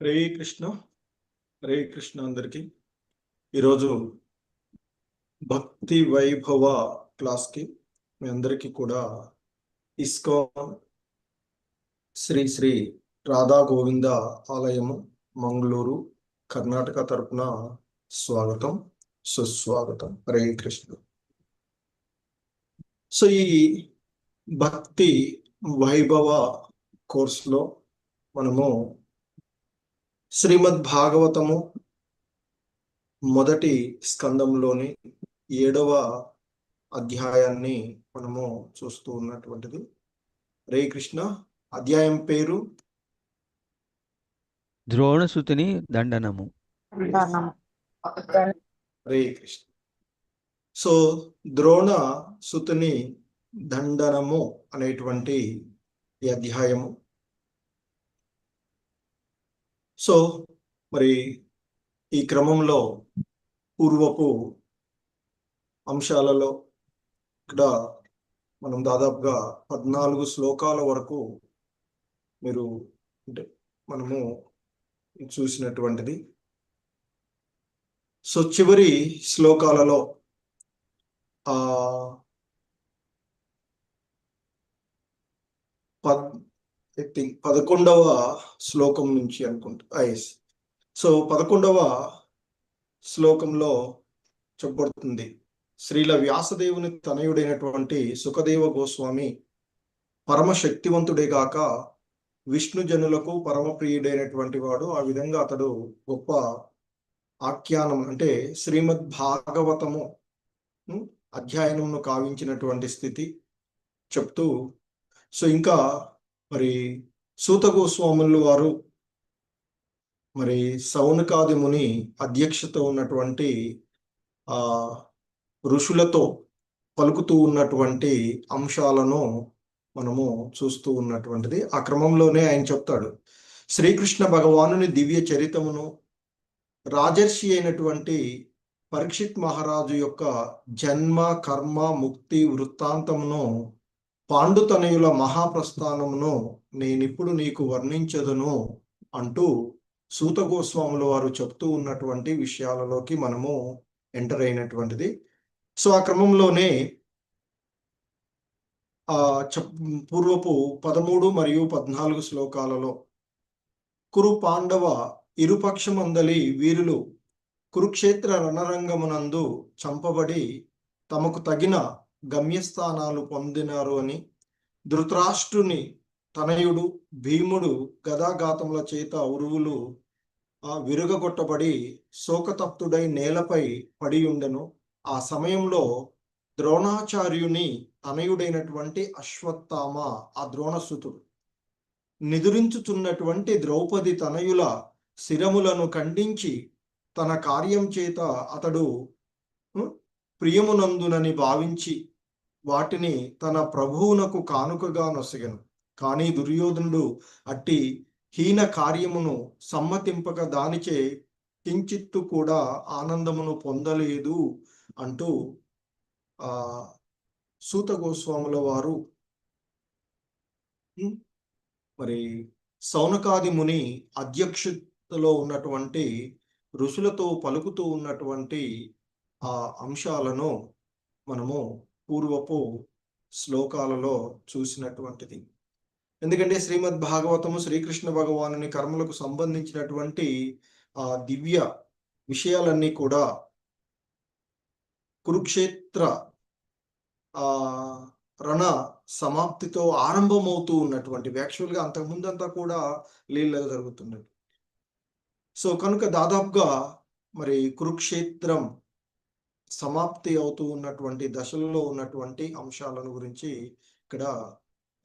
హరే కృష్ణ. హరే కృష్ణ అందరికి. ఈరోజు భక్తి వైభవ క్లాస్కి మీ అందరికీ కూడా ఇస్కాన్ శ్రీ శ్రీ రాధా గోవింద ఆలయము మంగళూరు కర్ణాటక తరపున స్వాగతం, సుస్వాగతం. హరే కృష్ణ. సో ఈ భక్తి వైభవ కోర్సులో మనము శ్రీమద్ భాగవతము మొదటి స్కందంలోని 7వ అధ్యాయాన్ని మనము చూస్తూ ఉన్నటువంటిది. హరే కృష్ణ. అధ్యాయం పేరు ద్రోణసుతుని దండనము. హరే కృష్ణ. సో ద్రోణ సుతుని దండనము అనేటువంటి ఈ అధ్యాయము. సో మరి ఈ క్రమంలో పూర్వపు అంశాలలో ఇక్కడ మనం దాదాపుగా 14 శ్లోకాల వరకు మీరు అంటే మనము చూసినటువంటిది. సో చివరి శ్లోకాలలో 11వ శ్లోకం నుంచి అనుకుంటా. సో 11వ శ్లోకంలో చెప్పబడుతుంది, శ్రీల వ్యాసదేవుని తనయుడైనటువంటి సుఖదేవ గోస్వామి పరమశక్తివంతుడే గాక విష్ణుజనులకు పరమ ప్రియుడైనటువంటి వాడు. ఆ విధంగా అతడు గొప్ప ఆఖ్యానం అంటే శ్రీమద్ భాగవతము అధ్యయనమును కావించినటువంటి స్థితి చెప్తూ, సో ఇంకా మరి సూత గోస్వాములు వారు మరి సౌనకాది ముని అధ్యక్షత ఉన్నటువంటి ఋషులతో పలుకుతూ ఉన్నటువంటి అంశాలను మనము చూస్తూ ఉన్నటువంటిది. ఆ క్రమంలోనే ఆయన చెప్తాడు, శ్రీకృష్ణ భగవానుని దివ్య చరితమును, రాజర్షి అయినటువంటి పరీక్షిత్ మహారాజు యొక్క జన్మ కర్మ ముక్తి వృత్తాంతమును, పాండుతనయుల మహాప్రస్థానమును నేనిప్పుడు నీకు వర్ణించదును అంటూ సూత గోస్వాముల వారు చెప్తూ ఉన్నటువంటి విషయాలలోకి మనము ఎంటర్ అయినటువంటిది. సో ఆ క్రమంలోనే పూర్వపు 13 మరియు 14 శ్లోకాలలో కురు పాండవ ఇరుపక్షమందలి వీరులు కురుక్షేత్ర రణరంగమునందు చంపబడి తమకు తగిన గమ్యస్థానాలు పొందినారు అని, ధృతరాష్ట్రుని తనయుడు భీముడు గదాఘాతముల చేత ఉరువులు విరుగగొట్టబడి శోకతప్తుడై నేలపై పడి ఉండెను. ఆ సమయంలో ద్రోణాచార్యుని తనయుడైనటువంటి అశ్వత్థామ, ఆ ద్రోణసుతుడు, నిదురించుచున్నటువంటి ద్రౌపది తనయుల శిరములను ఖండించి తన కార్యం చేత అతడు ప్రియమునందునని భావించి వాటిని తన ప్రభువునకు కానుకగా నొసగెను. కానీ దుర్యోధనుడు అట్టి హీన కార్యమును సమ్మతింపక దానిచే కించిత్తు కూడా ఆనందమును పొందలేదు అంటూ సూత గోస్వాముల వారు మరి సౌనకాది ముని అధ్యక్షతలో ఉన్నటువంటి ఋషులతో పలుకుతూ ఉన్నటువంటి ఆ అంశాలను మనము పూర్వపు శ్లోకాలలో చూసినటువంటిది. ఎందుకంటే శ్రీమద్ భాగవతము శ్రీకృష్ణ భగవానుని కర్మలకు సంబంధించినటువంటి ఆ దివ్య విషయాలన్నీ కూడా కురుక్షేత్ర రణ సమాప్తితో ఆరంభమవుతూ ఉన్నటువంటివి. యాక్చువల్గా అంతకుముందంతా కూడా లీలగా జరుగుతున్నది. సో కనుక దాదాపుగా మరి కురుక్షేత్రం సమాప్తి అవుతూ ఉన్నటువంటి దశలలో ఉన్నటువంటి అంశాలను గురించి ఇక్కడ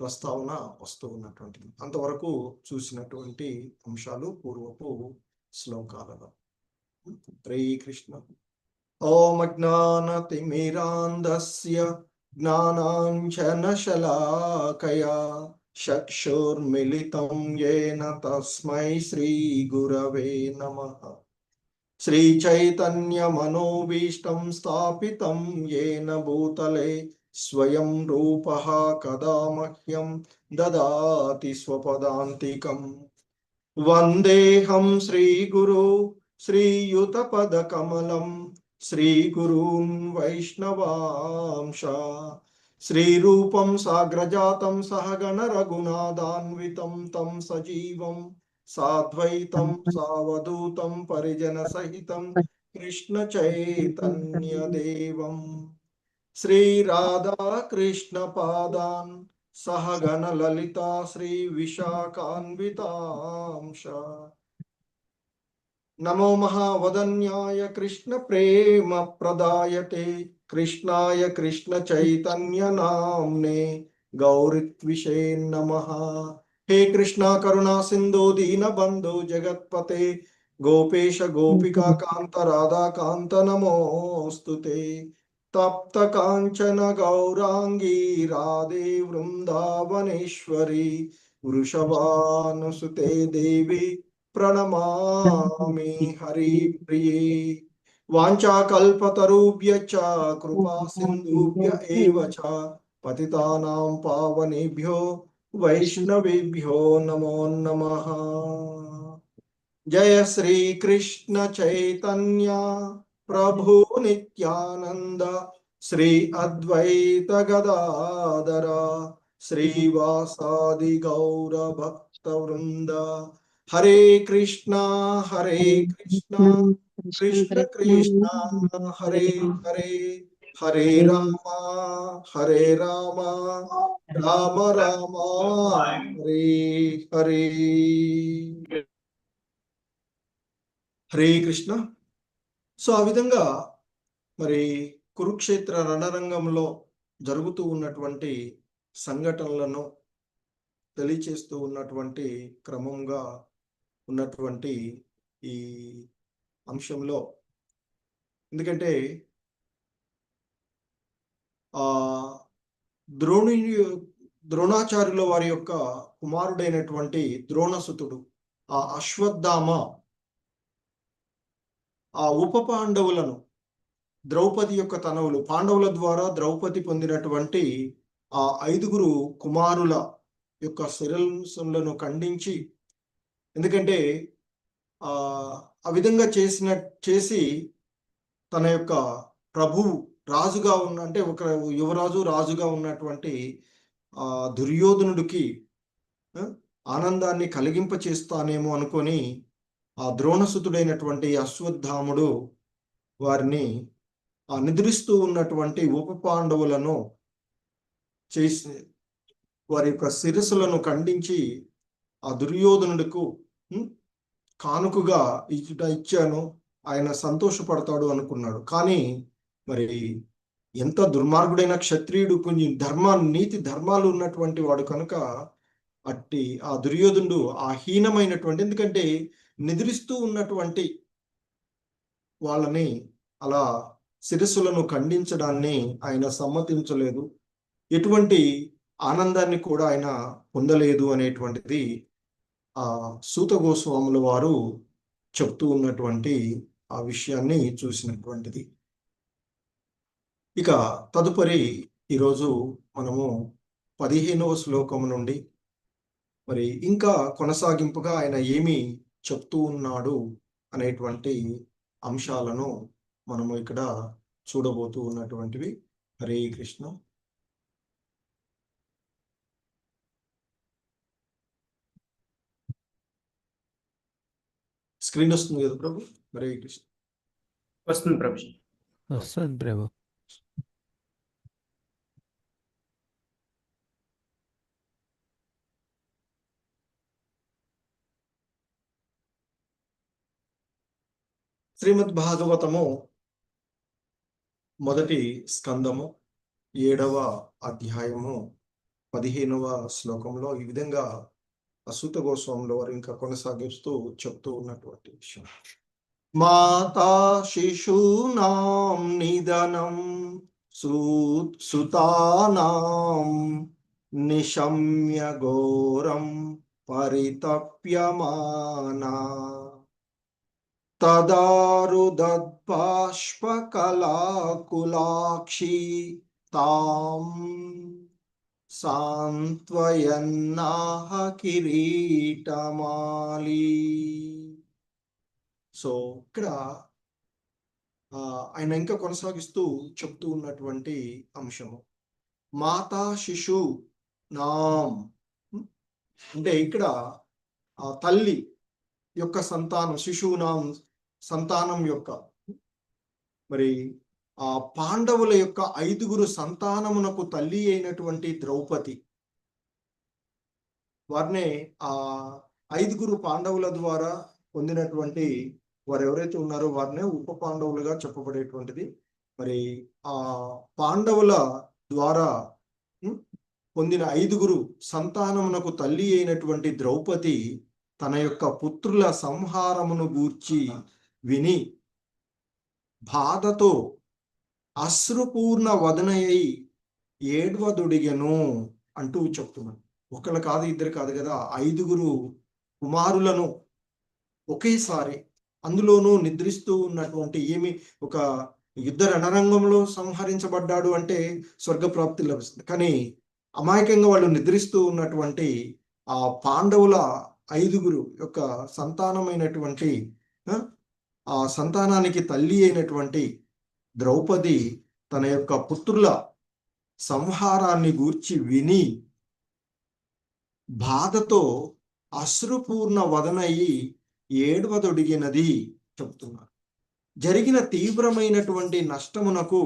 ప్రస్తావన వస్తూ ఉన్నటువంటిది. అంతవరకు చూసినటువంటి అంశాలు పూర్వపు శ్లోకాలలో. హరే కృష్ణ. ఓం అజ్ఞానతిమిరాంధస్య జ్ఞానాంజనశలాకయా చక్షుర్మిలితం యేన తస్మై శ్రీ గురవే నమః. శ్రీచైతన్యమనోభీష్టం స్థాపితం యేన భూతలే స్వయం రూపః కదా మహ్యం దదాతి స్వపదాంతికం. వందేహం శ్రీగురు శ్రీయుతపదకమలం శ్రీగురూన్ వైష్ణవాంశ శ్రీరూపం సాగ్రజాతం సహగణ రఘునాథాన్వితం తం సజీవం సాద్వైతం సావధూతం పరిజన సహితం కృష్ణ చైతన్య దేవం శ్రీ రాధా కృష్ణ పాదాన్ సహగణ లలితా శ్రీ విశాఖాన్వితాంశ నమో మహావదన్యాయ కృష్ణ ప్రేమ ప్రదాయతే కృష్ణాయ కృష్ణ చైతన్య నామ్నే గౌరిత్విషే నమః. హే కృష్ణ కరుణా సింధు దీన బంధు జగత్పతే గోపేశ గోపికా కాంత రాధా కాంత నమోస్తుతే. తప్త కాంచన గౌరాంగీ రాధే వృందావనేశ్వరి వృషభానుసుతే దేవి ప్రణమామి హరి ప్రియే. వాంఛాకల్పతరుభ్యశ్చ కృపా సింధుభ్య ఏవ చ పతితానాం పావనేభ్యో వైష్ణవేభ్యో నమో నమః. జయ శ్రీ కృష్ణ చైతన్య ప్రభు నిత్యానంద శ్రీ అద్వైత గదాధర శ్రీవాసాది గౌర భక్త వృంద. హరే కృష్ణ కృష్ణ కృష్ణ హరే హరే హరే రామ రామ రామ హరే హరే. హరే కృష్ణ. సో ఆ విధంగా మరి కురుక్షేత్ర రణరంగంలో జరుగుతూ ఉన్నటువంటి సంఘటనలను తెలియచేస్తూ ఉన్నటువంటి క్రమంగా ఉన్నటువంటి ఈ అంశంలో, ఎందుకంటే ఆ ద్రోణాచార్యుల వారి యొక్క కుమారుడైనటువంటి ద్రోణసుతుడు, ఆ అశ్వత్థామ ఆ ఉప పాండవులను, ద్రౌపది యొక్క తనవులు, పాండవుల ద్వారా ద్రౌపది పొందినటువంటి ఆ 5 కుమారుల యొక్క శిరస్సులను ఖండించి, ఎందుకంటే ఆ విధంగా చేసి తన యొక్క ప్రభువు రాజుగా ఉన్న, అంటే ఒక యువరాజు రాజుగా ఉన్నటువంటి దుర్యోధనుడికి ఆనందాన్ని కలిగింప చేస్తానేమో అనుకొని ఆ ద్రోణసుతుడైనటువంటి అశ్వత్థాముడు వారిని ఆ నిద్రిస్తూ ఉన్నటువంటి ఉప పాండవులను చేసి వారి యొక్క శిరస్సులను ఖండించి ఆ దుర్యోధనుడికు కానుకగా ఇచ్చాను, ఆయన సంతోషపడతాడు అనుకున్నాడు. కానీ మరి ఎంత దుర్మార్గుడైన క్షత్రియుడు, కొంచెం నీతి ధర్మాలు ఉన్నటువంటి వాడు కనుక అట్టి ఆ దుర్యోధనుడు ఆ హీనమైనటువంటి, ఎందుకంటే నిద్రిస్తూ ఉన్నటువంటి వాళ్ళని అలా శిరస్సులను ఖండించడాన్ని ఆయన సమ్మతించలేదు, ఎటువంటి ఆనందాన్ని కూడా ఆయన పొందలేదు అనేటువంటిది ఆ సూత గోస్వాముల వారు చెప్తూ ఉన్నటువంటి ఆ విషయాన్ని చూసినటువంటిది. ఇక తదుపరి ఈరోజు మనము 15వ శ్లోకం నుండి మరి ఇంకా కొనసాగింపుగా ఆయన ఏమి చెప్తూ ఉన్నాడు అనేటువంటి అంశాలను మనము ఇక్కడ చూడబోతూ ఉన్నటువంటివి. హరే కృష్ణ. స్క్రీన్ వస్తుంది కదా ప్రభు? హరే కృష్ణ. వస్తుంది ప్రభు. వస్తుంది ప్రభు. శ్రీమద్ భాగవతము మొదటి స్కందము 7వ అధ్యాయము 15వ శ్లోకంలో ఈ విధంగా సూత గోస్వాముల వారు ఇంకా కొనసాగిస్తూ చెప్తూ ఉన్నటువంటి విషయం. మాతా శిశూనాం నిధనం సుతానాం నిశమ్య ఘోరం పరితప్యమానా తదారుదద్బాష్పకలాకులాక్షి తాం సాంత్వయన్నాహ కిరీటమాలి. సో ఇక్కడ ఆయన ఇంకా కొనసాగిస్తూ చెప్తూ ఉన్నటువంటి అంశము మాతా శిశు నాం. అంటే ఇక్కడ తల్లి యొక్క సంతానం, శిశువునాం సంతానం యొక్క, మరి ఆ పాండవుల యొక్క 5 సంతానమునకు తల్లి అయినటువంటి ద్రౌపది, వారినే ఆ 5 పాండవుల ద్వారా పొందినటువంటి వారు ఎవరైతే ఉన్నారో వారినే ఉప పాండవులుగా చెప్పబడేటువంటిది. మరి ఆ పాండవుల ద్వారా పొందిన 5 సంతానమునకు తల్లి అయినటువంటి ద్రౌపది తన యొక్క పుత్రుల సంహారమును గూర్చి విని బాధతో అశ్రుపూర్ణ వదనయ్యి ఏడ్వదుడిగెను అంటూ చెప్తున్నాను. ఒకళ్ళు కాదు, ఇద్దరు కాదు కదా, 5 కుమారులను ఒకేసారి, అందులోనూ నిద్రిస్తూ ఉన్నటువంటి, ఏమి ఒక యుద్ధ రణరంగంలో సంహరించబడ్డాడు అంటే స్వర్గప్రాప్తి లభిస్తుంది, కానీ అమాయకంగా వాళ్ళు నిద్రిస్తూ ఉన్నటువంటి ఆ పాండవుల 5 యొక్క సంతానమైనటువంటి ఆ సంతానానికి తల్లి అయినటువంటి ద్రౌపది తన యొక్క పుత్రుల సంహారాన్ని గూర్చి విని బాధతో అశ్రుపూర్ణ వదనయ్యి ఏడ్వదొడిగినది చెప్తున్నారు. జరిగిన తీవ్రమైనటువంటి నష్టమునకు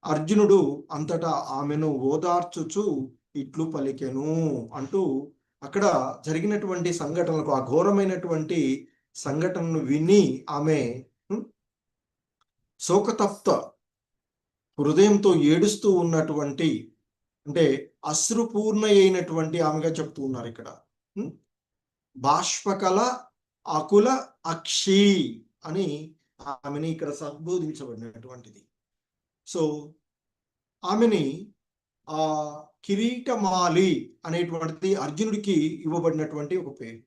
అర్జునుడు అంతటా ఆమెను ఓదార్చుచు ఇట్లు పలికెను అంటూ అక్కడ జరిగినటువంటి సంఘటనలకు, ఆ ఘోరమైనటువంటి సంఘటనను విని ఆమె శోకతప్త హృదయంతో ఏడుస్తూ ఉన్నటువంటి, అంటే అశ్రుపూర్ణ అయినటువంటి ఆమెగా చెప్తూ ఉన్నారు ఇక్కడ. బాష్పకల అకుల అక్షి అని ఆమెని ఇక్కడ సంబోధించబడినటువంటిది. సో ఆమెని ఆ కిరీటమాలి అనేటువంటిది అర్జునుడికి ఇవ్వబడినటువంటి ఒక పేరు.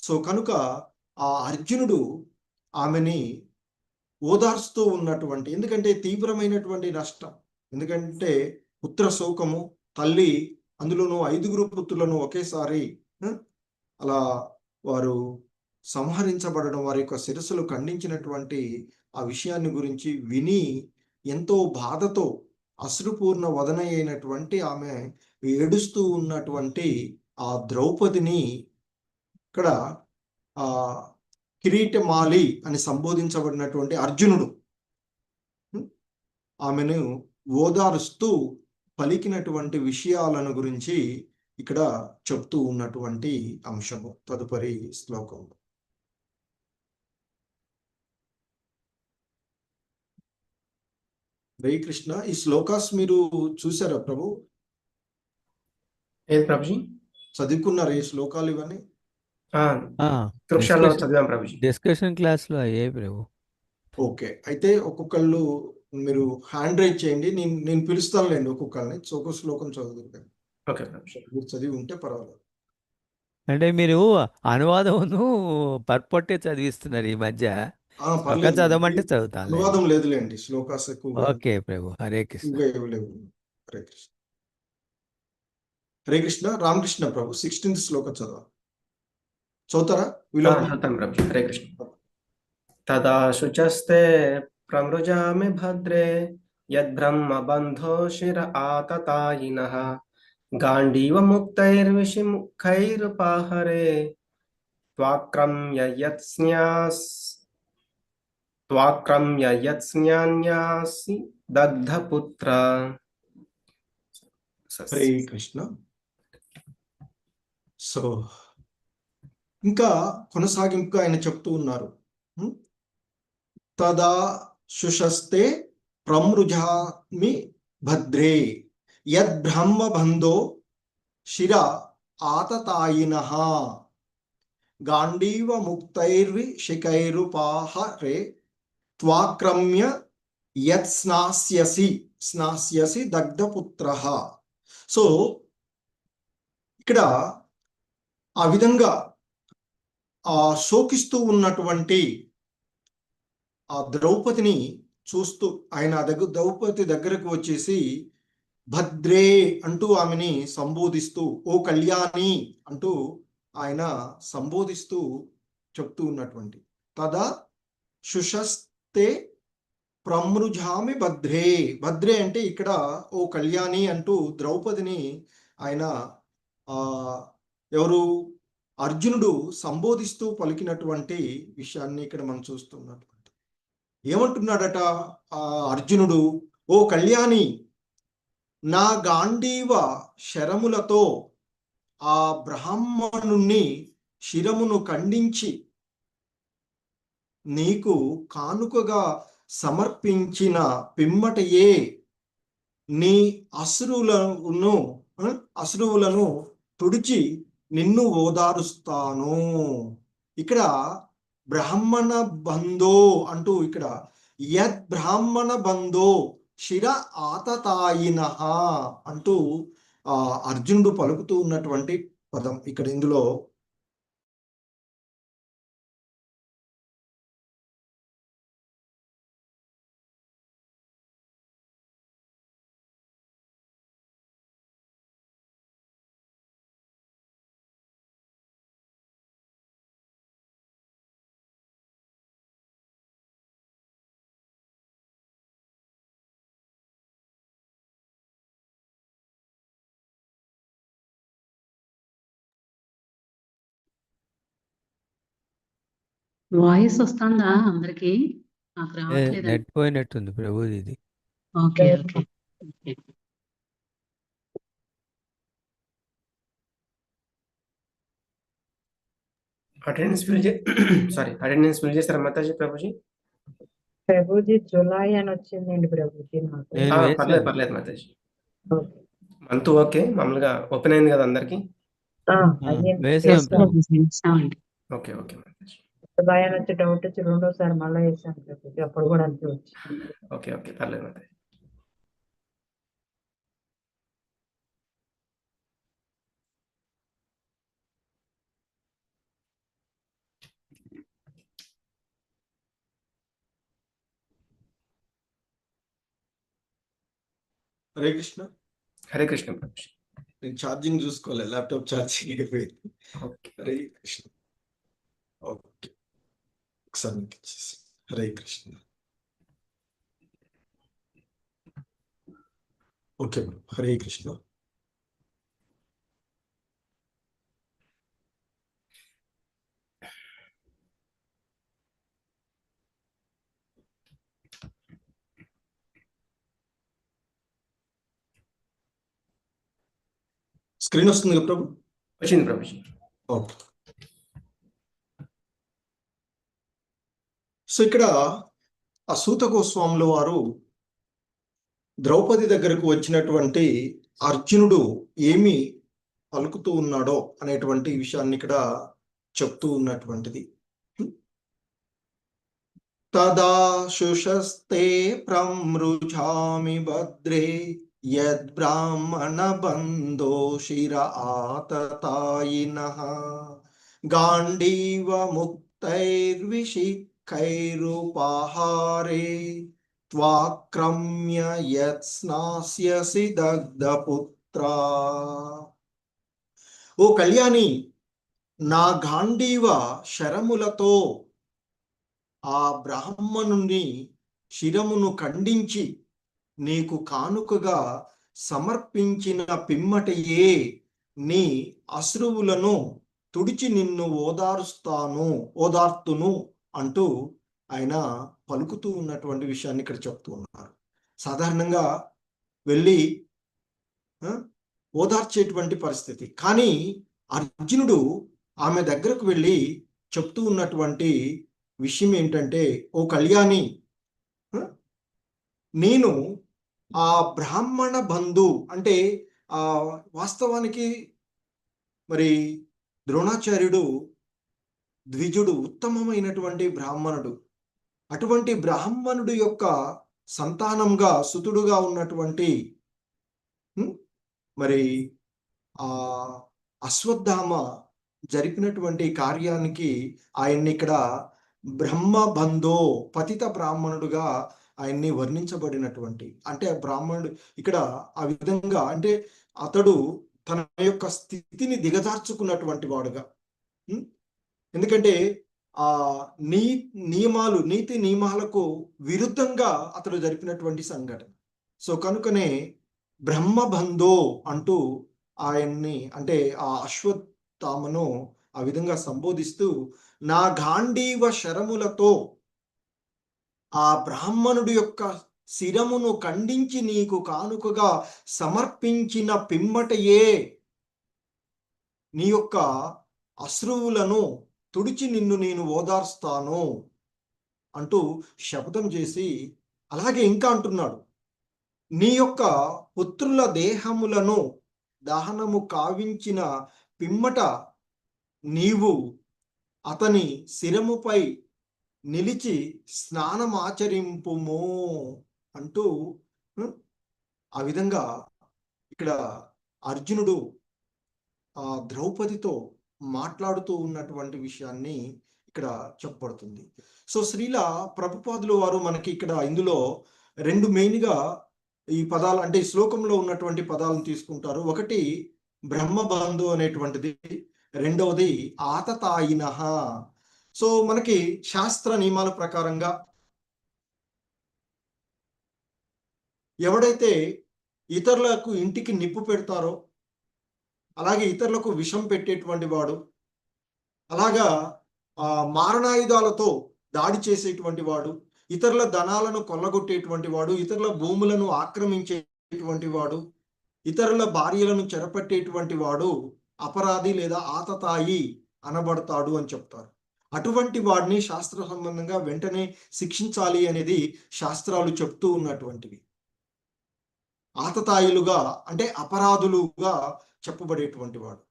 సో కనుక ఆ అర్జునుడు ఆమెని ఓదార్స్తూ ఉన్నటువంటి, ఎందుకంటే తీవ్రమైనటువంటి నష్టం, ఎందుకంటే పుత్ర శోకము, తల్లి, అందులోనూ 5 పుత్రులను ఒకేసారి అలా వారు సంహరించబడడం, వారి యొక్క శిరస్సులు ఖండించినటువంటి ఆ విషయాన్ని గురించి విని ఎంతో బాధతో అశ్రుపూర్ణ వదన అయినటువంటి ఆమె ఏడుస్తూ ఉన్నటువంటి ఆ ద్రౌపదిని ఇక్కడ ఆ కిరీటమాలి అని సంబోధించబడినటువంటి అర్జునుడు ఆమెను ఓదారుస్తూ పలికినటువంటి విషయాలను గురించి ఇక్కడ చెప్తూ ఉన్నటువంటి అంశము తదుపరి శ్లోకంలో. హరే కృష్ణ. ఈ శ్లోకాస్ మీరు చూసారా ప్రభు? ఏది ప్రభుజీ? చదువుకున్నారు ఈ శ్లోకాలు ఇవన్నీ? కృషాల్లో చదివాం ప్రభుజీ. డిస్కషన్ క్లాస్ లో అయ్యాయి ప్రభు. ఓకే, అయితే ఒక్కొక్కళ్ళు మీరు హ్యాండ్ రైజ్ చేయండి, నేను పిలుస్తానులేండి ఒక్కొక్కరిని, ఒక్కొక్క శ్లోకం చదువుతాను. ఓకే ప్రభుజీ. మీరు చదివి ఉంటే పర్వాలేదు. అంటే మీరు అనువాదమును పర్పొట్టే చదివిస్తున్నారు ఈ మధ్య. పక్క చదవమంటే చదువుతాను. అనువాదం లేదులేండి, శ్లోకాస్ ఎక్కువ. ఓకే ప్రభు. హరే కృష్ణ. హరే కృష్ణ. హరే కృష్ణ. రామకృష్ణ ప్రభు 16th శ్లోకం చదువుతారా? చదువుతాను ప్రభుజీ. హరే కృష్ణ. తదా శుచస్తే ప్రమృజామి భద్రే యద్బ్రహ్మ బంధో శిర ఆతతాయినః గాండీవ ముక్తైర్విషిముఖైరుపాహరే త్వాక్రమ్య యత్స్న్యాన్యాసి దగ్ధపుత్ర. హరే కృష్ణ. సో ఇంకా కొనసాగింపుగా ఆయన చెప్తూ ఉన్నారు. తదా శుషస్తే ప్రమృజామి భద్రే యద్బ్రహ్మ బంధో శిర ఆతతాయినః గాండీవ ముక్తైర్విషికైరుపాహరే త్వాక్రమ్య యత్ స్నాస్యసి దగ్ధపుత్రః. సో ఇక్కడ ఆ విధంగా శోకిస్తూ ఉన్నటువంటి ఆ ద్రౌపదిని చూస్తూ ఆయన ద్రౌపది దగ్గరకు వచ్చేసి భద్రే అంటూ ఆమెని సంబోధిస్తూ, ఓ కళ్యాణి అంటూ ఆయన సంబోధిస్తూ చెప్తూ ఉన్నటువంటి తదా శుషస్తే ప్రమృజామి భద్రే. భద్రే అంటే ఇక్కడ ఓ కళ్యాణి అంటూ ద్రౌపదిని ఆయన ఆ ఎవరు అర్జునుడు సంబోధిస్తూ పలికినటువంటి విషయాన్ని ఇక్కడ మనం చూస్తున్నటువంటి ఏమంటున్నాడట ఆ అర్జునుడు, ఓ కళ్యాణి, నా గాంధీవ శరములతో ఆ బ్రాహ్మణుణ్ణి శిరమును ఖండించి నీకు కానుకగా సమర్పించిన పిమ్మటయే నీ అశ్రువులను తుడిచి నిన్ను ఓదారుస్తాను. ఇక్కడ బ్రాహ్మణ బంధో అంటూ ఇక్కడ యద్ బ్రాహ్మణ బంధో శిర ఆతతాయిన అంటూ అర్జునుడు పలుకుతూ ఉన్నటువంటి పదం ఇక్కడ ఇందులో వాయిస్ వస్తుందా అందరికి? నాకు రావట్లేదు. నెట్ పోయినట్టుంది ప్రభు ఇది. Okay okay okay. Attendance fill చేస్తారా మాతాజీ ప్రభుజీ? ప్రభుజీ జులై అని వచ్చిందండి ప్రభుజీ నాకు. నేను వేశాను. పర్లేదు మాతాజీ. ఓకే. మంత్ ఓకే, మామూలుగా ఓపెన్ అయింది కదా అందరికి. అయ్యింది. వేసాం ప్రభు. చేస్తామండి. Okay okay Mataji. జులై అని వచ్చి డౌట్ వచ్చి రెండోసారి మళ్ళీ వేసాను ప్రభుజీ, అప్పుడు కూడా అంతే వచ్చింది. ఓకే ఓకే పర్లేదు మాతాజీ. హరే కృష్ణ. హరే కృష్ణ ప్రభుజీ. నేను ఛార్జింగ్ చూసుకోలేదు, ల్యాప్టాప్ ఛార్జింగ్ అయిపోయింది. ఓకే హరే కృష్ణ. ఓకే, ఒకసారి మీకు ఇచ్చేసి. Hare Krishna. Okay madam, Hare Krishna. Screen వస్తుంది కదా ప్రభు? వచ్చింది ప్రభుజీ. ఓకే. సో ఇక్కడ ఆ సూత గోస్వాముల వారు ద్రౌపది దగ్గరకు వచ్చినటువంటి అర్జునుడు ఏమి పలుకుతూ ఉన్నాడో అనేటువంటి విషయాన్ని ఇక్కడ చెప్తూ ఉన్నటువంటిది. తదా శుషస్తే ప్రమృజామి భద్రే యద్ బ్రాహ్మణ బంధో శిర ఆతతాయినః గాంధీవ ముక్తైర్విషిఖైరుపహారే త్వాక్రమ్య యత్ స్నాస్యసి దగ్ధపుత్రా. ఓ కళ్యాణి, నా గాంధీవ శరములతో ఆ బ్రాహ్మణుని శిరమును ఖండించి నీకు కానుకగా సమర్పించిన పిమ్మటయే నీ అశ్రువులను తుడిచి నిన్ను ఓదార్తును అంటూ ఆయన పలుకుతూ ఉన్నటువంటి విషయాన్ని ఇక్కడ చెప్తూ ఉన్నారు. సాధారణంగా వెళ్ళి ఓదార్చేటువంటి పరిస్థితి, కానీ అర్జునుడు ఆమె దగ్గరకు వెళ్ళి చెప్తూ ఉన్నటువంటి విషయం ఏంటంటే, ఓ కళ్యాణి, నేను ఆ బ్రాహ్మణ బంధు అంటే వాస్తవానికి మరి ద్రోణాచార్యుడు ద్విజుడు, ఉత్తమమైనటువంటి బ్రాహ్మణుడు. అటువంటి బ్రాహ్మణుడు యొక్క సంతానంగా సుతుడుగా ఉన్నటువంటి మరి ఆ అశ్వత్థామ జరిపినటువంటి కార్యానికి ఆయన్ని ఇక్కడ బ్రహ్మ బంధో, పతిత బ్రాహ్మణుడుగా ఆయన్ని వర్ణించబడినటువంటి, అంటే బ్రాహ్మణుడు ఇక్కడ ఆ విధంగా, అంటే అతడు తన యొక్క స్థితిని దిగజార్చుకున్నటువంటి వాడుగా. ఉం? ఎందుకంటే ఆ నీతి నియమాలకు విరుద్ధంగా అతడు జరిపినటువంటి సంఘటన. సో కనుకనే బ్రహ్మబంధో అంటూ ఆయన్ని, అంటే ఆ అశ్వత్థామను ఆ విధంగా సంబోధిస్తూ, నా గాంధీవ శరములతో ఆ బ్రాహ్మణుడి యొక్క శిరమును ఖండించి నీకు కానుకగా సమర్పించిన పిమ్మటయే నీ యొక్క అశ్రువులను తుడిచి నిన్ను నేను ఓదార్స్తాను అంటూ శపథం చేసి, అలాగే ఇంకా అంటున్నాడు, నీ యొక్క పుత్రుల దేహములను దహనము కావించిన పిమ్మట నీవు అతని శిరముపై నిలిచి స్నానమాచరింపుము అంటూ ఆ విధంగా ఇక్కడ అర్జునుడు ఆ ద్రౌపదితో మాట్లాడుతూ ఉన్నటువంటి విషయాన్ని ఇక్కడ చెప్పబడుతుంది. సో శ్రీల ప్రభుపాదులు వారు మనకి ఇక్కడ ఇందులో రెండు మెయిన్గా ఈ పదాలు, అంటే ఈ శ్లోకంలో ఉన్నటువంటి పదాలను తీసుకుంటారు. ఒకటి బ్రహ్మబంధు అనేటువంటిది, రెండవది ఆతతాయినః. సో మనకి శాస్త్ర నియమాల ప్రకారంగా ఎవడైతే ఇతరులకు ఇంటికి నిప్పు పెడతారో, అలాగే ఇతరులకు విషం పెట్టేటువంటి వాడు, అలాగా మారణాయుధాలతో దాడి చేసేటువంటి వాడు, ఇతరుల ధనాలను కొల్లగొట్టేటువంటి వాడు, ఇతరుల భూములను ఆక్రమించేటువంటి వాడు, ఇతరుల భార్యలను చెరపట్టేటువంటి వాడు అపరాధి లేదా ఆతతాయి అనబడతాడు అని చెప్తారు. అటువంటి వాడిని శాస్త్ర సంబంధంగా వెంటనే శిక్షించాలి అనేది శాస్త్రాలు చెప్తూ ఉన్నటువంటివి. ఆతతాయిలుగా అంటే అపరాధులుగా చెప్పబడేటువంటి వాడు.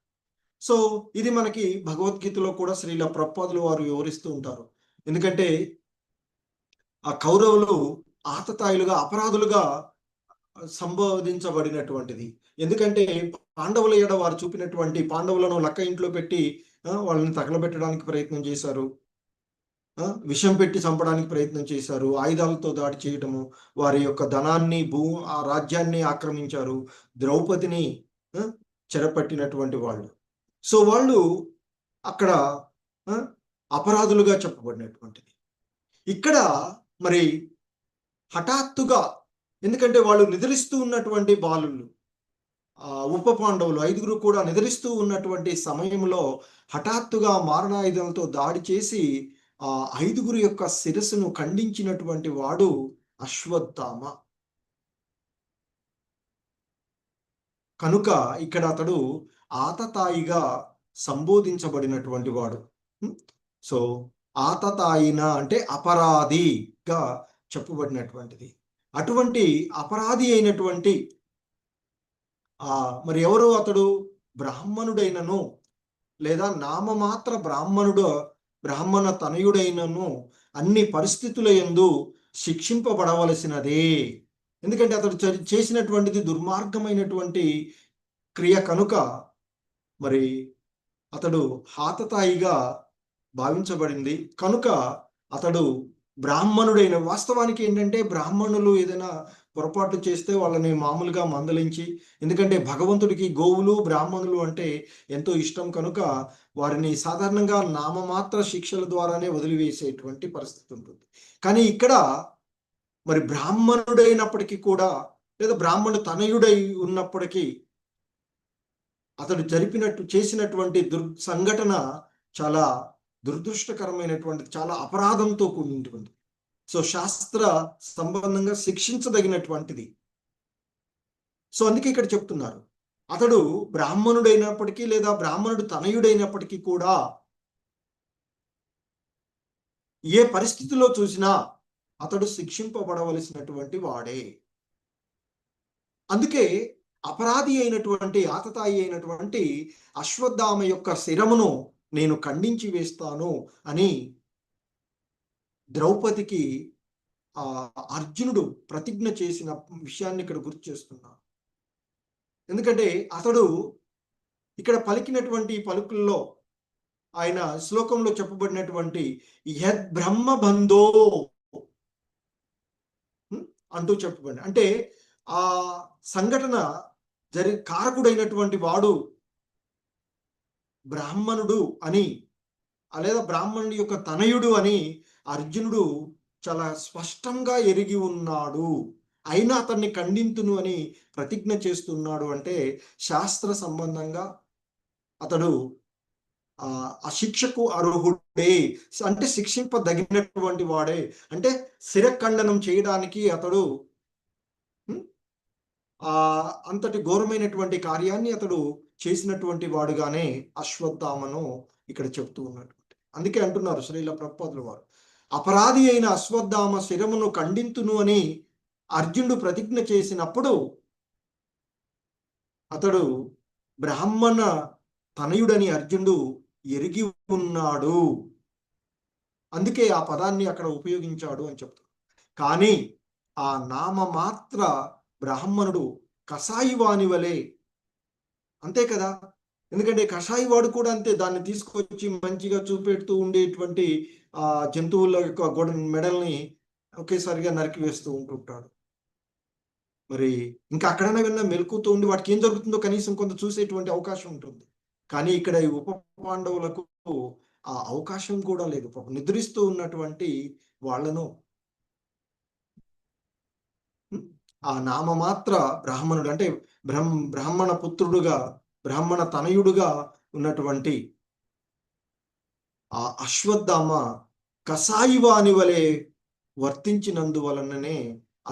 సో ఇది మనకి భగవద్గీతలో కూడా శ్రీల ప్రభుపాదులు వారు వివరిస్తూ ఉంటారు. ఎందుకంటే ఆ కౌరవులు ఆతతాయిలుగా, అపరాధులుగా సంబోధించబడినటువంటిది. ఎందుకంటే పాండవుల ఎడ వారు చూపినటువంటి, పాండవులను లక్క ఇంట్లో పెట్టి వాళ్ళని తగలబెట్టడానికి ప్రయత్నం చేశారు, విషం పెట్టి చంపడానికి ప్రయత్నం చేశారు, ఆయుధాలతో దాడి చేయటము, వారి యొక్క ధనాన్ని ఆ రాజ్యాన్ని ఆక్రమించారు, ద్రౌపదిని చెరపట్టినటువంటి వాళ్ళు. సో వాళ్ళు అక్కడ అపరాధులుగా చెప్పబడినటువంటిది. ఇక్కడ మరి హఠాత్తుగా, ఎందుకంటే వాళ్ళు నిద్రిస్తూ ఉన్నటువంటి బాలుళ్ళు, ఉప పాండవులు 5గురు కూడా నిద్రిస్తూ ఉన్నటువంటి సమయంలో హఠాత్తుగా మారణాయుధంతో దాడి చేసి ఆ 5గురు యొక్క శిరస్సును ఖండించినటువంటి వాడు అశ్వత్థామ. కనుక ఇక్కడ అతడు ఆతతాయిగా సంబోధించబడినటువంటి వాడు. సో ఆతతాయిన అంటే అపరాధిగా చెప్పబడినటువంటిది. అటువంటి అపరాధి అయినటువంటి మరి ఎవరు అతడు? బ్రాహ్మణుడైనను లేదా నామమాత్ర బ్రాహ్మణ తనయుడైనను అన్ని పరిస్థితుల యందు శిక్షింపబడవలసినదే. ఎందుకంటే అతడు చేసినటువంటిది దుర్మార్గమైనటువంటి క్రియ కనుక మరి అతడు ఆతతాయిగా భావించబడింది. కనుక అతడు బ్రాహ్మణుడైన, వాస్తవానికి ఏంటంటే బ్రాహ్మణులు ఏదైనా పొరపాటు చేస్తే వాళ్ళని మామూలుగా మందలించి, ఎందుకంటే భగవంతుడికి గోవులు బ్రాహ్మణులు అంటే ఎంతో ఇష్టం కనుక వారిని సాధారణంగా నామమాత్ర శిక్షల ద్వారానే వదిలివేసేటువంటి పరిస్థితి ఉంటుంది. కానీ ఇక్కడ మరి బ్రాహ్మణుడైనప్పటికీ కూడా, లేదా బ్రాహ్మణు తనయుడై ఉన్నప్పటికీ అతడు చేసినటువంటి సంఘటన చాలా దురదృష్టకరమైనటువంటి, చాలా అపరాధంతో కూడినటువంటి, సో శాస్త్ర సంబంధంగా శిక్షించదగినటువంటిది. సో అందుకే ఇక్కడ చెప్తున్నారు, అతడు బ్రాహ్మణుడైనప్పటికీ లేదా బ్రాహ్మణుడు తనయుడైనప్పటికీ కూడా ఏ పరిస్థితిలో చూసినా అతడు శిక్షింపబడవలసినటువంటి వాడే. అందుకే అపరాధి అయినటువంటి, ఆతతాయి అయినటువంటి అశ్వత్థామ యొక్క శిరమును నేను ఖండించి వేస్తాను అని ద్రౌపదికి అర్జునుడు ప్రతిజ్ఞ చేసిన విషయాన్ని ఇక్కడ గుర్తు చేస్తున్నా. ఎందుకంటే అతడు ఇక్కడ పలికినటువంటి పలుకుల్లో, ఆయన శ్లోకంలో చెప్పబడినటువంటి యద్ బ్రహ్మబంధో, అంటూ చెప్పబడింది. అంటే ఆ సంఘటన కారకుడైనటువంటి వాడు బ్రాహ్మణుడు అని, లేదా బ్రాహ్మణుడి యొక్క తనయుడు అని అర్జునుడు చాలా స్పష్టంగా ఎరిగి ఉన్నాడు. అయినా అతన్ని ఖండింతును అని ప్రతిజ్ఞ చేస్తున్నాడు. అంటే శాస్త్ర సంబంధంగా అతడు ఆ శిక్షకు అర్హుడే, అంటే శిక్షింపదగినటువంటి వాడే. అంటే శిరఖండనం చేయడానికి అతడు అంతటి ఘోరమైనటువంటి కార్యాన్ని అతడు చేసినటువంటి వాడుగానే అశ్వత్థామను ఇక్కడ చెప్తూ ఉన్నటువంటి. అందుకే అంటున్నారు శ్రీల ప్రభుపాదుల వారు, అపరాధి అయిన అశ్వత్థామ శిరమును ఖండింతును అని అర్జునుడు ప్రతిజ్ఞ చేసినప్పుడు అతడు బ్రాహ్మణ తనయుడని అర్జునుడు ఎరిగి ఉన్నాడు. అందుకే ఆ పదాన్ని అక్కడ ఉపయోగించాడు అని చెప్తాడు. కానీ ఆ నామమాత్ర బ్రాహ్మణుడు కషాయివాని వలె, అంతే కదా. ఎందుకంటే కషాయివాడు కూడా అంతే, దాన్ని తీసుకొచ్చి మంచిగా చూపెడుతూ ఉండేటువంటి జంతువుల యొక్క మెడల్ని ఒకేసారిగా నరికి వేస్తూ ఉంటుంటాడు. మరి ఇంకా అక్కడైనా విన్నా మెలుకుతూ ఉండి వాటికి ఏం జరుగుతుందో కనీసం కొంత చూసేటువంటి అవకాశం ఉంటుంది. కానీ ఇక్కడ ఈ ఉప పాండవులకు ఆ అవకాశం కూడా లేదు. నిద్రిస్తూ ఉన్నటువంటి వాళ్ళను ఆ నామమాత్ర బ్రాహ్మణుడు, అంటే బ్రాహ్మణ పుత్రుడుగా, బ్రాహ్మణ తనయుడుగా ఉన్నటువంటి ఆ అశ్వత్థామ కషాయివాని వలె వర్తించినందువలననే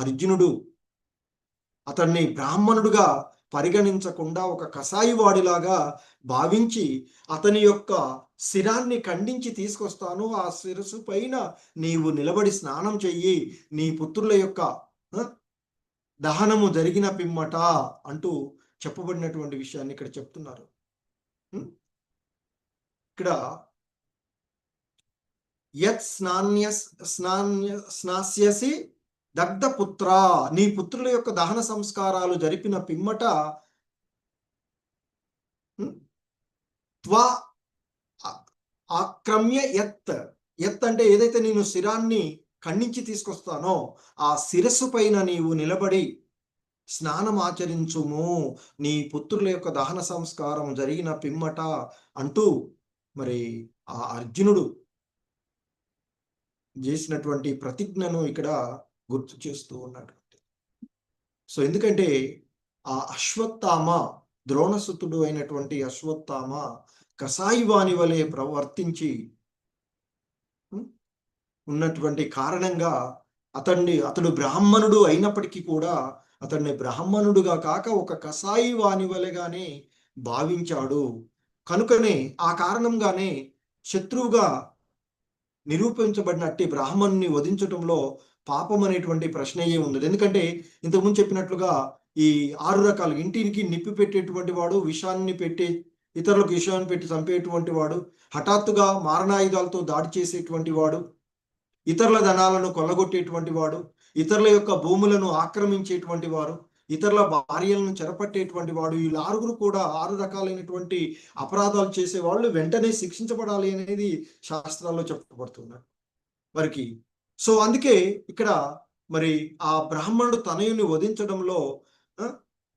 అర్జునుడు అతన్ని బ్రాహ్మణుడుగా పరిగణించకుండా ఒక కషాయివాడిలాగా భావించి అతని యొక్క శిరాన్ని ఖండించి తీసుకొస్తాను, ఆ శిరస్సు పైన నీవు నిలబడి స్నానం చెయ్యి, నీ పుత్రుల యొక్క దహనము జరిగిన పిమ్మట అంటూ చెప్పబడినటువంటి విషయాన్ని ఇక్కడ చెప్తున్నారు. ఇక్కడ యత్ స్నాస్యసి దగ్ధపుత్ర, నీ పుత్రుల యొక్క దహన సంస్కారాలు జరిపిన పిమ్మట త్వా ఆక్రమ్య యత్ అంటే ఏదైతే నేను శిరాన్ని ఖండించి తీసుకొస్తానో ఆ శిరస్సు పైన నీవు నిలబడి స్నానం ఆచరించుము, నీ పుత్రుల యొక్క దహన సంస్కారం జరిగిన పిమ్మట అంటూ మరి ఆ అర్జునుడు చేసినటువంటి ప్రతిజ్ఞను ఇక్కడ గుర్తు చేస్తూ ఉన్నటువంటి. సో ఎందుకంటే ఆ అశ్వత్థామ, ద్రోణసుతుడు అయినటువంటి అశ్వత్థామ కషాయివాని వలె ప్రవర్తించి ఉన్నటువంటి కారణంగా అతడు బ్రాహ్మణుడు అయినప్పటికీ కూడా అతన్ని బ్రాహ్మణుడుగా కాక ఒక కషాయివాని వలెగానే భావించాడు. కనుకనే ఆ కారణంగానే శత్రువుగా నిరూపించబడినట్టి బ్రాహ్మణుని వధించటంలో పాపం అనేటువంటి ప్రశ్నయే ఉంది. ఎందుకంటే ఇంతకుముందు చెప్పినట్లుగా ఈ 6 రకాలు, ఇంటికి నిప్పి పెట్టేటువంటి వాడు, విషాన్ని పెట్టి ఇతరులకు విషయాన్ని పెట్టి చంపేటువంటి వాడు, హఠాత్తుగా మారణాయుధాలతో దాడి చేసేటువంటి వాడు, ఇతరుల ధనాలను కొల్లగొట్టేటువంటి వాడు, ఇతరుల యొక్క భూములను ఆక్రమించేటువంటి వారు, ఇతరుల భార్యలను చెరపట్టేటువంటి వాడు, వీళ్ళు 6 కూడా 6 రకాలైనటువంటి అపరాధాలు చేసే వాళ్ళు వెంటనే శిక్షించబడాలి అనేది శాస్త్రాల్లో చెప్పబడుతున్నారు వారికి. సో అందుకే ఇక్కడ మరి ఆ బ్రాహ్మణుడు తనయుని వధించడంలో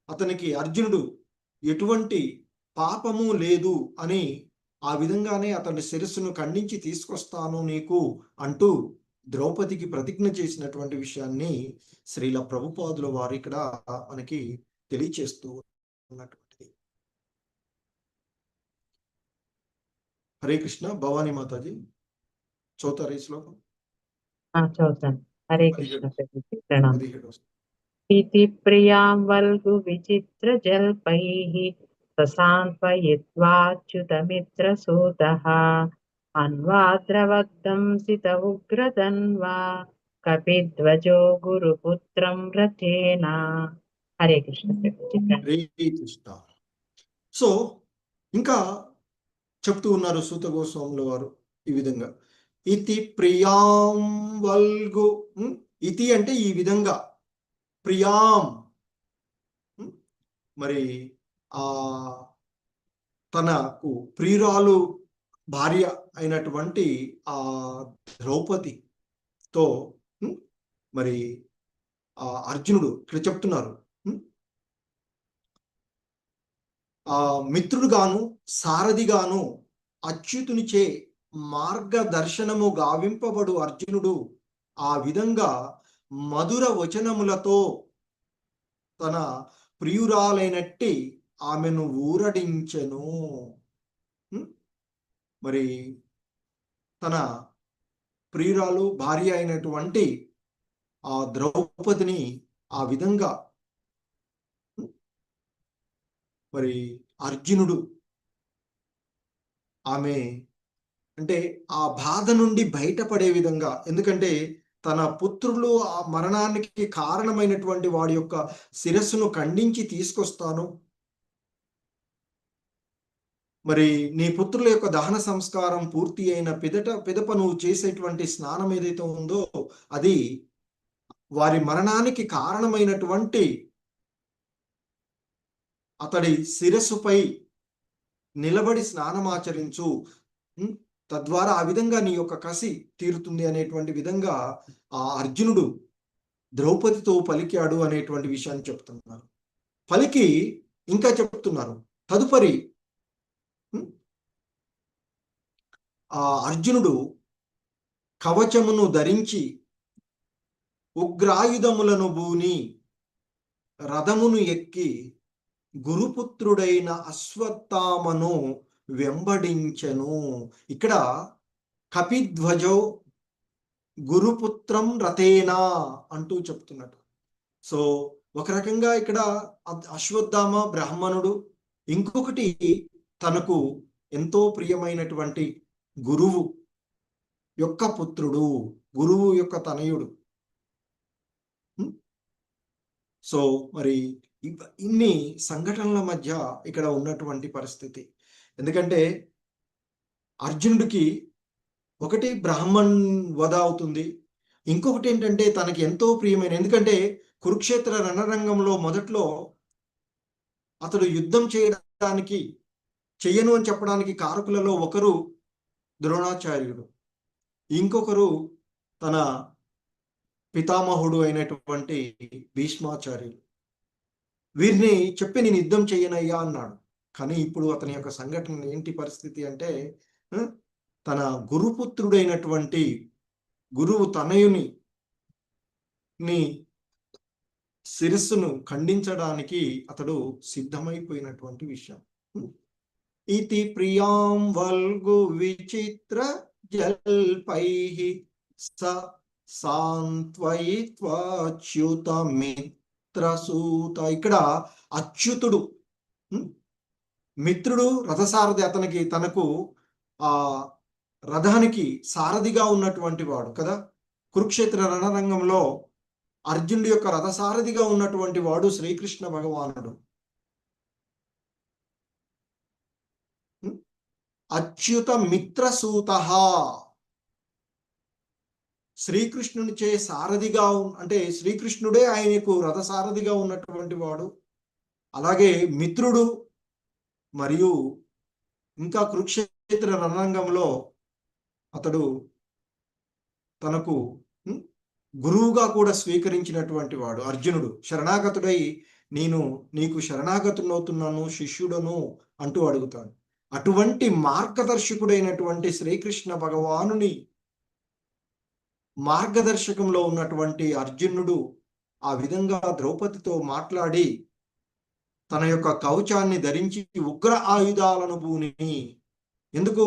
అతనికి అర్జునుడు ఎటువంటి పాపము లేదు అని ఆ విధంగానే అతని శిరస్సును ఖండించి తీసుకొస్తాను నీకు అంటూ ద్రౌపదికి ప్రతిజ్ఞ చేసినటువంటి విషయాన్ని శ్రీల ప్రభుపాదుల వారు ఇక్కడ మనకి తెలియచేస్తూ ఉన్నటువంటిది. హరే కృష్ణ. భవానీ మాతాజీ చదువుతారు ఈ శ్లోకం? చదువుతాను. హరే కృష్ణ ప్రభుజీ, ప్రణామం. 17. ఇతి ప్రియాం వల్గు విచిత్ర జల్పైః ప్రశాంత్వయిత్వాచ్యుతమిత్ర సూతః అన్వాద్రవద్దం సిత ఉగ్రధన్వా కపిధ్వజో గురుపుత్రం రథేన. హరే కృష్ణ ప్రభుజీ. హరే కృష్ణ. సో ఇంకా చెప్తూ ఉన్నారు సూత గోస్వాముల వారు ఈ విధంగా, ఇతి ప్రియాం వల్గు, ఇతి అంటే ఈ విధంగా, ప్రియాం మరి తనకు ప్రియురాలు భార్య అయినటువంటి ఆ ద్రౌపదితో మరి అర్జునుడు ఇక్కడ చెప్తున్నారు. మిత్రుడుగాను సారథిగాను అచ్యుతునిచే మార్గదర్శనము గావింపబడు అర్జునుడు ఆ విధంగా మధుర వచనములతో తన ప్రియురాలైనట్టి ఆమెను ఊరడించెను. మరి తన ప్రియురాలు భార్య అయినటువంటి ఆ ద్రౌపదిని ఆ విధంగా మరి అర్జునుడు ఆమె అంటే ఆ బాధ నుండి బయటపడే విధంగా, ఎందుకంటే తన పుత్రులు ఆ మరణానికి కారణమైనటువంటి వాడి యొక్క శిరస్సును ఖండించి తీసుకొస్తాను, మరి నీ పుత్రుల యొక్క దహన సంస్కారం పూర్తి అయిన పిదప నువ్వు చేసేటువంటి స్నానం ఏదైతే ఉందో అది వారి మరణానికి కారణమైనటువంటి అతడి శిరస్సుపై నిలబడి స్నానమాచరించు, తద్వారా ఆ విధంగా నీ యొక్క కసి తీరుతుంది అనేటువంటి విధంగా ఆ అర్జునుడు ద్రౌపదితో పలికాడు అనేటువంటి విషయాన్ని చెప్తున్నారు. పలికి ఇంకా చెప్తున్నారు తదుపరి ఆ అర్జునుడు కవచమును ధరించి ఉగ్రాయుధములను బూని రథమును ఎక్కి గురుపుత్రుడైన అశ్వత్థామను వెంబడించెను. ఇక్కడ కపిధ్వజో గురుపుత్రం రథేనా అంటూ చెప్తున్నట్టు. సో ఒక రకంగా ఇక్కడ అశ్వత్థామ బ్రాహ్మణుడు, ఇంకొకటి తనకు ఎంతో ప్రియమైనటువంటి గురువు యొక్క పుత్రుడు, గురువు యొక్క తనయుడు. సో మరి ఇన్ని సంఘటనల మధ్య ఇక్కడ ఉన్నటువంటి పరిస్థితి. ఎందుకంటే అర్జునుడికి ఒకటి బ్రాహ్మణ్ వధ అవుతుంది, ఇంకొకటి ఏంటంటే తనకి ఎంతో ప్రియమైన, ఎందుకంటే కురుక్షేత్ర రణరంగంలో మొదట్లో అతడు యుద్ధం చేయడానికి చెయ్యను అని చెప్పడానికి కారకులలో ఒకరు ద్రోణాచార్యుడు, ఇంకొకరు తన పితామహుడు అయినటువంటి భీష్మాచార్యుడు. వీరిని చెప్పి నేను యుద్ధం చెయ్యనయ్యా అన్నాడు. కానీ ఇప్పుడు అతని యొక్క సంఘటన ఏంటి పరిస్థితి అంటే తన గురుపుత్రుడైనటువంటి గురువు తనయుని శిరస్సును ఖండించడానికి అతడు సిద్ధమైపోయినటువంటి విషయం. ఇతి ప్రియాం వల్గు విచిత్ర జల్పైః స సాంత్వయిత్వాచ్యుత మిత్రసూత. ఇక్కడ అచ్యుతుడు మిత్రుడు రథసారథి, అతనికి తనకు ఆ రథానికి సారథిగా ఉన్నటువంటి వాడు కదా. కురుక్షేత్ర రణరంగంలో అర్జునుడి యొక్క రథసారథిగా ఉన్నటువంటి వాడు శ్రీకృష్ణ భగవానుడు. అచ్యుత మిత్రసూత, శ్రీకృష్ణునిచే సారథిగా అంటే శ్రీకృష్ణుడే ఆయనకు రథసారథిగా ఉన్నటువంటి వాడు, అలాగే మిత్రుడు, మరియు ఇంకా కురుక్షేత్ర రణరంగంలో అతడు తనకు గురువుగా కూడా స్వీకరించినటువంటి వాడు అర్జునుడు. శరణాగతుడై నేను నీకు శరణాగతునవుతున్నాను శిష్యుడను అంటూ అడుగుతాడు. అటువంటి మార్గదర్శకుడైనటువంటి శ్రీకృష్ణ భగవానుని మార్గదర్శకంలో ఉన్నటువంటి అర్జునుడు ఆ విధంగా ద్రౌపదితో మాట్లాడి తన యొక్క కవచాన్ని ధరించి ఉగ్ర ఆయుధాలను బూని, ఎందుకు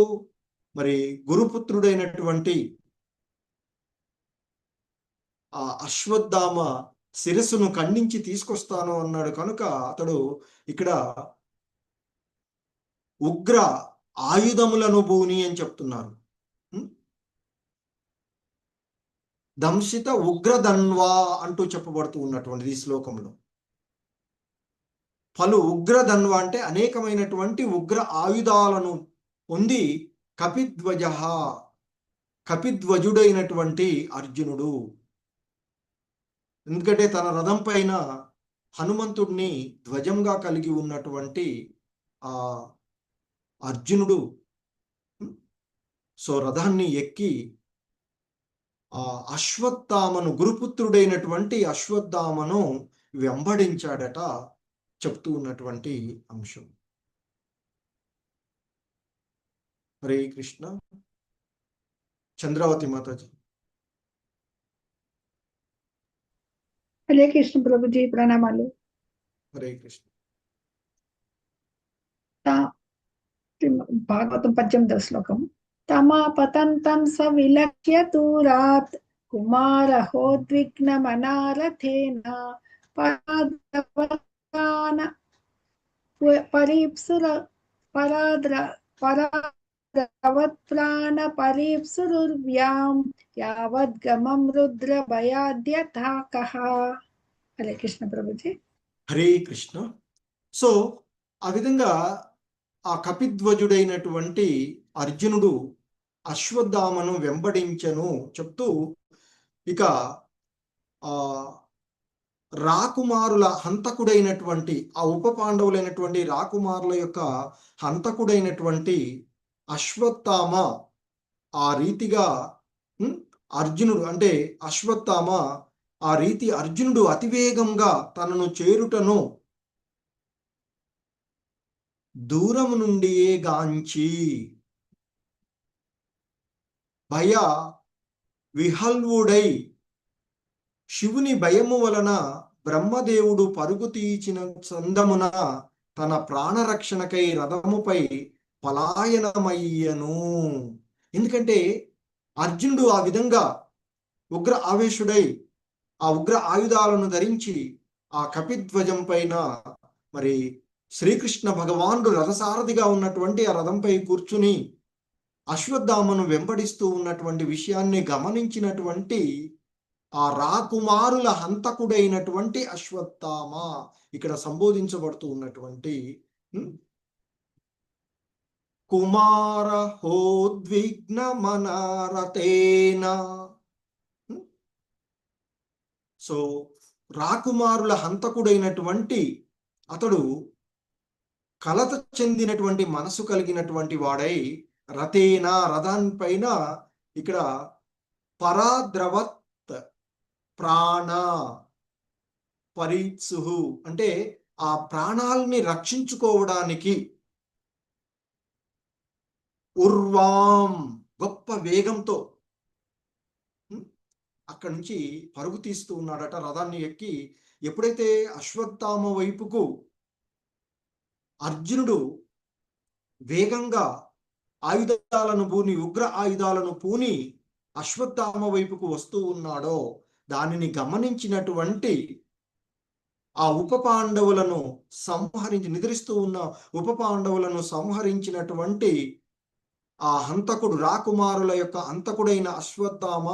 మరి గురుపుత్రుడైనటువంటి ఆ అశ్వత్థామ శిరస్సును ఖండించి తీసుకొస్తాను అన్నాడు కనుక అతడు ఇక్కడ ఉగ్ర ఆయుధములను బూని అని చెప్తున్నారు. దంశిత ఉగ్రధన్వా అంటూ చెప్పబడుతూ ఉన్నటువంటిది ఈ శ్లోకంలో. పలు ఉగ్రధన్వ అంటే అనేకమైనటువంటి ఉగ్ర ఆయుధాలను పొంది కపిధ్వజుడైనటువంటి అర్జునుడు, ఎందుకంటే తన రథం పైన హనుమంతుడిని ధ్వజంగా కలిగి ఉన్నటువంటి ఆ అర్జునుడు సో రథాన్ని ఎక్కి ఆ అశ్వత్థామను, గురుపుత్రుడైనటువంటి అశ్వత్థామను వెంబడించాడట చెప్తూ ఉన్నటువంటి అంశం. హరే కృష్ణ. చంద్రావతి మాతాజీ. హరే కృష్ణ ప్రభుజీ, ప్రణామాలు. హరే కృష్ణ. భాగవతం 18వ శ్లోకం. తమాపతంతం సవిలక్ష్య దూరాత్ కుమారహోద్విగ్నమనారథేన పరాద్రవత్ప్రాణ పరీప్సుర పరాద్రవత్ప్రాణ పరీప్సురుర్వ్యాం యావద్గమం రుద్రభయాద్యథాకః. హరే కృష్ణ ప్రభుజీ. హరే కృష్ణ. సో ఆ విధంగా ఆ కపిధ్వజుడైనటువంటి అర్జునుడు అశ్వత్థామను వెంబడించను చెప్తూ ఇక ఆ రాకుమారుల హంతకుడైనటువంటి ఆ ఉప పాండవులైనటువంటి రాకుమారుల యొక్క హంతకుడైనటువంటి అశ్వత్థామ ఆ రీతిగా అర్జునుడు అంటే అశ్వత్థామ ఆ రీతి అర్జునుడు అతివేగంగా తనను చేరుటను దూరము నుండియే గాంచి భయ విహల్వుడై శివుని భయము వలన బ్రహ్మదేవుడు పరుగు తీచిన సందమున తన ప్రాణరక్షణకై రథముపై పలాయనమయ్యను. ఎందుకంటే అర్జునుడు ఆ విధంగా ఉగ్ర ఆవేశుడై ఆ ఉగ్ర ఆయుధాలను ధరించి ఆ కపిధ్వజం పైన మరి శ్రీకృష్ణ భగవానుడు రథసారథిగా ఉన్నటువంటి ఆ రథంపై కూర్చుని అశ్వత్థామను వెంబడిస్తూ ఉన్నటువంటి విషయాన్ని గమనించినటువంటి ఆ రాకుమారుల హంతకుడైనటువంటి అశ్వత్థామ ఇక్కడ సంబోధించబడుతూ ఉన్నటువంటి కుమార హోద్విగ్న మనారతేన. సో రాకుమారుల హంతకుడైనటువంటి అతడు కలత చెందినటువంటి మనసు కలిగినటువంటి వాడై రథేన రథాన్పైన ఇక్కడ పరాద్రవత్ ప్రాణ పరీత్సుహు అంటే ఆ ప్రాణాలని రక్షించుకోవడానికి ఉర్వాం గొప్ప వేగంతో అక్కడి నుంచి పరుగు తీస్తూ ఉన్నాడట రథాన్ని ఎక్కి. ఎప్పుడైతే అశ్వత్థామ వైపుకు అర్జునుడు వేగంగా ఆయుధాలను పూని ఉగ్ర ఆయుధాలను పూని అశ్వత్థామ వైపుకు వస్తూ ఉన్నాడో దానిని గమనించినటువంటి ఆ ఉప పాండవులను నిద్రిస్తూ ఉన్న ఉప పాండవులను సంహరించినటువంటి ఆ హంతకుడు రాకుమారుల యొక్క హంతకుడైన అశ్వత్థామ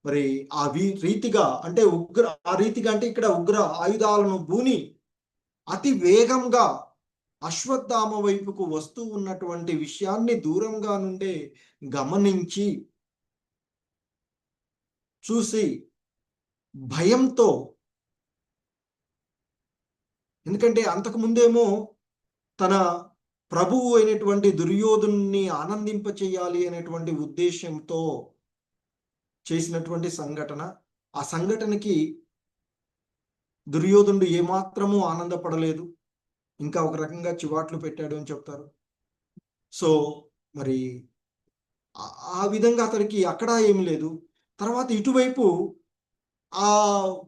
మరి ఆ రీతిగా అంటే ఆ రీతిగా అంటే ఇక్కడ ఉగ్ర ఆయుధాలను పూని అతి వేగంగా అశ్వత్థామ వైపుకు వస్తూ ఉన్నటువంటి విషయాన్ని దూరంగా నుండే గమనించి చూసి భయంతో, ఎందుకంటే అంతకు ముందేమో తన ప్రభువు అయినటువంటి దుర్యోధనుని ఆనందింప చేయాలి అనేటువంటి ఉద్దేశంతో చేసినటువంటి సంఘటన. ఆ సంఘటనకి దుర్యోధనుడు ఏమాత్రము ఆనందపడలేదు, ఇంకా ఒక రకంగా చివాట్లు పెట్టాడు అని చెప్తారు. సో మరి ఆ విధంగా అతడికి అక్కడ ఏమి లేదు. తర్వాత ఇటువైపు ఆ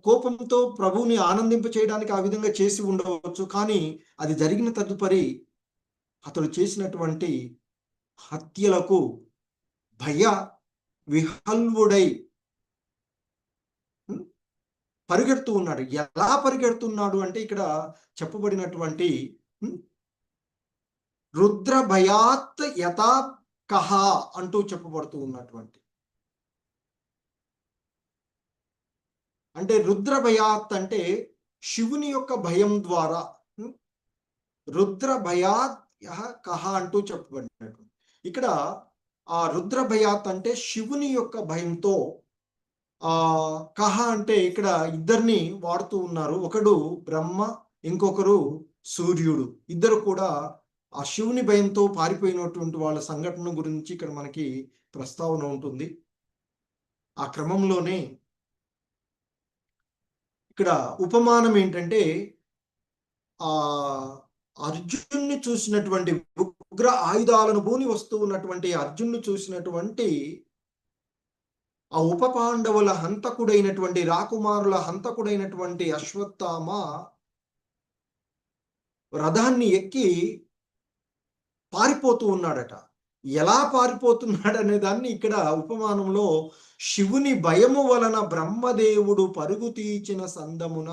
కోపంతో ప్రభువుని ఆనందింప చేయడానికి ఆ విధంగా చేసి ఉండవచ్చు, కానీ అది జరిగిన తదుపరి అతడు చేసినటువంటి హత్యలకు భయ విహల్వుడై పరిగెడుతూ ఉన్నాడు. ఎలా పరిగెడుతున్నాడు అంటే ఇక్కడ చెప్పబడినటువంటి రుద్ర భయాత్ యథా కహ అంటూ చెప్పబడుతూ ఉన్నటువంటి, అంటే రుద్ర భయాత్ అంటే శివుని యొక్క భయం ద్వారా రుద్ర భయాత్ కహ అంటూ చెప్పబడినట్టు. ఇక్కడ ఆ రుద్ర భయాత్ అంటే శివుని యొక్క భయంతో, కహ అంటే ఇక్కడ ఇద్దరిని వాడుతూ ఉన్నారు. ఒకడు బ్రహ్మ, ఇంకొకరు సూర్యుడు. ఇద్దరు కూడా ఆ శివుని భయంతో పారిపోయినటువంటి వాళ్ళ సంఘటన గురించి ఇక్కడ మనకి ప్రస్తావన ఉంటుంది. ఆ క్రమంలోనే ఇక్కడ ఉపమానం ఏంటంటే ఆ అర్జున్ని చూసినటువంటి ఉగ్ర ఆయుధాలను భూని వస్తూ ఉన్నటువంటి అర్జున్ని చూసినటువంటి ఆ ఉప పాండవుల హంతకుడైనటువంటి రాకుమారుల హంతకుడైనటువంటి అశ్వత్థామ రథాన్ని ఎక్కి పారిపోతూ ఉన్నాడట. ఎలా పారిపోతున్నాడనే దాన్ని ఇక్కడ ఉపమానంలో శివుని భయము వలన బ్రహ్మదేవుడు పరుగు తీచిన సందమున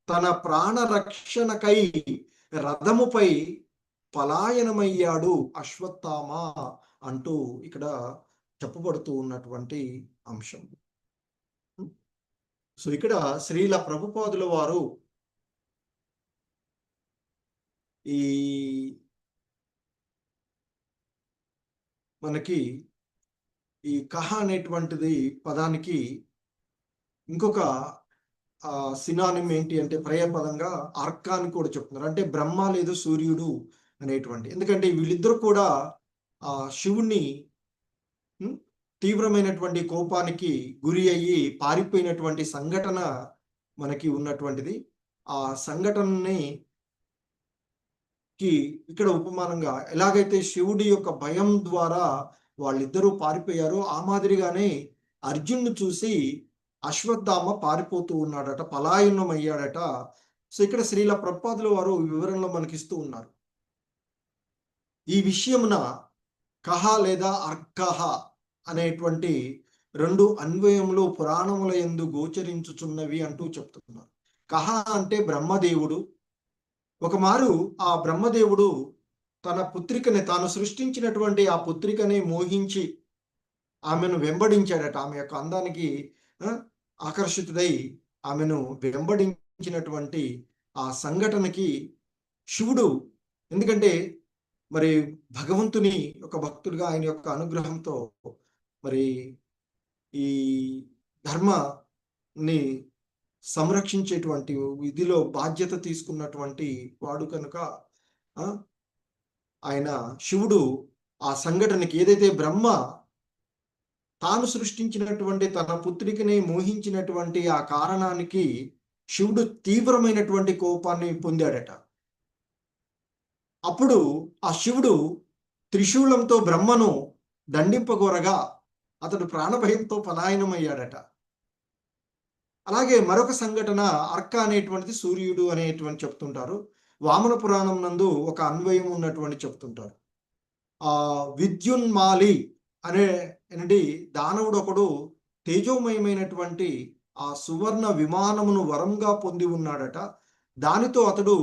తన ప్రాణ రక్షణకై రథముపై పలాయనమయ్యాడు అశ్వత్థామ అంటూ ఇక్కడ చెప్పబడుతూ ఉన్నటువంటి అంశం. సో ఇక్కడ శ్రీల ప్రభుపాదుల వారు ఈ మనకి ఈ కహ అనేటువంటిది పదానికి ఇంకొక సినానిమ్ ఏంటి అంటే పర్యాయపదంగా అర్క అని కూడా చెప్తున్నారు. అంటే బ్రహ్మ లేదు సూర్యుడు అనేటువంటి. ఎందుకంటే వీళ్ళిద్దరూ కూడా ఆ శివుణ్ణి తీవ్రమైనటువంటి కోపానికి గురి అయ్యి పారిపోయినటువంటి సంఘటన మనకి ఉన్నటువంటిది. ఆ సంఘటనని ఇక్కడ ఉపమానంగా ఎలాగైతే శివుడి యొక్క భయం ద్వారా వాళ్ళిద్దరూ పారిపోయారో ఆ మాదిరిగానే అర్జున్ను చూసి అశ్వత్థామ పారిపోతూ ఉన్నాడట, పలాయనం అయ్యాడట. సో ఇక్కడ శ్రీల ప్రభుపాదుల వారు వివరణలో మనకిస్తూ ఉన్నారు. ఈ విషయమున కహ లేదా అర్కహ అనేటువంటి రెండు అన్వయములు పురాణముల యందు గోచరించుచున్నవి అంటూ చెప్తున్నారు. కహ అంటే బ్రహ్మదేవుడు. ఒకమారు ఆ బ్రహ్మదేవుడు తన పుత్రికని, తాను సృష్టించినటువంటి ఆ పుత్రికని మోహించి ఆమెను వెంబడించాడట. ఆమె యొక్క అందానికి ఆకర్షితుడై ఆమెను వెంబడించినటువంటి ఆ సంఘటనకి శివుడు, ఎందుకంటే మరి భగవంతుని ఒక భక్తుడిగా ఆయన యొక్క అనుగ్రహంతో మరి ఈ ధర్మని సంరక్షించేటువంటి విధిలో బాధ్యత తీసుకున్నటువంటి వాడు కనుక ఆయన శివుడు ఆ సంఘటనకి, ఏదైతే బ్రహ్మ తాను సృష్టించినటువంటి తన పుత్రికని మోహించినటువంటి ఆ కారణానికి శివుడు తీవ్రమైనటువంటి కోపాన్ని పొందాడట. అప్పుడు ఆ శివుడు త్రిశూలంతో బ్రహ్మను దండింపగోరగా అతడు ప్రాణభయంతో పలాయనమయ్యాడట. అలాగే మరొక సంఘటన అర్క అనేటువంటిది సూర్యుడు అనేటువంటి చెప్తుంటారు. వామన పురాణం నందు ఒక అన్వయం ఉన్నటువంటి చెప్తుంటారు. విద్యున్మాలి అనేది దానవుడు ఒకడు తేజోమయమైనటువంటి ఆ సువర్ణ విమానమును వరంగా పొంది ఉన్నాడట. దానితో అతడు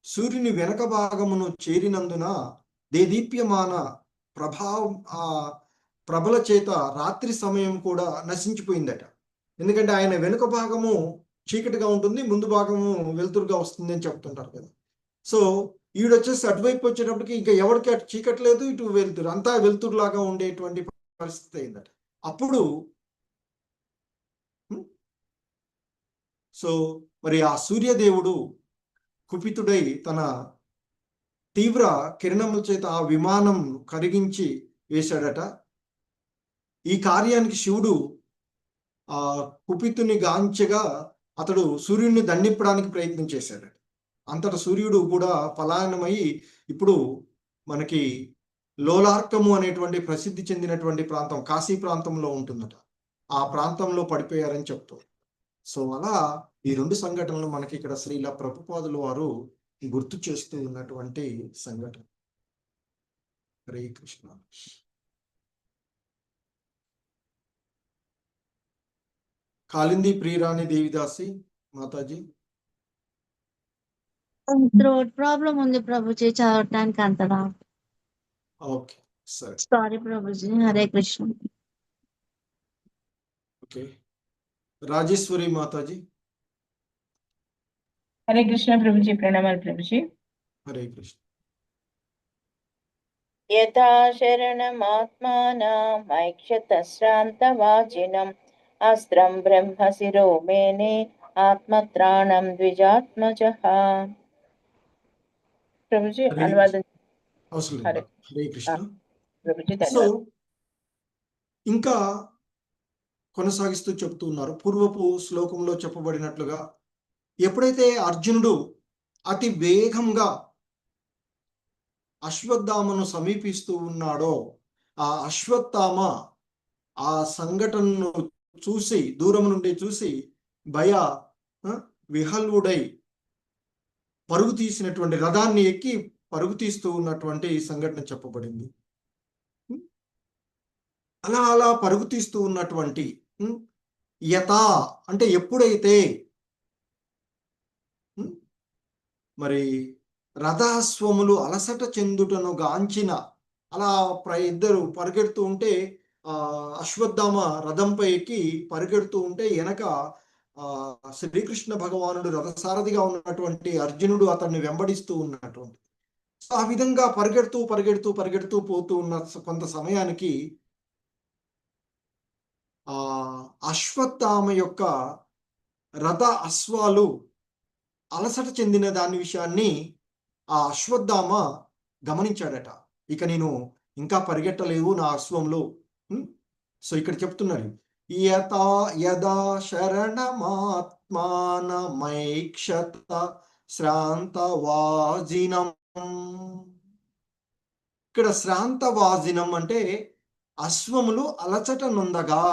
సూర్యుని వెనక భాగమును చేరినందున దేదీప్యమాన ప్రభల చేత రాత్రి సమయం కూడా నశించిపోయిందట. ఎందుకంటే ఆయన వెనుక భాగము చీకటిగా ఉంటుంది, ముందు భాగము వెలుతురుగా వస్తుంది అని చెప్తుంటారు కదా. సో ఈడొచ్చేసి అటువైపు వచ్చేటప్పటికి ఇంకా ఎవరికి అటు చీకటి లేదు, ఇటు వెలుతురు, అంతా వెలుతురులాగా ఉండేటువంటి పరిస్థితి అయిందట. అప్పుడు సో మరి ఆ సూర్యదేవుడు కుపితుడై తన తీవ్ర కిరణముల చేత ఆ విమానం కరిగించి వేశాడట. ఈ కార్యానికి శివుడు ఆ కుపితుని గాంచగా అతడు సూర్యుడిని దండింపడానికి ప్రయత్నం చేశాడట. అంతటా సూర్యుడు కూడా పలాయనమై ఇప్పుడు మనకి లోలార్కము అనేటువంటి ప్రసిద్ధి చెందినటువంటి ప్రాంతం కాశీ ప్రాంతంలో ఉంటుందట. ఆ ప్రాంతంలో పడిపోయారని చెప్తారు. సో అలా ఈ రెండు సంఘటనలు మనకి ఇక్కడ శ్రీల ప్రభుపాదుల వారు గుర్తు చేస్తూ ఉన్నటువంటి సంఘటన. హరే కృష్ణ. కాళింది ప్రియరాణి దేవిదాసి మాతాజీ. థ్రోట్ ప్రాబ్లం ఉంది ప్రభుజీ, చదవటానికి అంతగా. ఓకే సరే, సారీ ప్రభుజీ. హరే కృష్ణ. ఓకే. రాజేశ్వరి మాతాజీ. హరే కృష్ణ ప్రభుజీ. ప్రణామాలు ప్రభుజీ. హరే కృష్ణ. యథా శరణమాత్మానం ఐక్షతశ్రాంతవాజినం అస్త్రం బ్రహ్మ శిరో మేనే ఆత్మత్రాణం ద్విజాత్మజః. ప్రభుజీ అనువాదం. హరే కృష్ణ. ప్రభుజీ సో ధన్యవాదాలు. ఇంకా కొనసాగిస్తూ చెప్తూ ఉన్నారు. పూర్వపు శ్లోకంలో చెప్పబడినట్లుగా ఎప్పుడైతే అర్జునుడు అతి వేగంగా అశ్వత్థామను సమీపిస్తూ ఉన్నాడో ఆ అశ్వత్థామ ఆ సంఘటనను చూసి దూరం నుండి చూసి విహల్వుడై పరుగు తీసినటువంటి రథాన్ని ఎక్కి పరుగు తీస్తూ ఉన్నటువంటి సంఘటన చెప్పబడింది. అలా అలా పరుగు తీస్తూ ఉన్నటువంటి యథా అంటే ఎప్పుడైతే మరి రథాశ్వములు అలసట చెందుటను గాంచిన అలా ఇద్దరు పరిగెడుతూ ఉంటే అశ్వత్థామ రథంపై ఎక్కి పరిగెడుతూ ఉంటే వెనక శ్రీకృష్ణ భగవానుడు రథసారథిగా ఉన్నటువంటి అర్జునుడు అతన్ని వెంబడిస్తూ ఉన్నటువంటి. ఆ విధంగా పరిగెడుతూ పరిగెడుతూ పరిగెడుతూ పోతూ ఉన్న కొంత సమయానికి అశ్వత్థామ యొక్క రథ అశ్వాలు అలసట చెందిన దాని విషయాన్ని ఆ అశ్వత్థామ గమనించాడట. ఇక నేను ఇంకా పరిగెట్టలేవు నా అశ్వంలో. సో ఇక్కడ చెప్తున్నారు యదా శరణమాత్మానమైక్షత శ్రాంతవాజినం. ఇక్కడ శ్రాంతవాజినం అంటే అశ్వములు అలచట నొందగా.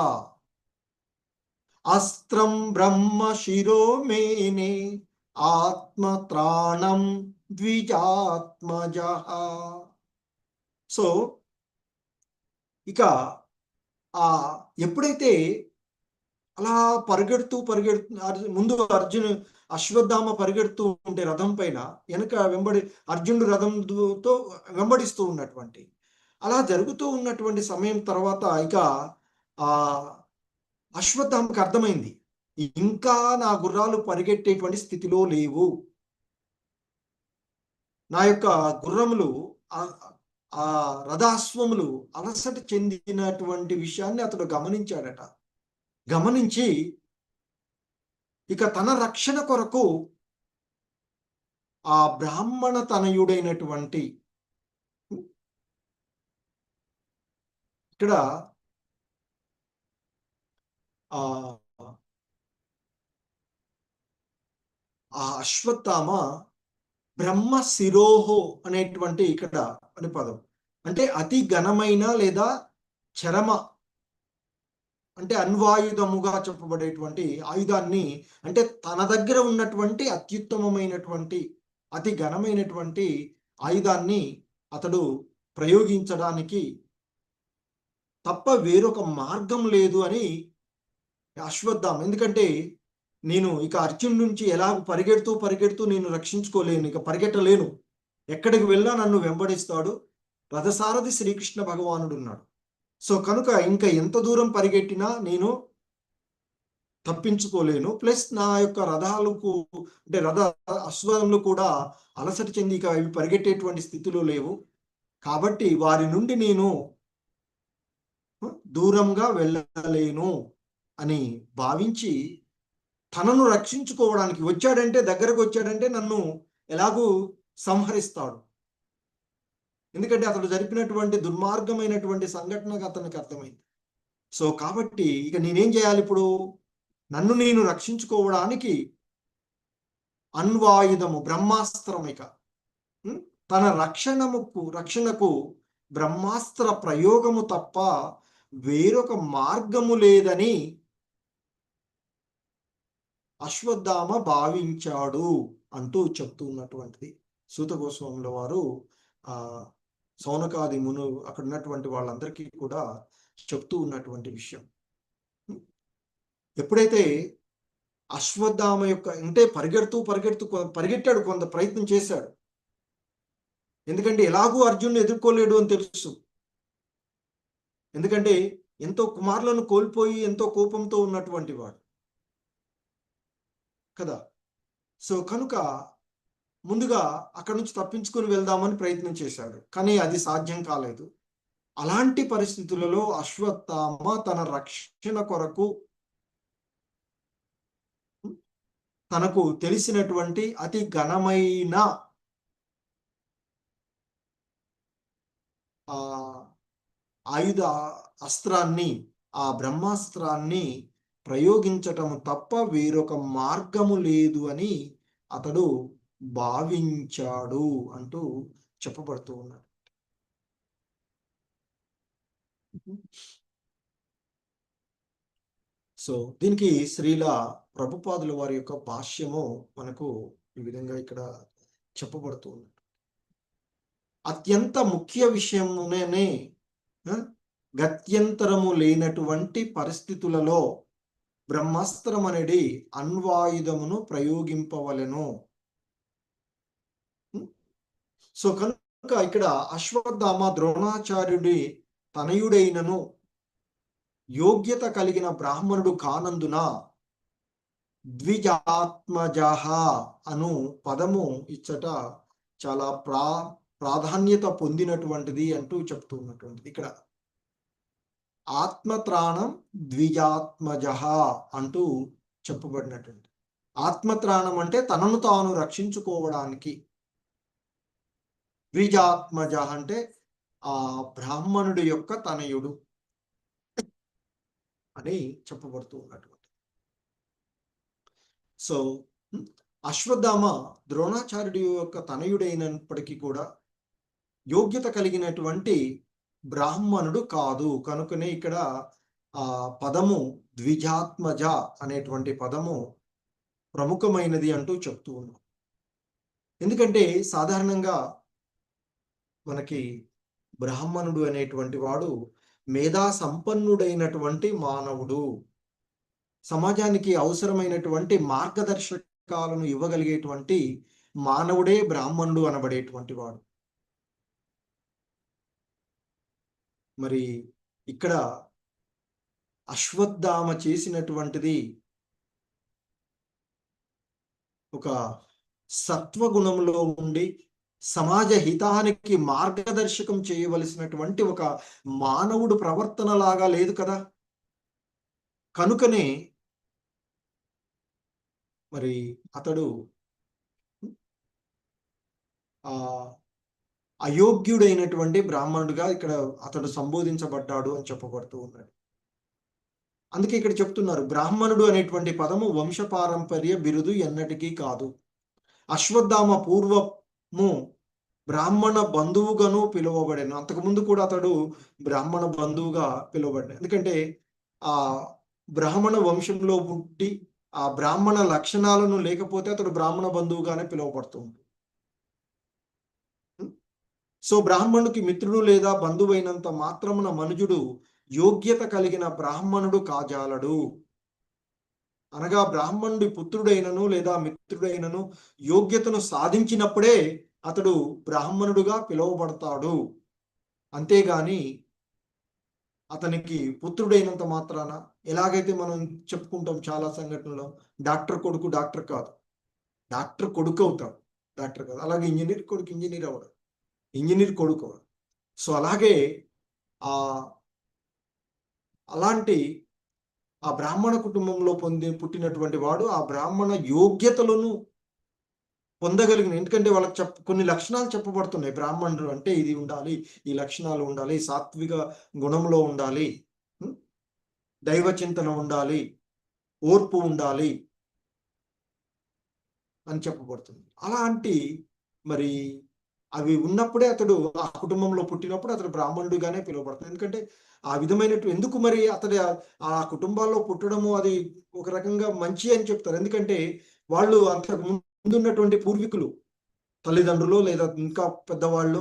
అస్త్రం బ్రహ్మ శిరోమేనే ఆత్మత్రాణం ద్విజాత్మజ. సో ఇక ఎప్పుడైతే అలా పరిగెడుతూ ముందు అశ్వత్థామ పరిగెడుతూ ఉంటే రథం పైన వెనక అర్జునుడు రథంతో వెంబడిస్తూ ఉన్నటువంటి అలా జరుగుతూ ఉన్నటువంటి సమయం తర్వాత ఇక అశ్వత్థామకు అర్థమైంది ఇంకా నా గుర్రాలు పరిగెట్టేటువంటి స్థితిలో లేవు, నా యొక్క గుర్రములు ఆ రథాశ్వములు అలసట చెందినటువంటి విషయాన్ని అతడు గమనించాడట. గమనించి ఇక తన రక్షణ కొరకు ఆ బ్రాహ్మణ తనయుడైనటువంటి ఇక్కడ ఆ అశ్వత్థామ బ్రహ్మ శిరోహో అనేటువంటి ఇక్కడ అని పదం అంటే అతి ఘనమైన లేదా చరమ అంటే అన్వాయుధముగా చెప్పబడేటువంటి ఆయుధాన్ని అంటే తన దగ్గర ఉన్నటువంటి అత్యుత్తమమైనటువంటి అతి ఘనమైనటువంటి ఆయుధాన్ని అతడు ప్రయోగించడానికి తప్ప వేరొక మార్గం లేదు అని అశ్వత్థామ. ఎందుకంటే నేను ఇక అర్జునుడి నుంచి ఎలా పరిగెడుతూ నేను రక్షించుకోలేను, ఇక పరిగెట్టలేను, ఎక్కడికి వెళ్ళా నన్ను వెంబడిస్తాడు రథసారథి శ్రీకృష్ణ భగవానుడు ఉన్నాడు. సో కనుక ఇంకా ఎంత దూరం పరిగెట్టినా నేను తప్పించుకోలేను. ప్లస్ నా యొక్క రథాలకు అంటే అశ్వములు కూడా అలసట చెంది ఇక అవి పరిగెట్టేటువంటి స్థితిలో లేవు, కాబట్టి వారి నుండి నేను దూరంగా వెళ్ళలేను అని భావించి తనను రక్షించుకోవడానికి దగ్గరకు వచ్చాడంటే నన్ను ఎలాగూ సంహరిస్తాడు. ఎందుకంటే అతడు జరిపినటువంటి దుర్మార్గమైనటువంటి సంఘటనగా అతనికి అర్థమైంది. సో కాబట్టి ఇక నేనేం చేయాలి ఇప్పుడు? నన్ను నేను రక్షించుకోవడానికి అన్వాయుధము బ్రహ్మాస్త్రం, ఇక తన రక్షణకు బ్రహ్మాస్త్ర ప్రయోగము తప్ప వేరొక మార్గము లేదని అశ్వత్థామ భావించాడు అంటూ చెప్తూ ఉన్నటువంటిది సూత గోస్వాముల వారు సౌనకాది మును అక్కడ ఉన్నటువంటి వాళ్ళందరికీ కూడా చెప్తూ ఉన్నటువంటి విషయం. ఎప్పుడైతే అశ్వత్థామ యొక్క అంటే పరిగెట్టాడు, కొంత ప్రయత్నం చేశాడు. ఎందుకంటే ఎలాగూ అర్జునుడు ఎదుర్కోలేడు అని తెలుసు. ఎందుకంటే ఎంతో కుమారులను కోల్పోయి ఎంతో కోపంతో ఉన్నటువంటి వాడు కదా. సో కనుక ముందుగా అక్కడి నుంచి తప్పించుకొని వెళ్దామని ప్రయత్నం చేశాడు, కానీ అది సాధ్యం కాలేదు. అలాంటి పరిస్థితులలో అశ్వత్థామ తన రక్షణ కొరకు తనకు తెలిసినటువంటి అతి ఘనమైన ఆయుధ అస్త్రాన్ని, ఆ బ్రహ్మాస్త్రాన్ని ప్రయోగించటం తప్ప వేరొక మార్గము లేదు అని అతడు భావించాడు అంటూ చెప్పబడుతూ ఉన్నాడు. సో దీనికి శ్రీల ప్రభుపాదుల వారి యొక్క భాష్యము మనకు ఈ విధంగా ఇక్కడ చెప్పబడుతూ ఉంది. అత్యంత ముఖ్య విషయమునే గత్యంతరము లేనటువంటి పరిస్థితులలో బ్రహ్మాస్త్రం అనేది అన్వాయుధమును ప్రయోగింపవలెను. సో కనుక ఇక్కడ అశ్వత్థామ ద్రోణాచార్యుడి తనయుడైనను యోగ్యత కలిగిన బ్రాహ్మణుడు కానందున ద్విజాత్మజః అను పదము ఇచ్చట చాలా ప్రాధాన్యత పొందినటువంటిది అంటూ చెప్తున్నటువంటిది. ఇక్కడ ఆత్మత్రాణం ద్విజాత్మజః అంటూ చెప్పబడినటువంటి. ఆత్మత్రాణం అంటే తనను తాను రక్షించుకోవడానికి, ద్విజాత్మజ అంటే ఆ బ్రాహ్మణుడి యొక్క తనయుడు అని చెప్పబడుతూ ఉన్నటువంటి. సో అశ్వత్థామ ద్రోణాచార్యుడి యొక్క తనయుడైనప్పటికీ కూడా యోగ్యత కలిగినటువంటి బ్రాహ్మణుడు కాదు. కనుకనే ఇక్కడ ఆ పదము ద్విజాత్మజ అనేటువంటి పదము ప్రముఖమైనది అంటూ చెప్తూ ఉన్నాం. ఎందుకంటే సాధారణంగా మనకి బ్రాహ్మణుడు అనేటువంటి వాడు మేధా సంపన్నుడైనటువంటి మానవుడు, సమాజానికి అవసరమైనటువంటి మార్గదర్శకాలను ఇవ్వగలిగేటువంటి మానవుడే బ్రాహ్మణుడు అనబడేటువంటి వాడు. మరి ఇక్కడ అశ్వత్థామ చేసినటువంటిది ఒక సత్వగుణంలో ఉండి సమాజ హితానికి మార్గదర్శకం చేయవలసినటువంటి ఒక మానవుడు ప్రవర్తన లాగా లేదు కదా. కనుకనే మరి అతడు అయోగ్యుడైనటువంటి బ్రాహ్మణుడిగా ఇక్కడ అతడు సంబోధించబడ్డాడు అని చెప్పబడుతూ ఉన్నాడు. అందుకే ఇక్కడ చెప్తున్నారు, బ్రాహ్మణుడు అనేటువంటి పదము వంశపారంపర్య బిరుదు ఎన్నటికీ కాదు. అశ్వత్థామ పూర్వము బ్రాహ్మణ బంధువుగాను పిలువబడాను. అంతకుముందు కూడా అతడు బ్రాహ్మణ బంధువుగా పిలువబడ్డాడు. ఎందుకంటే ఆ బ్రాహ్మణ వంశంలో పుట్టి ఆ బ్రాహ్మణ లక్షణాలను లేకపోతే అతడు బ్రాహ్మణ బంధువుగానే పిలువబడుతుంది. సో బ్రాహ్మణుడికి మిత్రుడు లేదా బంధువైనంత మాత్రమున మనుజుడు యోగ్యత కలిగిన బ్రాహ్మణుడు కాజాలడు. అనగా బ్రాహ్మణుడి పుత్రుడైనను లేదా మిత్రుడైనను యోగ్యతను సాధించినప్పుడే అతడు బ్రాహ్మణుడుగా పిలువబడతాడు. అంతేగాని అతనికి పుత్రుడైనంత మాత్రాన, ఎలాగైతే మనం చెప్పుకుంటాం చాలా సంఘటనలో, డాక్టర్ కొడుకు డాక్టర్ కాదు, డాక్టర్ కొడుకు అవుతాడు, డాక్టర్ కాదు. అలాగే ఇంజనీర్ కొడుకు ఇంజనీర్ అవడు, ఇంజనీర్ కొడుకు అవడు. సో అలాగే అలాంటి ఆ బ్రాహ్మణ కుటుంబంలో పుట్టినటువంటి వాడు ఆ బ్రాహ్మణ యోగ్యతలను పొందగలిగిన, ఎందుకంటే వాళ్ళకి కొన్ని లక్షణాలు చెప్పబడుతున్నాయి. బ్రాహ్మణుడు అంటే ఇది ఉండాలి, ఈ లక్షణాలు ఉండాలి, సాత్విక గుణంలో ఉండాలి, దైవ చింతన ఉండాలి, ఓర్పు ఉండాలి అని చెప్పబడుతుంది. అలాంటి మరి అవి ఉన్నప్పుడే అతడు ఆ కుటుంబంలో పుట్టినప్పుడు అతడు బ్రాహ్మణుడిగానే పిలువబడుతుంది. ఎందుకంటే ఆ విధమైనట్టు ఎందుకు మరి అతడి ఆ కుటుంబాల్లో పుట్టడము అది ఒక రకంగా మంచి అని చెప్తారు. ఎందుకంటే వాళ్ళు అంతకు ముందున్నటువంటి పూర్వీకులు, తల్లిదండ్రులు లేదా ఇంకా పెద్దవాళ్ళు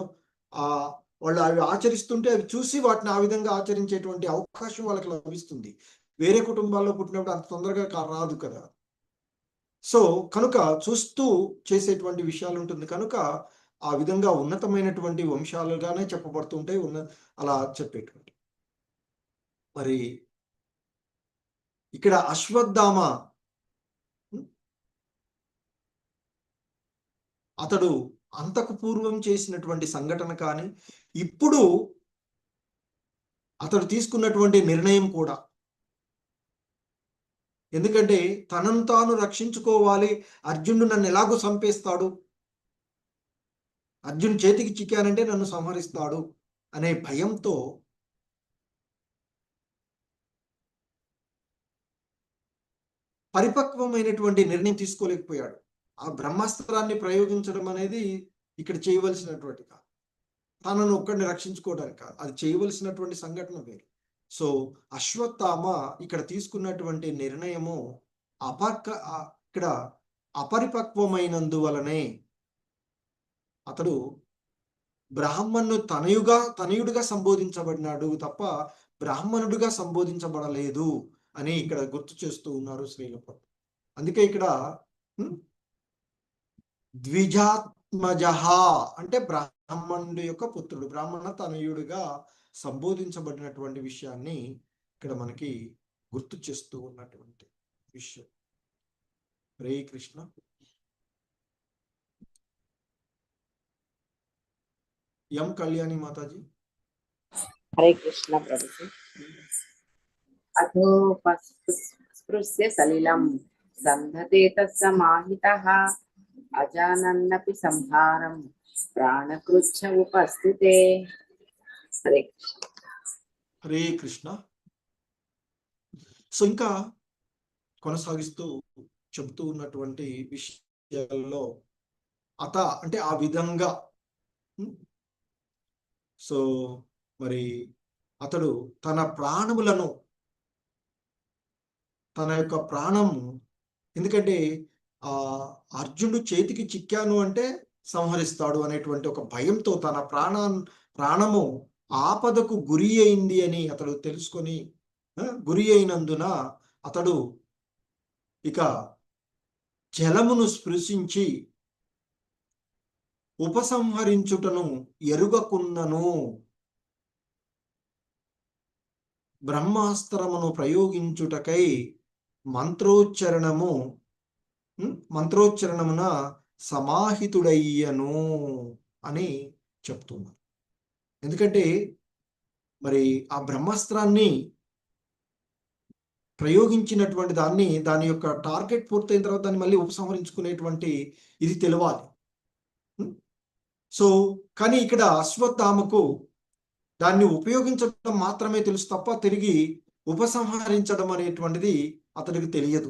వాళ్ళు అవి ఆచరిస్తుంటే అవి చూసి వాటిని ఆ విధంగా ఆచరించేటువంటి అవకాశం వాళ్ళకి లభిస్తుంది. వేరే కుటుంబాల్లో పుట్టినప్పుడు అంత తొందరగా రాదు కదా. సో కనుక చూస్తూ చేసేటువంటి విషయాలు ఉంటుంది. కనుక ఆ విధంగా ఉన్నతమైనటువంటి వంశాలుగానే చెప్పబడుతుంటాయి, అలా చెప్పేటువంటి. మరి ఇక్కడ అశ్వత్థామ అతడు అంతకు పూర్వం చేసినటువంటి సంఘటన కానీ ఇప్పుడు అతడు తీసుకున్నటువంటి నిర్ణయం కూడా, ఎందుకంటే తనను తాను రక్షించుకోవాలి, అర్జునుడు నన్ను ఎలాగో చంపేస్తాడు, అర్జున్ చేతికి చిక్కానంటే నన్ను సంహరిస్తాడు అనే భయంతో పరిపక్వమైనటువంటి నిర్ణయం తీసుకోలేకపోయాడు. ఆ బ్రహ్మాస్త్రాన్ని ప్రయోగించడం అనేది ఇక్కడ చేయవలసినటువంటి కాదు, తనను ఒక్కడిని రక్షించుకోవడానికి కాదు, అది చేయవలసినటువంటి సంఘటన వేరు. సో అశ్వత్థామ ఇక్కడ తీసుకున్నటువంటి నిర్ణయము ఇక్కడ అపరిపక్వమైనందువలనే అతడు బ్రాహ్మణ్ణు తనయుడిగా సంబోధించబడినాడు తప్ప బ్రాహ్మణుడిగా సంబోధించబడలేదు అని ఇక్కడ గుర్తు చేస్తూ ఉన్నారు శ్రీలపతి. అందుకే ఇక్కడ ద్విజాత్మజః అంటే బ్రాహ్మణుడి యొక్క పుత్రుడు, బ్రాహ్మణ తనయుడిగా సంబోధించబడినటువంటి విషయాన్ని ఇక్కడ మనకి గుర్తు చేస్తూ ఉన్నటువంటి విషయం. హరే కృష్ణ. ఎం కళ్యాణి మాతాజీ. హరే కృష్ణ ప్రభుజీ. అథోపస్పృశ్య సలిలం సంధతే తస్సమాహితః అజానన్నపి సంహారం ప్రాణకృచ్ఛ ఉపస్థితే. హరే కృష్ణ. హరే కృష్ణ. సో ఇంకా కొనసాగిస్తూ చెబుతూ ఉన్నటువంటి విషయాల్లో అంటే ఆ విధంగా సో మరి అతడు తన ప్రాణములను, తన యొక్క ప్రాణము, ఎందుకంటే అర్జునుడు చేతికి చిక్కాను అంటే సంహరిస్తాడు అనేటువంటి ఒక భయంతో తన ప్రాణము ఆపదకు గురి అయింది అని అతడు తెలుసుకొని, గురి అయినందున అతడు ఇక జలమును స్పృశించి ఉపసంహరించుటను ఎరుగకున్నను బ్రహ్మాస్త్రమును ప్రయోగించుటకై మంత్రోచ్చరణమున సమాహితుడయ్యను అని చెప్తున్నారు. ఎందుకంటే మరి ఆ బ్రహ్మాస్త్రాన్ని ప్రయోగించినటువంటి దాని యొక్క టార్గెట్ పూర్తయిన తర్వాత దాన్ని మళ్ళీ ఉపసంహరించుకునేటువంటి ఇది తెలియాలి. సో కానీ ఇక్కడ అశ్వత్థామకు దాన్ని ఉపయోగించడం మాత్రమే తెలుసు తప్ప తిరిగి ఉపసంహరించడం అనేటువంటిది అతడికి తెలియదు.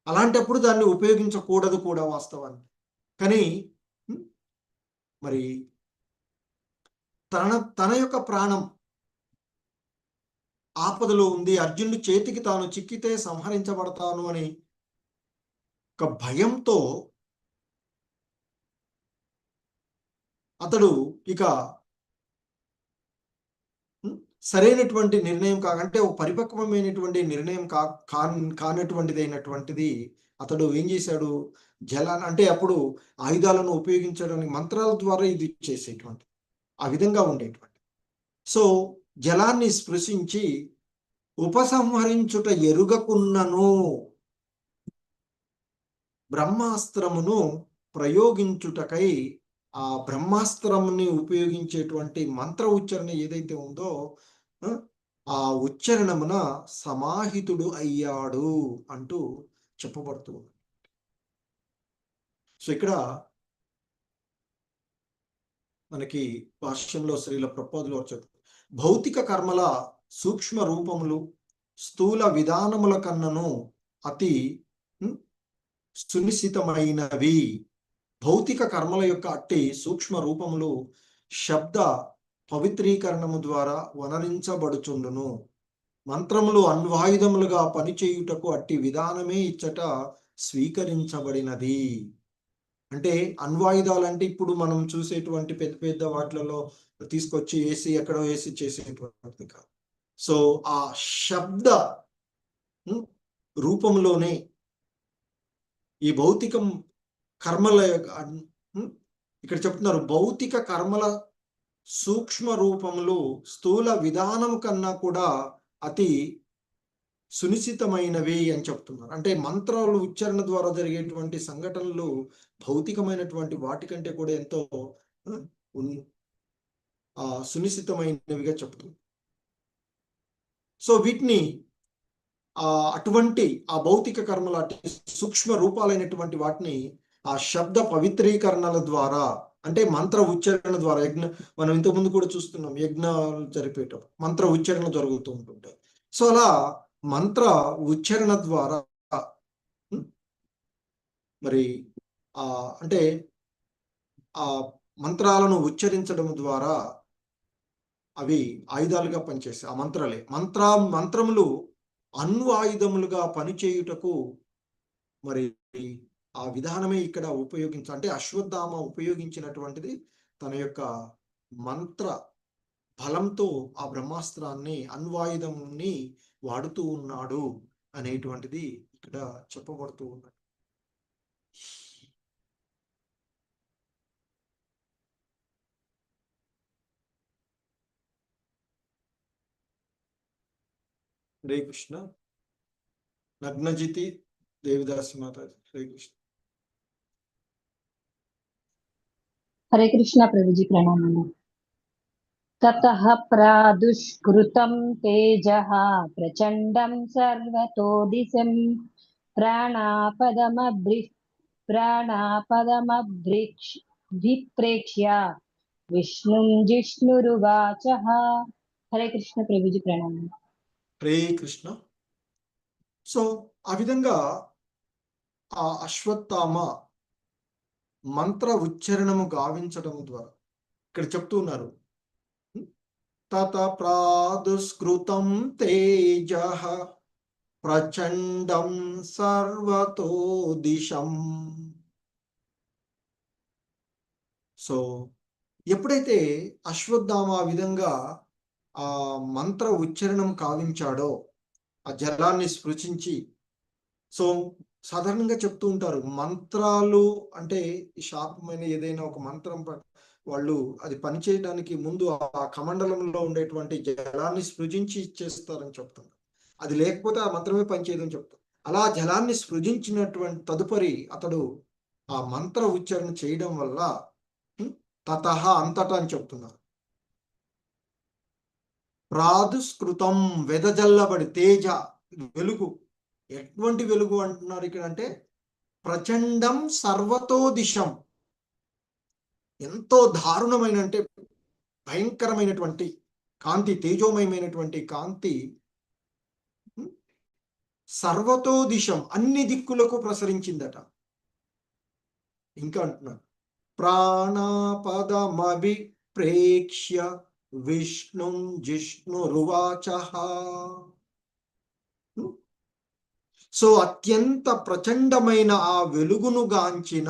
అలాంటప్పుడు దాన్ని ఉపయోగించకూడదు కూడా వాస్తవానికి. కానీ మరి తన యొక్క ప్రాణం ఆపదలో ఉంది, అర్జునుడి చేతికి తాను చిక్కితే సంహరించబడతాను అని ఒక భయంతో అతడు ఇక సరైనటువంటి నిర్ణయం అంటే ఒక పరిపక్వమైనటువంటి నిర్ణయం కానటువంటిది అతడు ఏం చేశాడు, అంటే అప్పుడు ఆయుధాలను ఉపయోగించడానికి మంత్రాల ద్వారా ఇది చేసేటువంటి ఆ విధంగా ఉండేటువంటి. సో జలాన్ని స్పృశించి ఉపసంహరించుట ఎరుగకున్నను బ్రహ్మాస్త్రమును ప్రయోగించుటకై ఆ బ్రహ్మాస్త్రముని ఉపయోగించేటువంటి మంత్ర ఉచ్చారణ ఏదైతే ఉందో ఆ ఉచ్చారణమున సమాహితుడు అయ్యాడు అంటూ చెప్పబడుతూ ఉంది. సో ఇక్కడ మనకి భాష్యంలో శ్రీల ప్రపోజలో చెప్తారు, భౌతిక కర్మల సూక్ష్మ రూపములు స్థూల విధానముల కన్నను అతి సునిశ్చితమైనవి. భౌతిక కర్మల యొక్క అట్టి సూక్ష్మ రూపములు శబ్ద పవిత్రీకరణము ద్వారా వనరించబడుచుండును. మంత్రములు అన్వాయుధములుగా పనిచేయుటకు అట్టి విధానమే ఇచ్చట స్వీకరించబడినది. అంటే అన్వాయుధాలు అంటే ఇప్పుడు మనం చూసేటువంటి పెద్ద పెద్ద వాటిలలో తీసుకొచ్చి వేసి ఎక్కడో వేసి చేసేటువంటిది కాదు. సో ఆ శబ్ద రూపంలోనే ఈ భౌతికం కర్మల ఇక్కడ చెప్తున్నారు, భౌతిక కర్మల సూక్ష్మ రూపములు స్థూల విధానం కన్నా కూడా అతి సునిశ్చితమైనవి అని చెప్తున్నారు. అంటే మంత్రాలు ఉచ్చారణ ద్వారా జరిగేటువంటి సంఘటనలు భౌతికమైనటువంటి వాటికంటే కూడా ఎంతో సునిశ్చితమైనవిగా చెప్తుంది. సో వీటిని అటువంటి ఆ భౌతిక కర్మల సూక్ష్మ రూపాలైనటువంటి వాటిని ఆ శబ్ద పవిత్రీకరణల ద్వారా, అంటే మంత్ర ఉచ్చారణ ద్వారా, మనం ఇంతకుముందు కూడా చూస్తున్నాం, యజ్ఞాలు జరిపేటప్పుడు మంత్ర ఉచ్చారణ జరుగుతూ ఉంటుంటాయి. సో అలా మంత్ర ఉచ్చారణ ద్వారా మరి అంటే ఆ మంత్రాలను ఉచ్చరించడం ద్వారా అవి ఆయుధాలుగా పనిచేస్తాయి. ఆ మంత్రాలే మంత్రములు అణ్వాయుధములుగా పనిచేయుటకు మరి ఆ విధానమే ఇక్కడ అంటే అశ్వత్థామ ఉపయోగించినటువంటిది తన యొక్క మంత్ర బలంతో ఆ బ్రహ్మాస్త్రాన్ని అణ్వాయుధంని వాడుతూ ఉన్నాడు అనేటువంటిది ఇక్కడ చెప్పబడుతూ ఉన్నది. హరే కృష్ణ. నగ్నజితి దేవిదాసి మాతాజీ. హరే కృష్ణ. హరే కృష్ణ ప్రభుజీ, ప్రణామము. తతః ప్రాదుష్కృతం తేజః ప్రచండం సర్వతో దిశం ప్రాణాపదమభిప్రేక్ష్య విష్ణుం జిష్ణురువాచః. హరే కృష్ణ ప్రభుజీ, ప్రణామం. హరే కృష్ణ. సో ఆ విధంగా ఆ అశ్వత్థామ మంత్ర ఉచ్చరణము గావించడం ద్వారా ఇక్కడ చెప్తూ ఉన్నారు. తత ప్రాదుష్కృతం తేజః ప్రచండం సర్వతో దిశం. సో ఎప్పుడైతే అశ్వత్థామ ఆ విధంగా ఆ మంత్ర ఉచ్చరణం కావించాడో, ఆ జలాన్ని స్పృశించి, సో సాధారణంగా చెప్తూ ఉంటారు మంత్రాలు అంటే శాపమైన ఏదైనా ఒక మంత్రం వాళ్ళు అది పనిచేయడానికి ముందు ఆ కమండలంలో ఉండేటువంటి జలాన్ని సృజించి ఇచ్చేస్తారని చెప్తారు. అది లేకపోతే ఆ మంత్రమే పనిచేయదని చెప్తారు. అలా జలాన్ని సృజించినటువంటి తదుపరి అతడు ఆ మంత్ర ఉచ్చారణ చేయడం వల్ల తతః అంతటా అని చెప్తున్నారు. ప్రాదుష్కృతం వెదజల్లబడి, తేజ వెలుగు. ఎటువంటి వెలుగు అంటున్నారు ఇక్కడ అంటే ప్రచండం సర్వతో దిశం. ఎంతో దారుణమైన అంటే భయంకరమైనటువంటి కాంతి, తేజోమయమైనటువంటి కాంతి సర్వతో దిశం, అన్ని దిక్కులకు ప్రసరించిందట. ఇంకా అంటున్నారు ప్రాణాపదమభిప్రేక్ష్య విష్ణుం జిష్ణురువాచః. సో అత్యంత ప్రచండమైన ఆ వెలుగును గాంచిన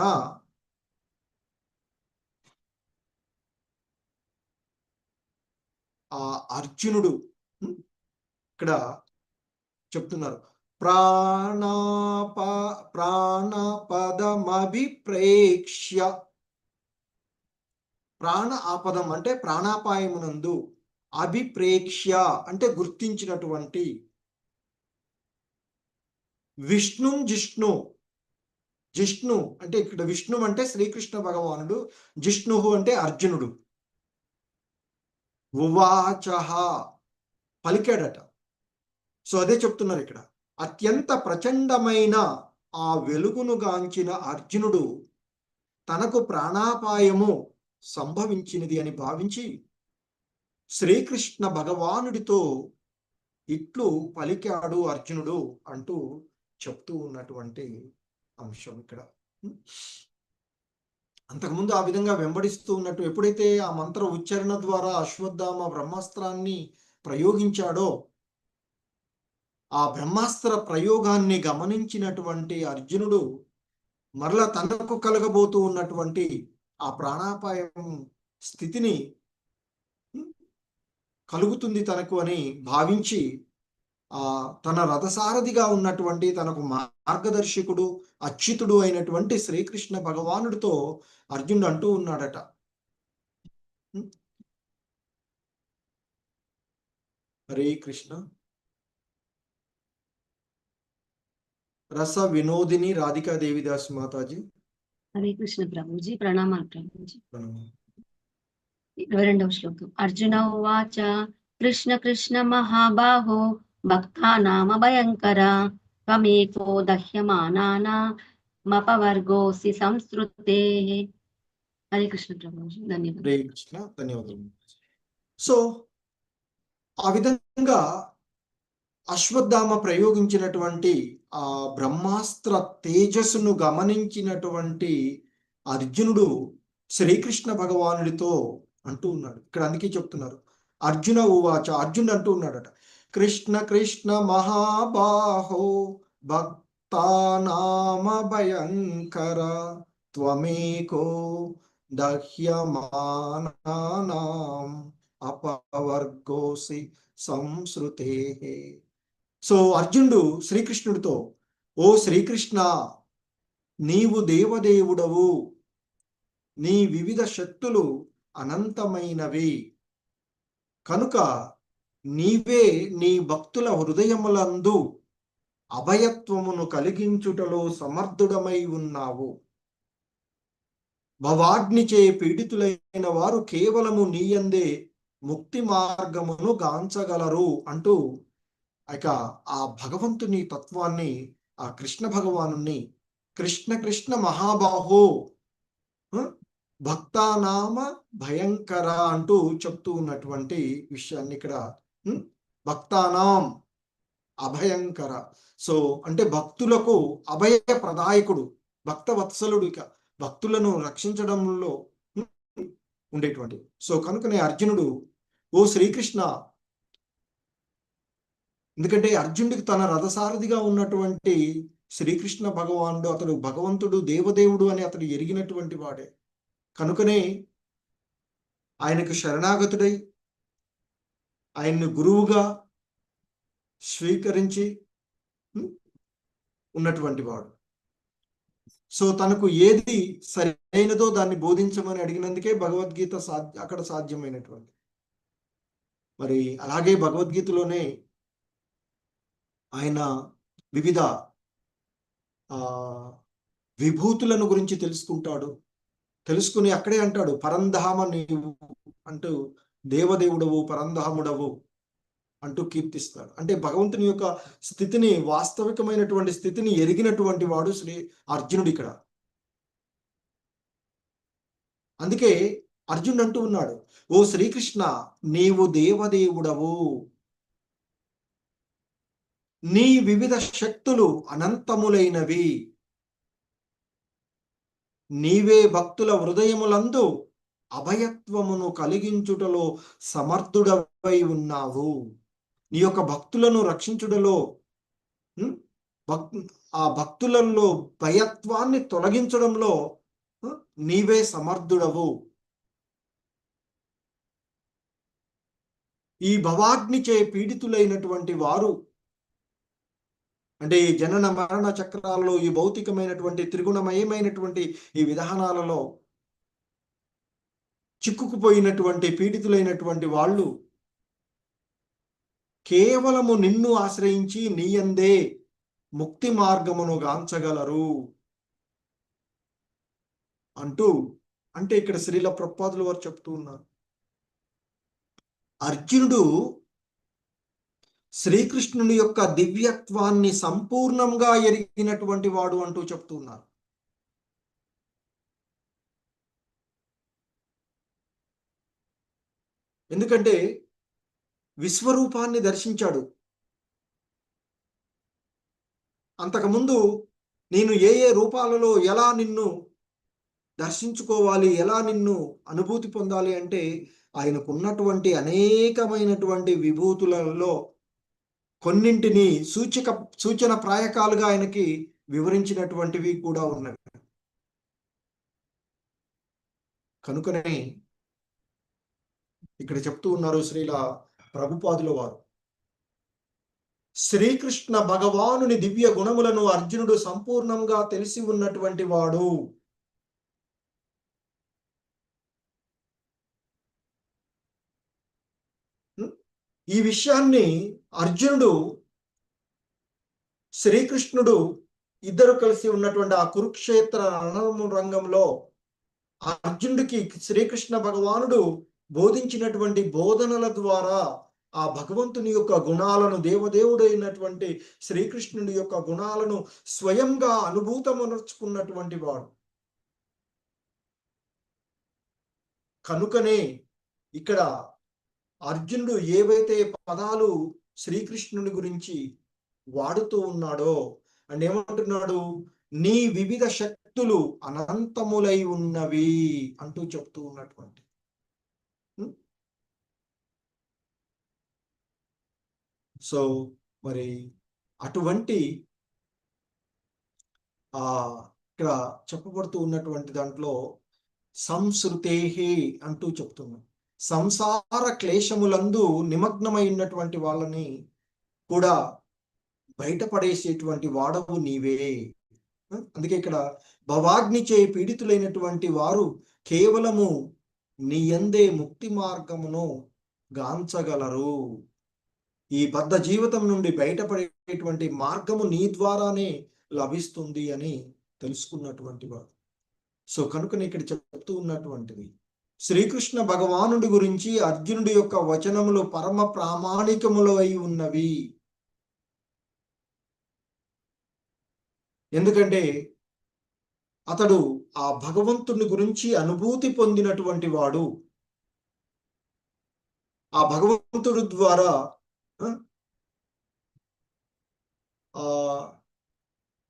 ఆ అర్జునుడు ఇక్కడ చెప్తున్నారు ప్రాణపదమభిప్రేక్ష్య. ప్రాణ ఆపదం అంటే ప్రాణాపాయమునందు, అభిప్రేక్ష్య అంటే గుర్తించినటువంటి, విష్ణుం జిష్ణు అంటే ఇక్కడ విష్ణు అంటే శ్రీకృష్ణ భగవానుడు, జిష్ణు అంటే అర్జునుడు. ఉవాచః పలికాడట. సో అదే చెప్తున్నారు ఇక్కడ. అత్యంత ప్రచండమైన ఆ వెలుగును గాంచిన అర్జునుడు తనకు ప్రాణాపాయము సంభవించినది అని భావించి శ్రీకృష్ణ భగవానుడితో ఇట్లు పలికాడు అర్జునుడు అంటూ చెప్తూ ఉన్నటువంటి అంశం ఇక్కడ. అంతకుముందు ఆ విధంగా వెంబడిస్తూ ఉన్నట్టు ఎప్పుడైతే ఆ మంత్ర ఉచ్చారణ ద్వారా అశ్వత్థామ బ్రహ్మాస్త్రాన్ని ప్రయోగించాడో, ఆ బ్రహ్మాస్త్ర ప్రయోగాన్ని గమనించినటువంటి అర్జునుడు మరలా తనకు కలగబోతూ ఉన్నటువంటి ఆ ప్రాణాపాయం స్థితిని కలుగుతుంది తనకు అని భావించి తన రథసారథిగా ఉన్నటువంటి, తనకు మార్గదర్శకుడు అచ్యుతుడు అయినటువంటి శ్రీకృష్ణ భగవానుడితో అర్జునుడు అంటూ ఉన్నాడట. హరే కృష్ణ. రస వినోదిని రాధికా దేవిదాస్ మాతాజీ. హరే కృష్ణ ప్రభుజీ, ప్రణామాలు ప్రభుజీ. 22వ శ్లోకం. అర్జున ఉవాచ కృష్ణ కృష్ణ మహాబాహో భక్తా నామ భయంకర త్వమేకో దహ్యమానానామపవర్గోసి సంస్కృతే. హరే కృష్ణ ప్రభుజీ, ధన్యవాదాలు. హరే కృష్ణ, ధన్యవాదాలు. సో ఆ విధంగా అశ్వత్థామ ప్రయోగించినటువంటి ఆ బ్రహ్మాస్త్ర తేజస్సును గమనించినటువంటి అర్జునుడు శ్రీకృష్ణ భగవానుడితో అంటూ ఉన్నాడు. ఇక్కడ అందుకే చెప్తున్నారు, అర్జున ఉవాచ, అర్జునుడు అంటూ ఉన్నాడట, కృష్ణ కృష్ణ మహాబాహో భక్తానామ భయంకర త్వమేకో దహ్యమానానాం అపవర్గోసి సంశ్రుతే. సో అర్జునుడు శ్రీకృష్ణుడితో, ఓ శ్రీకృష్ణ, నీవు దేవదేవుడవు, నీ వివిధ శక్తులు అనంతమైనవి కనుక నీవే నీ భక్తుల హృదయములందు అభయత్వమును కలిగించుటలో సమర్థుడమై ఉన్నావు. భవాగ్నిచే పీడితులైన వారు కేవలము నీయందే ముక్తి మార్గమును గాంచగలరు అంటూ ఇక ఆ భగవంతుని తత్వాన్ని, ఆ కృష్ణ భగవాను కృష్ణ కృష్ణ మహాబాహో భక్తానామ భయంకర అంటూ చెప్తూ ఉన్నటువంటి విషయాన్ని ఇక్కడ భక్తానాం అభయంకర. సో అంటే భక్తులకు అభయ ప్రదాయకుడు, భక్త వత్సలుడు, ఇక భక్తులను రక్షించడంలో ఉండేటువంటి. సో కనుకనే అర్జునుడు, ఓ శ్రీకృష్ణ, ఎందుకంటే అర్జునుడికి తన రథసారథిగా ఉన్నటువంటి శ్రీకృష్ణ భగవానుడు, అతడు భగవంతుడు దేవదేవుడు అని అతడు ఎరిగినటువంటి వాడే కనుకనే ఆయనకు శరణాగతుడై ఆయన్ని గురువుగా స్వీకరించి ఉన్నటువంటి వాడు. సో తనకు ఏది సరైనదో దాన్ని బోధించమని అడిగినందుకే భగవద్గీత అక్కడ సాధ్యమైనటువంటి. మరి అలాగే భగవద్గీతలోనే ఆయన వివిధ విభూతులను గురించి తెలుసుకుని అక్కడే అంటాడు, పరంధామ నీవు అంటూ, దేవదేవుడవు పరంధాముడవు అంటూ కీర్తిస్తాడు. అంటే భగవంతుని యొక్క స్థితిని, వాస్తవికమైనటువంటి స్థితిని ఎరిగినటువంటి వాడు అర్జునుడు ఇక్కడ. అందుకే అర్జునుడు అంటూ ఉన్నాడు, ఓ శ్రీకృష్ణ, నీవు దేవదేవుడవు, నీ వివిధ శక్తులు అనంతములైనవి, నీవే భక్తుల హృదయములందు అభయత్వమును కలిగించుటలో సమర్థుడవై ఉన్నావు. నీ యొక్క భక్తులను రక్షించుటలో, ఆ భక్తులలో భయత్వాన్ని తొలగించడంలో నీవే సమర్థుడవు. ఈ భవాగ్నిచే పీడితులైనటువంటి వారు, అంటే ఈ జనన మరణ చక్రాలలో, ఈ భౌతికమైనటువంటి త్రిగుణమయమైనటువంటి ఈ విధానాలలో చిక్కుకుపోయినటువంటి పీడితులైనటువంటి వాళ్ళు కేవలము నిన్ను ఆశ్రయించి నీయందే ముక్తి మార్గమును గాంచగలరు అంటూ, అంటే ఇక్కడ శ్రీల ప్రభుపాదుల వారు చెప్తూ ఉన్నారు, అర్జునుడు శ్రీకృష్ణుని యొక్క దివ్యత్వాన్ని సంపూర్ణంగా ఎరిగినటువంటి వాడు అంటూ చెప్తున్నారు. ఎందుకంటే విశ్వరూపాన్ని దర్శించాడు. అంతకుముందు నేను ఏ ఏ రూపాలలో ఎలా నిన్ను దర్శించుకోవాలి, ఎలా నిన్ను అనుభూతి పొందాలి అంటే ఆయనకున్నటువంటి అనేకమైనటువంటి విభూతులలో కొన్నింటిని సూచన ప్రాయకాలుగా ఆయనకి వివరించినటువంటివి కూడా ఉన్నవి. కనుకనే ఇక్కడ చెప్తూ ఉన్నారు శ్రీల ప్రభుపాదుల వారు, శ్రీకృష్ణ భగవానుని దివ్య గుణములను అర్జునుడు సంపూర్ణంగా తెలిసి ఉన్నటువంటి వాడు. ఈ విషయాన్ని అర్జునుడు, శ్రీకృష్ణుడు ఇద్దరు కలిసి ఉన్నటువంటి ఆ కురుక్షేత్ర రణరంగంలో అర్జునుడికి శ్రీకృష్ణ భగవానుడు బోధించినటువంటి బోధనల ద్వారా ఆ భగవంతుని యొక్క గుణాలను, దేవదేవుడైనటువంటి శ్రీకృష్ణుని యొక్క గుణాలను స్వయంగా అనుభూతమనర్చుకున్నటువంటి వాడు. కనుకనే ఇక్కడ అర్జునుడు ఏవైతే పదాలు శ్రీకృష్ణుని గురించి వాడుతూ ఉన్నాడో అండ్ ఏమంటున్నాడు, నీ వివిధ శక్తులు అనంతములై ఉన్నవి అంటూ చెప్తూ ఉన్నటువంటి. సో మరి అటువంటి ఇక్కడ చెప్పబడుతూ ఉన్నటువంటి దాంట్లో సంసృతేహి అంటూ చెప్తున్నాం. సంసార క్లేశములందు నిమగ్నమైనటువంటి వాళ్ళని కూడా బయటపడేసేటువంటి వాడవు నీవే. అందుకే ఇక్కడ భవాగ్నిచే పీడితులైనటువంటి వారు కేవలము నీ యందే ముక్తి మార్గమును గాంచగలరు. ఈ బద్ధ జీవితం నుండి బయటపడేటువంటి మార్గము నీ ద్వారానే లభిస్తుంది అని తెలుసుకున్నటువంటి వాడు. సో కనుకనే ఇక్కడ చెప్తూ ఉన్నటువంటిది శ్రీకృష్ణ భగవానుడి గురించి అర్జునుడి యొక్క వచనములు పరమ ప్రామాణికములు అయి ఉన్నవి. ఎందుకంటే అతడు ఆ భగవంతుని గురించి అనుభూతి పొందినటువంటి వాడు. ఆ భగవంతుడి ద్వారా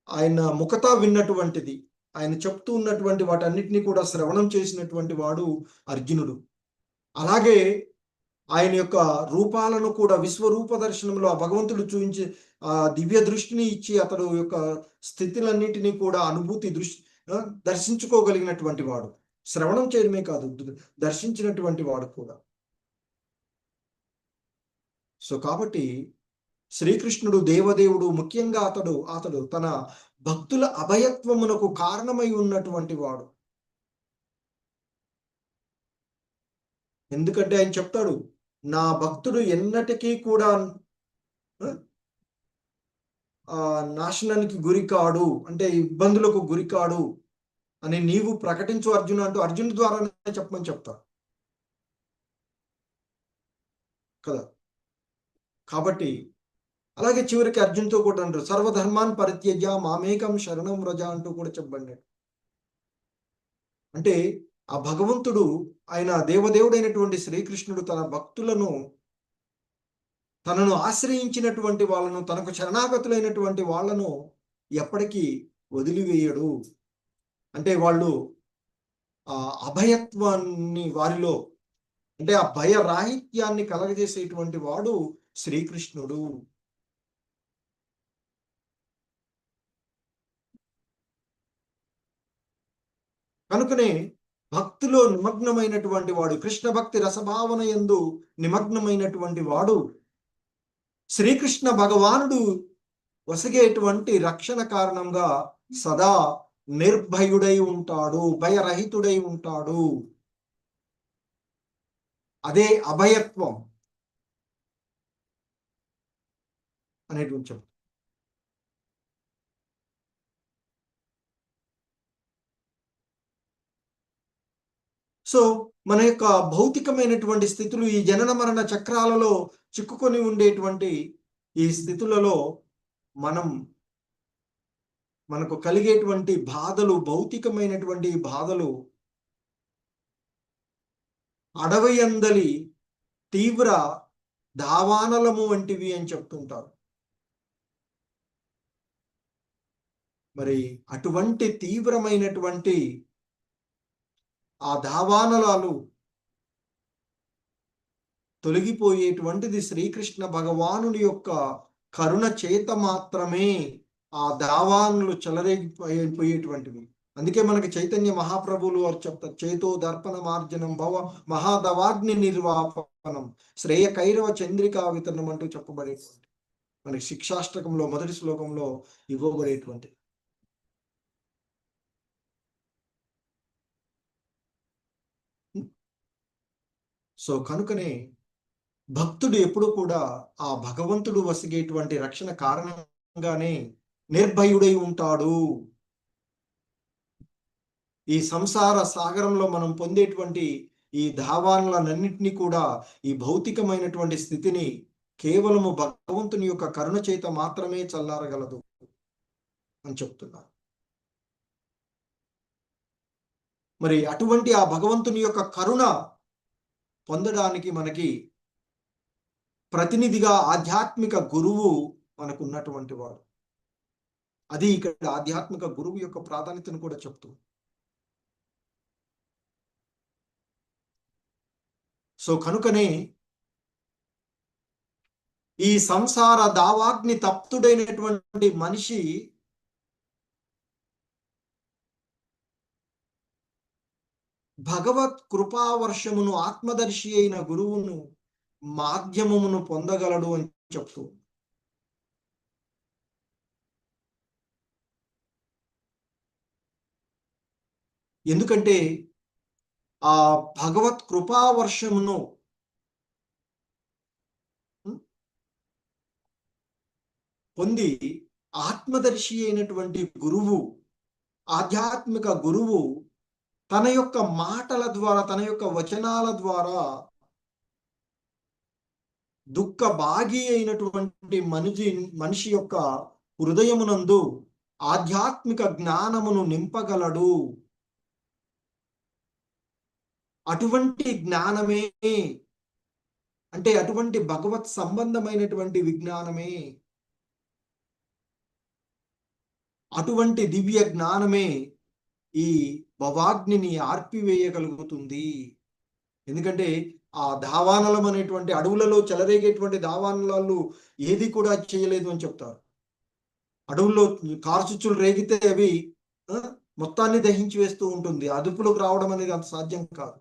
ఆయన ముఖతా విన్నటువంటిది, ఆయన చెప్తూ ఉన్నటువంటి వాటన్నిటినీ కూడా శ్రవణం చేసినటువంటి వాడు అర్జునుడు. అలాగే ఆయన యొక్క రూపాలను కూడా విశ్వరూప దర్శనంలో ఆ భగవంతుడు చూపించి ఆ దివ్య దృష్టిని ఇచ్చి అతడు యొక్క స్థితులన్నిటినీ కూడా అనుభూతి దర్శించుకోగలిగినటువంటి వాడు. శ్రవణం చేయడమే కాదు, దర్శించినటువంటి వాడు కూడా. సో కాబట్టి శ్రీకృష్ణుడు దేవదేవుడు, ముఖ్యంగా అతడు తన భక్తుల అభయత్వమునకు కారణమై ఉన్నటువంటి వాడు. ఎందుకంటే ఆయన చెప్తాడు, నా భక్తుడు ఎన్నటికీ కూడా నాశనానికి గురికాడు, అంటే ఇబ్బందులకు గురికాడు అని నీవు ప్రకటించు అర్జున అంటూ అర్జును ద్వారానే చెప్పమని చెప్తాడు కదా. కాబట్టి అలాగే చివరికి అర్జున్తో కూడా అంటారు, సర్వధర్మాన్ పరిత్యజ్య మామేకం శరణం వ్రజ అంటూ కూడా చెప్పబడినాడు. అంటే ఆ భగవంతుడు, ఆయన దేవదేవుడైనటువంటి శ్రీకృష్ణుడు తన భక్తులను, తనను ఆశ్రయించినటువంటి వాళ్ళను, తనకు శరణాగతులైనటువంటి వాళ్ళను ఎప్పటికీ వదిలివేయడు. అంటే వాళ్ళు ఆ అభయత్వాన్ని వారిలో, అంటే ఆ భయరాహిత్యాన్ని కలగజేసేటువంటి వాడు శ్రీకృష్ణుడు. కనుకనే భక్తిలో నిమగ్నమైనటువంటి వాడు, కృష్ణ భక్తి రసభావన యందు నిమగ్నమైనటువంటి వాడు శ్రీకృష్ణ భగవానుడు వసగేటువంటి రక్షణ కారణంగా సదా నిర్భయుడై ఉంటాడు, భయరహితుడై ఉంటాడు. అదే అభయత్వం అనేటువంటి చెప్తాడు. సో మన యొక్క భౌతికమైనటువంటి స్థితులు, ఈ జనన మరణ చక్రాలలో చిక్కుకొని ఉండేటువంటి ఈ స్థితులలో మనకు కలిగేటువంటి బాధలు, భౌతికమైనటువంటి బాధలు అడవయందలి తీవ్ర దావానలము వంటివి అని చెప్తుంటారు. మరి అటువంటి తీవ్రమైనటువంటి ఆ దావానలాలు తొలగిపోయేటువంటిది శ్రీకృష్ణ భగవానుని యొక్క కరుణ చేత మాత్రమే ఆ దావానులు చెలరేగిపోయేటువంటివి. అందుకే మనకి చైతన్య మహాప్రభువులు వారు చెప్తారు, చేతో దర్పణ మార్జనం భవ మహాదవాగ్ని నిర్వాపనం శ్రేయ కైరవ చంద్రికా వితరణం అంటూ చెప్పబడేటువంటి, మనకి శిక్షాష్టకంలో మొదటి శ్లోకంలో ఇవ్వబడేటువంటి. సో కనుకనే భక్తుడు ఎప్పుడు కూడా ఆ భగవంతుడు వసిగేటువంటి రక్షణ కారణంగానే నిర్భయుడై ఉంటాడు. ఈ సంసార సాగరంలో మనం పొందేటువంటి ఈ దావాన్లన్నింటినీ కూడా, ఈ భౌతికమైనటువంటి స్థితిని కేవలము భగవంతుని యొక్క కరుణ చేత మాత్రమే చల్లారగలదు అని చెప్తున్నారు. మరి అటువంటి ఆ భగవంతుని యొక్క కరుణ పొందడానికి మనకి ప్రతినిధిగా ఆధ్యాత్మిక గురువు మనకు ఉన్నటువంటి వాడు. అది ఇక్కడ ఆధ్యాత్మిక గురువు యొక్క ప్రాధాన్యతను కూడా చెప్తుంది. సో కనుకనే ఈ సంసార దావాగ్ని తప్తుడైనటువంటి మనిషి భగవత్ కృపావర్షమును, ఆత్మదర్శి అయిన గురువును, మాధ్యమమును పొందగలడు అని చెప్తూ, ఎందుకంటే ఆ భగవత్ కృపావర్షమును పొంది ఆత్మదర్శి అయినటువంటి గురువు, ఆధ్యాత్మిక గురువు తన యొక్క మాటల ద్వారా, తన యొక్క వచనాల ద్వారా దుఃఖ భాగి అయినటువంటి మనిషి యొక్క హృదయమునందు ఆధ్యాత్మిక జ్ఞానమును నింపగలడు. అటువంటి జ్ఞానమే అంటే అటువంటి భగవత్ సంబంధమైనటువంటి విజ్ఞానమే, అటువంటి దివ్య జ్ఞానమే ఈ భవాగ్నిని ఆర్పివేయగలుగుతుంది. ఎందుకంటే ఆ దావానలం అనేటువంటి అడవులలో చెలరేగేటువంటి దావానలాలు ఏది కూడా చేయలేదు అని చెప్తారు. అడవుల్లో కార్చుచ్చులు రేగితే అవి మొత్తాన్ని దహించి వేస్తూ ఉంటుంది. అదుపులోకి రావడం అనేది అంత సాధ్యం కాదు.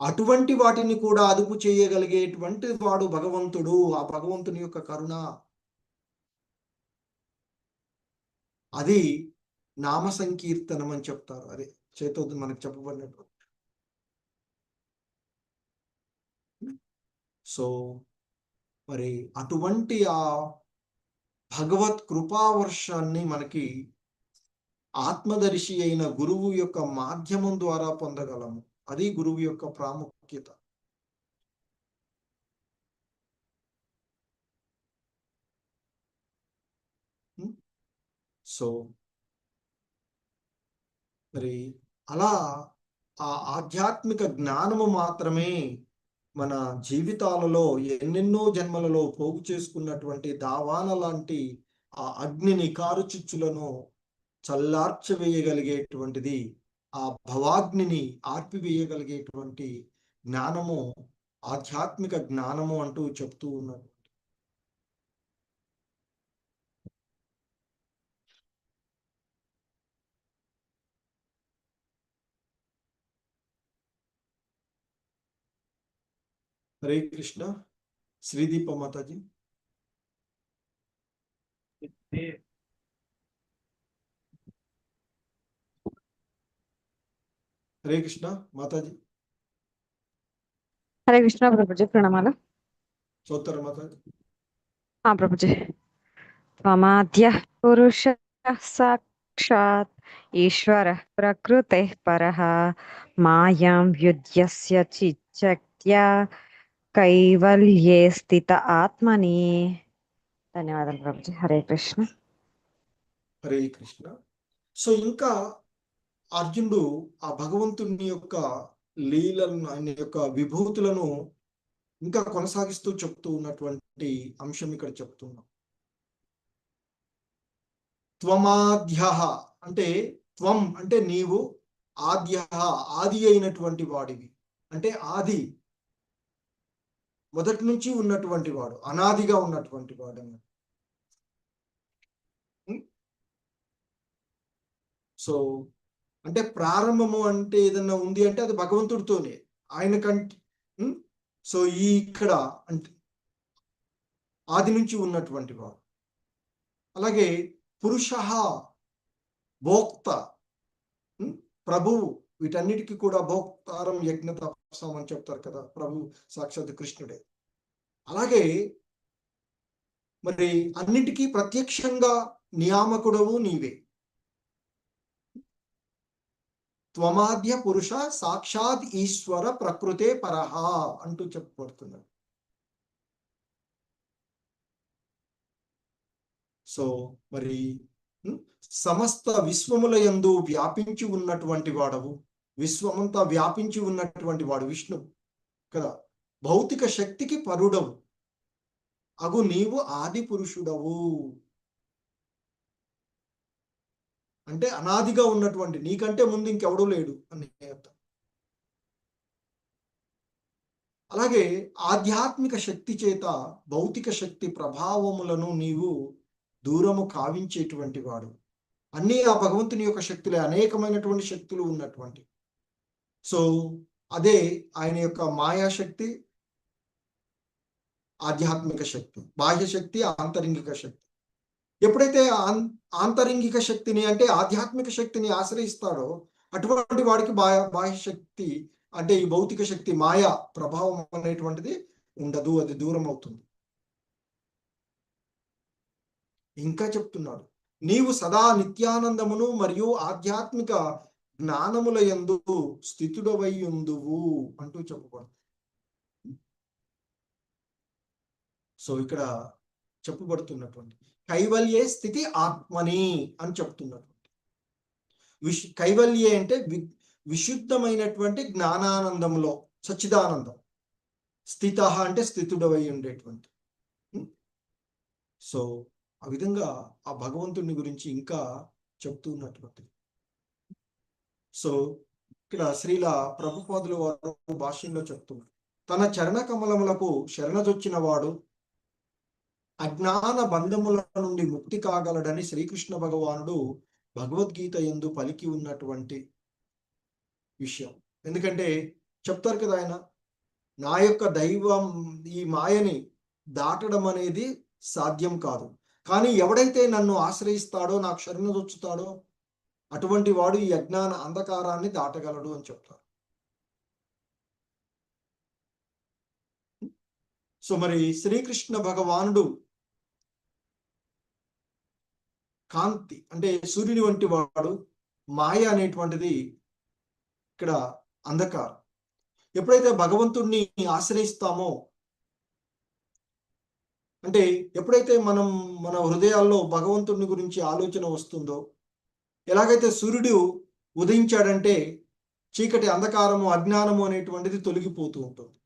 అటువంటి వాటిని కూడా అదుపు చేయగలిగేటువంటి వాడు భగవంతుడు. ఆ భగవంతుని యొక్క కరుణ, అది నామ సంకీర్తనం అని చెప్తారు. అదే చేతో మనకు చెప్పబడినట్టు. సో మరి అటువంటి ఆ భగవత్ కృపావర్షాన్ని మనకి ఆత్మదర్శి అయిన గురువు యొక్క మాధ్యమం ద్వారా పొందగలము. అది గురువు యొక్క ప్రాముఖ్యత. సో మరి అలా ఆ ఆధ్యాత్మిక జ్ఞానము మాత్రమే మన జీవితాలలో ఎన్నెన్నో జన్మలలో పోగు చేసుకున్నటువంటి దావాన లాంటి ఆ అగ్నిని, కారుచిచ్చులను చల్లార్చవేయగలిగేటువంటిది, ఆ భవాగ్నిని ఆర్పివేయగలిగేటువంటి జ్ఞానము ఆధ్యాత్మిక జ్ఞానము అంటూ చెప్తూ ఉన్నారు. హరే కృష్ణ. శ్రీదీప మాతాజీ. హరే కృష్ణ మాతాజీ. హరే కృష్ణ ప్రభుజీ, ప్రణామాలు. చౌత్తర మాతాజీ. ప్రభుజీ. త్వమాద్య పురుష సాక్షాత్ ఈశ్వర ప్రకృతే పరః మాయాం యుధ్యస్య చిచ్చక్త్యా కైవల్యే స్థిత ఆత్మని. ధన్యవాదాలు ప్రభుజీ. హరే కృష్ణ. హరే కృష్ణ. సో ఇంకా అర్జునుడు ఆ భగవంతుని యొక్క లీలను, ఆయన యొక్క విభూతులను ఇంకా కొనసాగిస్తూ చెప్తూ ఉన్నటువంటి అంశం ఇక్కడ చెప్తున్నాం. త్వమాద్య అంటే, త్వం అంటే నీవు, ఆద్య ఆది అయినటువంటి వాడివి. అంటే ఆది, మొదటి నుంచి ఉన్నటువంటి వాడు, అనాదిగా ఉన్నటువంటి వాడు అన్నమాట. సో అంటే ప్రారంభము అంటే ఏదన్నా ఉంది అంటే అది భగవంతుడితోనే, ఆయన కంటే. సో ఈ ఇక్కడ అంటే ఆది నుంచి ఉన్నటువంటి వాడు. అలాగే పురుష, భోక్త, ప్రభువు, వీటన్నిటికీ కూడా భోక్తారం యజ్ఞ తపస్సం అని చెప్తారు కదా, ప్రభు సాక్షాత్ కృష్ణుడే. అలాగే మరి అన్నిటికీ ప్రత్యక్షంగా నియామకుడవు నీవే. త్వమాద్య పురుష సాక్షాత్ ఈశ్వర ప్రకృతే పరః అంటూ చెప్పబడుతున్నాడు. సో మరి సమస్త విశ్వముల యందు వ్యాపించి ఉన్నటువంటి వాడవు, విశ్వమంతా వ్యాపించి ఉన్నటువంటి వాడు విష్ణువు కదా. భౌతిక శక్తికి పరుడవు అగు నీవు ఆది పురుషుడవు. అంటే అనాదిగా ఉన్నటువంటి, నీకంటే ముందు ఇంకెవడూ లేడు అని అర్థం. అలాగే ఆధ్యాత్మిక శక్తి చేత భౌతిక శక్తి ప్రభావములను నీవు దూరము కావించేటువంటి వాడు. అన్నీ ఆ భగవంతుని యొక్క శక్తులే, అనేకమైనటువంటి శక్తులు ఉన్నటువంటి. సో అదే ఆయన యొక్క మాయాశక్తి, ఆధ్యాత్మిక శక్తి, బాహ్య శక్తి, ఆంతరింగిక శక్తి. ఎప్పుడైతే ఆంతరింగిక శక్తిని అంటే ఆధ్యాత్మిక శక్తిని ఆశ్రయిస్తాడో అటువంటి వాడికి బాహ్య శక్తి అంటే ఈ భౌతిక శక్తి మాయా ప్రభావం అనేటువంటిది ఉండదు, అది దూరం అవుతుంది. ఇంకా చెప్తున్నాడు, నీవు సదా నిత్యానందమును మరియు ఆధ్యాత్మిక జ్ఞానముల యందు స్థితుడవై ఉందువు అంటూ చెప్పబడుతుంది. సో ఇక్కడ చెప్పబడుతున్నటువంటి కైవల్యే స్థితి ఆత్మని అని చెప్తున్నటువంటి కైవల్యే అంటే విశుద్ధమైనటువంటి జ్ఞానానందంలో, సచ్చిదానందం. స్థిత అంటే స్థితుడవై ఉండేటువంటి. సో ఆ విధంగా ఆ భగవంతుని గురించి ఇంకా చెప్తూ ఉన్నటువంటిది. సో ఇక్కడ శ్రీల ప్రభుపాదుల వారు భాష్యంలో చెప్తున్నారు, తన చరణ కమలములకు శరణజొచ్చిన వాడు అజ్ఞాన బంధముల నుండి ముక్తి కాగలడని శ్రీకృష్ణ భగవానుడు భగవద్గీత యందు పలికి ఉన్నటువంటి విషయం. ఎందుకంటే చెప్తారు కదా ఆయన, నా యొక్క దైవం ఈ మాయని దాటడం అనేది సాధ్యం కాదు, కానీ ఎవడైతే నన్ను ఆశ్రయిస్తాడో, నాకు శరణొచ్చుతాడో అటువంటి వాడు ఈ అజ్ఞాన అంధకారాన్ని దాటగలడు అని చెప్తారు. సో మరి శ్రీకృష్ణ భగవానుడు కాంతి అంటే సూర్యుని వంటి వాడు, మాయ అనేటువంటిది ఇక్కడ అంధకారం. ఎప్పుడైతే భగవంతుడిని ఆశ్రయిస్తామో అంటే ఎప్పుడైతే మన హృదయాల్లో భగవంతుడిని గురించి ఆలోచన వస్తుందో, ఎలాగైతే సూర్యుడు ఉదయించాడంటే చీకటి, అంధకారము, అజ్ఞానము అనేటువంటిది తొలగిపోతూ ఉంటుంది.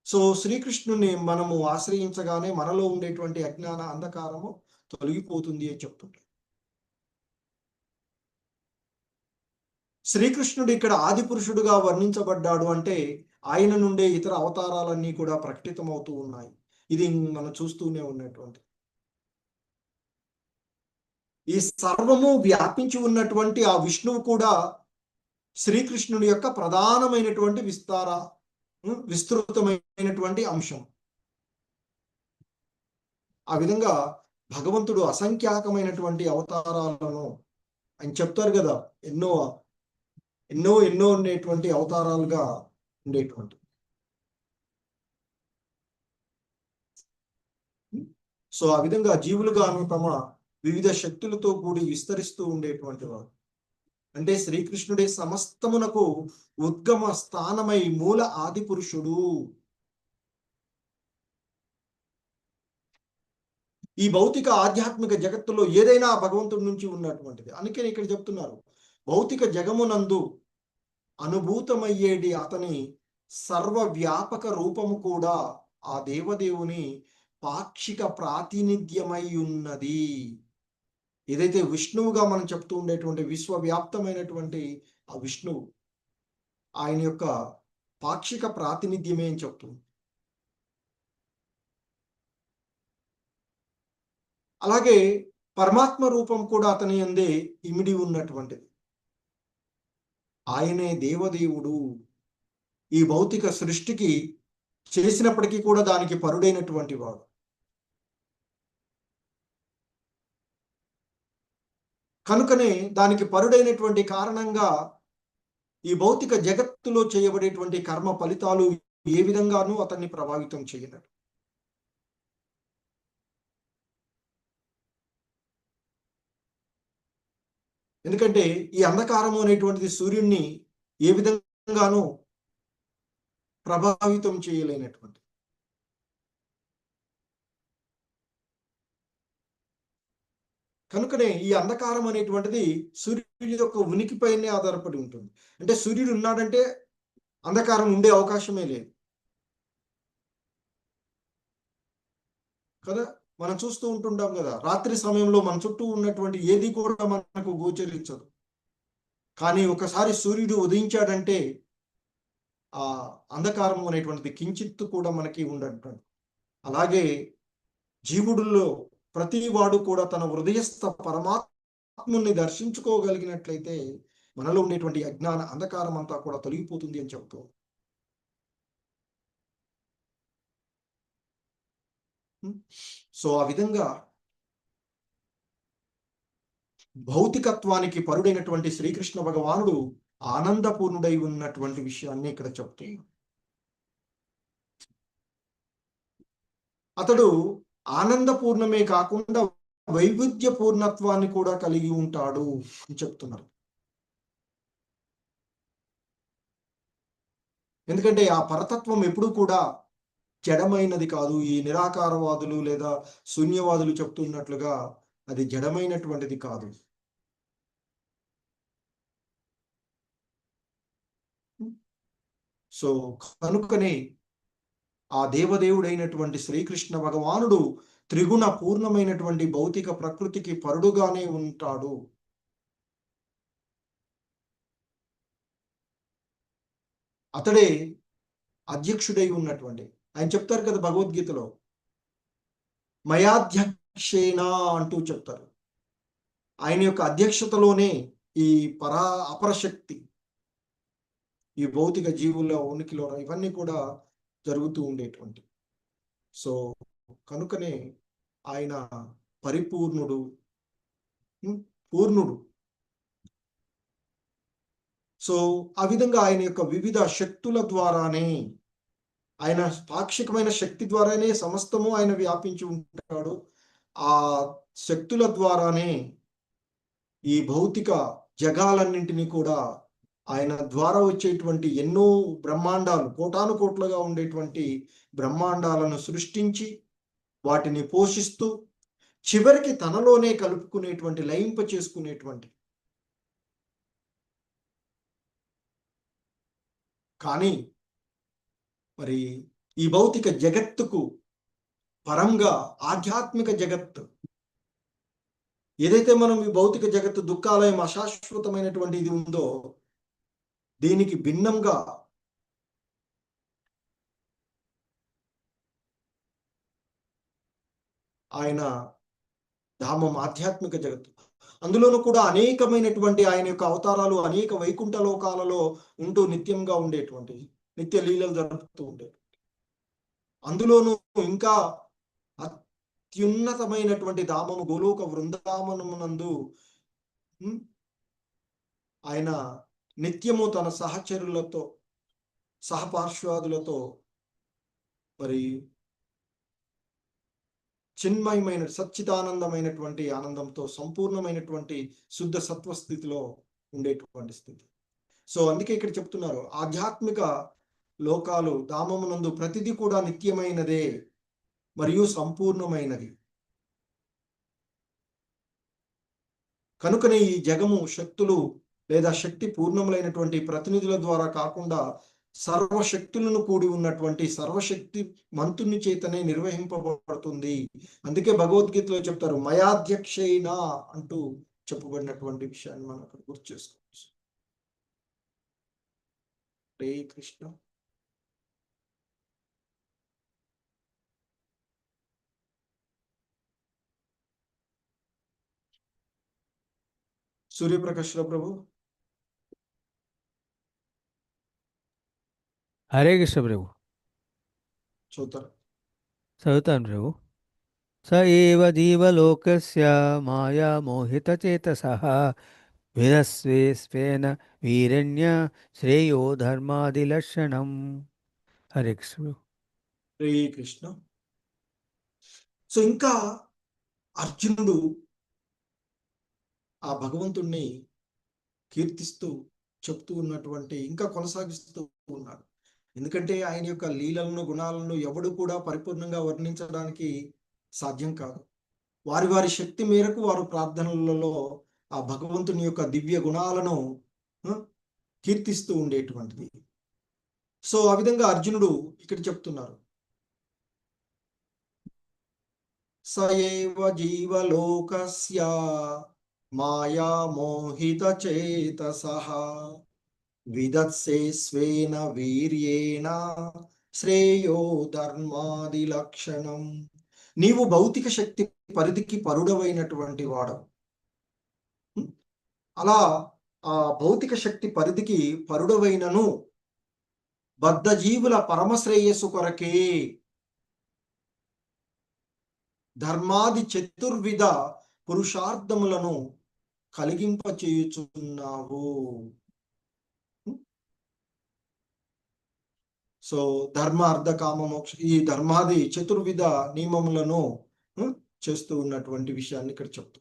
సో శ్రీకృష్ణుని మనము ఆశ్రయించగానే మనలో ఉండేటువంటి అజ్ఞాన అంధకారము తొలగిపోతుంది అని చెప్తుంటారు. శ్రీకృష్ణుడు ఇక్కడ ఆది పురుషుడుగా వర్ణించబడ్డాడు అంటే ఆయన నుండే ఇతర అవతారాలన్నీ కూడా ప్రకటితమవుతూ ఉన్నాయి. ఇది మనం చూస్తూనే ఉన్నటువంటి ఈ సర్వము వ్యాపించి ఉన్నటువంటి ఆ విష్ణువు కూడా శ్రీకృష్ణుడి యొక్క ప్రధానమైనటువంటి విస్తృతమైనటువంటి అంశం. ఆ విధంగా భగవంతుడు అసంఖ్యాకమైనటువంటి అవతారాలను ఆయన చెప్తారు కదా, ఎన్నో ఉండేటువంటి అవతారాలుగా ఉండేటువంటి. సో ఆ విధంగా జీవులుగాను తమ వివిధ శక్తులతో కూడి విస్తరిస్తూ ఉండేటువంటి వాడు. అంటే శ్రీకృష్ణుడే సమస్తమునకు ఉద్గమ స్థానమై మూల ఆది పురుషుడు. ఈ భౌతిక ఆధ్యాత్మిక జగత్తులో ఏదైనా భగవంతుడి నుంచి ఉన్నటువంటిది. అందుకని ఇక్కడ చెప్తున్నారు, భౌతిక జగమునందు అనుభూతమయ్యేది అతని సర్వవ్యాపక రూపము కూడా ఆ దేవదేవుని పాక్షిక ప్రాతినిధ్యమై ఉన్నది. ఏదైతే విష్ణువుగా మనం చెప్తూ ఉండేటువంటి విశ్వవ్యాప్తమైనటువంటి ఆ విష్ణువు ఆయన యొక్క పాక్షిక ప్రాతినిధ్యమే అని చెప్తుంది. అలాగే పరమాత్మ రూపం కూడా అతని యందే ఇమిడి ఉన్నటువంటిది. ఆయనే దేవదేవుడు. ఈ భౌతిక సృష్టికి చేసినప్పటికీ కూడా దానికి పరుడైనటువంటి వాడు. కనుకనే దానికి పరుడైనటువంటి కారణంగా ఈ భౌతిక జగత్తులో చేయబడేటువంటి కర్మ ఫలితాలు ఏ విధంగానూ అతన్ని ప్రభావితం చేయనట్టు. ఎందుకంటే ఈ అంధకారము అనేటువంటిది సూర్యుడిని ఏ విధంగానూ ప్రభావితం చేయలేనటువంటి. కనుకనే ఈ అంధకారం అనేటువంటిది సూర్యుడి యొక్క ఉనికిపైనే ఆధారపడి ఉంటుంది. అంటే సూర్యుడు ఉన్నాడంటే అంధకారం ఉండే అవకాశమే లేదు కదా. మనం చూస్తూ ఉంటుంటాం కదా, రాత్రి సమయంలో మన చుట్టూ ఉన్నటువంటి ఏది కూడా మనకు గోచరించదు. కానీ ఒకసారి సూర్యుడు ఉదయించాడంటే ఆ అంధకారం అనేటువంటిది కించిత్తు కూడా మనకి ఉండటం. అలాగే జీవుడుల్లో ప్రతి వాడు కూడా తన హృదయస్థ పరమాత్ముని దర్శించుకోగలిగినట్లయితే మనలో ఉండేటువంటి అజ్ఞాన అంధకారం అంతా కూడా తొలగిపోతుంది అని చెప్తూ. సో ఆ విధంగా భౌతికత్వానికి పరుడైనటువంటి శ్రీకృష్ణ భగవానుడు ఆనందపూర్ణుడై ఉన్నటువంటి విషయాన్ని ఇక్కడ చెప్తున్నాడు. అతడు ఆనందపూర్ణమే కాకుండా వైవిధ్య పూర్ణత్వాన్ని కూడా కలిగి ఉంటాడు అని చెప్తున్నారు. ఎందుకంటే ఆ పరతత్వం ఎప్పుడూ కూడా జడమైనది కాదు. ఈ నిరాకారవాదులు లేదా శూన్యవాదులు చెప్తున్నట్లుగా అది జడమైనటువంటిది కాదు. సో కనుకనే ఆ దేవదేవుడైనటువంటి శ్రీకృష్ణ భగవానుడు త్రిగుణ పూర్ణమైనటువంటి భౌతిక ప్రకృతికి పరుడుగానే ఉంటాడు. అతడే అధ్యక్షుడై ఉన్నటువంటి, ఆయన చెప్తారు కదా భగవద్గీతలో, మయాధ్యక్షేణ అంటూ చెప్తారు. ఆయన యొక్క అధ్యక్షతలోనే ఈ అపరశక్తి, ఈ భౌతిక జీవుల ఉనికిలో ఇవన్నీ కూడా జరుగుతూ ఉండేటువంటి. సో కనుకనే ఆయన పరిపూర్ణుడు, పూర్ణుడు. సో ఆ విధంగా ఆయన యొక్క వివిధ శక్తుల ద్వారానే, ఆయన పాక్షికమైన శక్తి ద్వారానే సమస్తము ఆయన వ్యాపించి ఉంటాడు. ఆ శక్తుల ద్వారానే ఈ భౌతిక జగాలన్నింటినీ కూడా ఆయన ద్వారా వచ్చేటువంటి ఎన్నో బ్రహ్మాండాలు, కోటాను కోట్లుగా ఉండేటువంటి బ్రహ్మాండాలను సృష్టించి వాటిని పోషిస్తూ చివరికి తనలోనే కలుపుకునేటువంటి, లయింప చేసుకునేటువంటి. కానీ మరి ఈ భౌతిక జగత్తుకు పరంగా ఆధ్యాత్మిక జగత్తు ఏదైతే మనం ఈ భౌతిక జగత్తు దుఃఖాలయం అశాశ్వతమైనటువంటి ఇది ఉందో, దీనికి భిన్నంగా ఆయన ధామం ఆధ్యాత్మిక జగత్తు. అందులోనూ కూడా అనేకమైనటువంటి ఆయన యొక్క అవతారాలు అనేక వైకుంఠ లోకాలలో ఉంటూ నిత్యంగా ఉండేటువంటి, నిత్య లీలలు జరుపుతూ ఉండేటువంటి, అందులోనూ ఇంకా అత్యున్నతమైనటువంటి ధామము గోలోక వృందావనమునందు ఆయన నిత్యము తన సహచరులతో, సహపార్శ్వాదులతో మరి చిన్మయమైన సచ్చిదానందమైనటువంటి ఆనందంతో సంపూర్ణమైనటువంటి శుద్ధ సత్వస్థితిలో ఉండేటువంటి స్థితి. సో అందుకే ఇక్కడ చెప్తున్నారు, ఆధ్యాత్మిక లోకాలు ధామమునందు ప్రతిదీ కూడా నిత్యమైనదే మరియు సంపూర్ణమైనది. కనుకనే ఈ జగము శక్తులు లేదా శక్తి పూర్ణములైనటువంటి ప్రతినిధుల ద్వారా కాకుండా సర్వశక్తులను కూడి ఉన్నటువంటి సర్వశక్తి మంతుని చేతనే నిర్వహింపబడుతుంది. అందుకే భగవద్గీతలో చెప్తారు, మయాధ్యక్షైన అంటూ చెప్పబడినటువంటి విషయాన్ని మనం అక్కడ గుర్తు చేసుకోవచ్చు. హరే కృష్ణ. సూర్యప్రకాశ్ ప్రభు. హరే కృష్ణ ప్రభు. చూతారు. చదువుతాను ప్రభు. స ఏవ జీవలోకస్య మాయా మోహితచేతసః విధస్వేన వీరణ్య శ్రేయో ధర్మాదిలక్షణం. హరే కృష్ణ. హరే కృష్ణ. సో ఇంకా అర్జునుడు ఆ భగవంతుణ్ణి కీర్తిస్తూ చెప్తూ ఉన్నటువంటి, ఇంకా కొనసాగిస్తూ ఉన్నాడు. ఎందుకంటే ఆయన యొక్క లీలలను, గుణాలను ఎవడు కూడా పరిపూర్ణంగా వర్ణించడానికి సాధ్యం కాదు. వారి వారి శక్తి మేరకు వారు ప్రార్థనలలో ఆ భగవంతుని యొక్క దివ్య గుణాలను కీర్తిస్తూ ఉండేటువంటిది. సో ఆ విధంగా అర్జునుడు ఇక్కడ చెప్తున్నారు, స ఏవ జీవలోకస్య మాయా మోహిత చేతసః విదత్సే స్వేన వీర్యేణ శ్రేయో ధర్మాది లక్షణం. నీవు భౌతిక శక్తి పరిధికి పరుడవైనటువంటి వాడు. అలా ఆ భౌతిక శక్తి పరిధికి పరుడవైనను బద్ధజీవుల పరమశ్రేయస్సు కొరకే ధర్మాది చతుర్విధ పురుషార్థములను కలిగింపచేయుచున్నావు. సో ధర్మ అర్థ కామ మోక్ష ఈ ధర్మాది చతుర్విధ నియమములను చేస్తూ ఉన్నటువంటి విషయాన్ని ఇక్కడ చెప్తూ.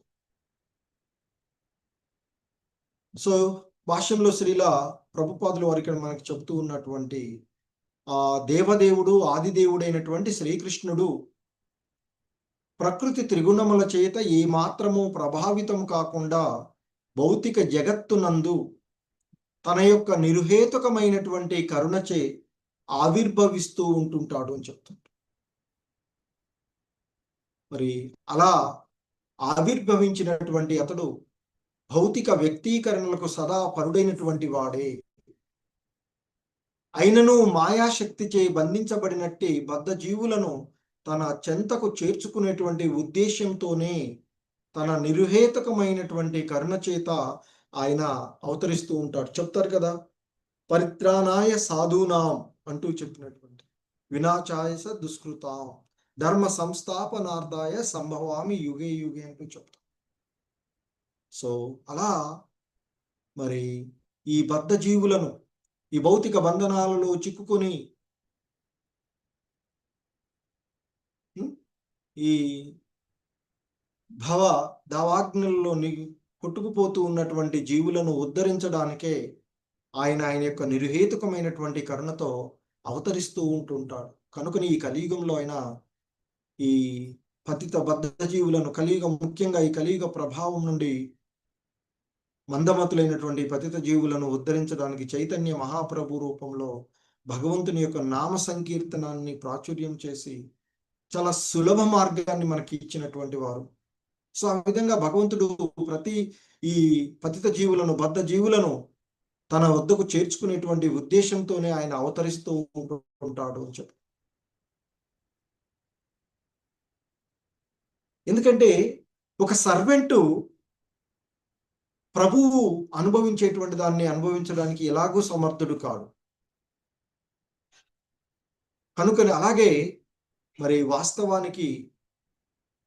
సో భాష్యంలో శ్రీల ప్రభుపాదుల వారు ఇక్కడ మనకి చెప్తూ ఉన్నటువంటి ఆ దేవదేవుడు ఆదిదేవుడైనటువంటి శ్రీకృష్ణుడు ప్రకృతి త్రిగుణముల చేత ఏ మాత్రము ప్రభావితం కాకుండా భౌతిక జగత్తునందు తన యొక్క నిర్హేతుకమైనటువంటి కరుణచే ఆవిర్భవిస్తూ ఉంటుంటాడు అని చెప్తుంటాడు. మరి అలా ఆవిర్భవించినటువంటి అతడు భౌతిక వ్యక్తీకరణలకు సదా పరుడైనటువంటి వాడే అయినను మాయాశక్తిచే బంధించబడినట్టి బద్ధ జీవులను తన చెంతకు చేర్చుకునేటువంటి ఉద్దేశంతోనే తన నిరుహేతుకమైనటువంటి కరుణ చేత ఆయన అవతరిస్తూ ఉంటాడు. చెప్తారు కదా, పరిత్రాణాయ సాధూనాం అంటూ చెప్పినటువంటి వినాశాయ దుష్కృతాం ధర్మ సంస్థాపనార్థాయ సంభవామి యుగే యుగే అంటూ చెప్తారు. సో అలా మరి ఈ బద్ధ జీవులను ఈ భౌతిక బంధనాలలో చిక్కుకొని ఈ భవ దావాగ్నులలో కొట్టుకుపోతూ ఉన్నటువంటి జీవులను ఉద్ధరించడానికే ఆయన యొక్క నిర్హేతుకమైనటువంటి కరుణతో అవతరిస్తూ ఉంటుంటాడు. కనుకని ఈ కలియుగంలో ఆయన ఈ పతిత బద్ధ జీవులను కలియుగం ముఖ్యంగా ఈ కలియుగ ప్రభావం నుండి మందమతులైనటువంటి పతిత జీవులను ఉద్ధరించడానికి చైతన్య మహాప్రభు రూపంలో భగవంతుని యొక్క నామ సంకీర్తనాన్ని ప్రాచుర్యం చేసి చాలా సులభ మార్గాన్ని మనకి ఇచ్చినటువంటి వారు. సో ఆ విధంగా భగవంతుడు ప్రతి ఈ పతిత జీవులను బద్ధ జీవులను తన వద్దకు చేర్చుకునేటువంటి ఉద్దేశంతోనే ఆయన అవతరిస్తూ ఉంటాడు అని చెప్పి. ఎందుకంటే ఒక సర్వెంటు ప్రభువు అనుభవించేటువంటి దాన్ని అనుభవించడానికి ఎలాగూ సమర్థుడు కాడు. కనుక అలాగే మరి వాస్తవానికి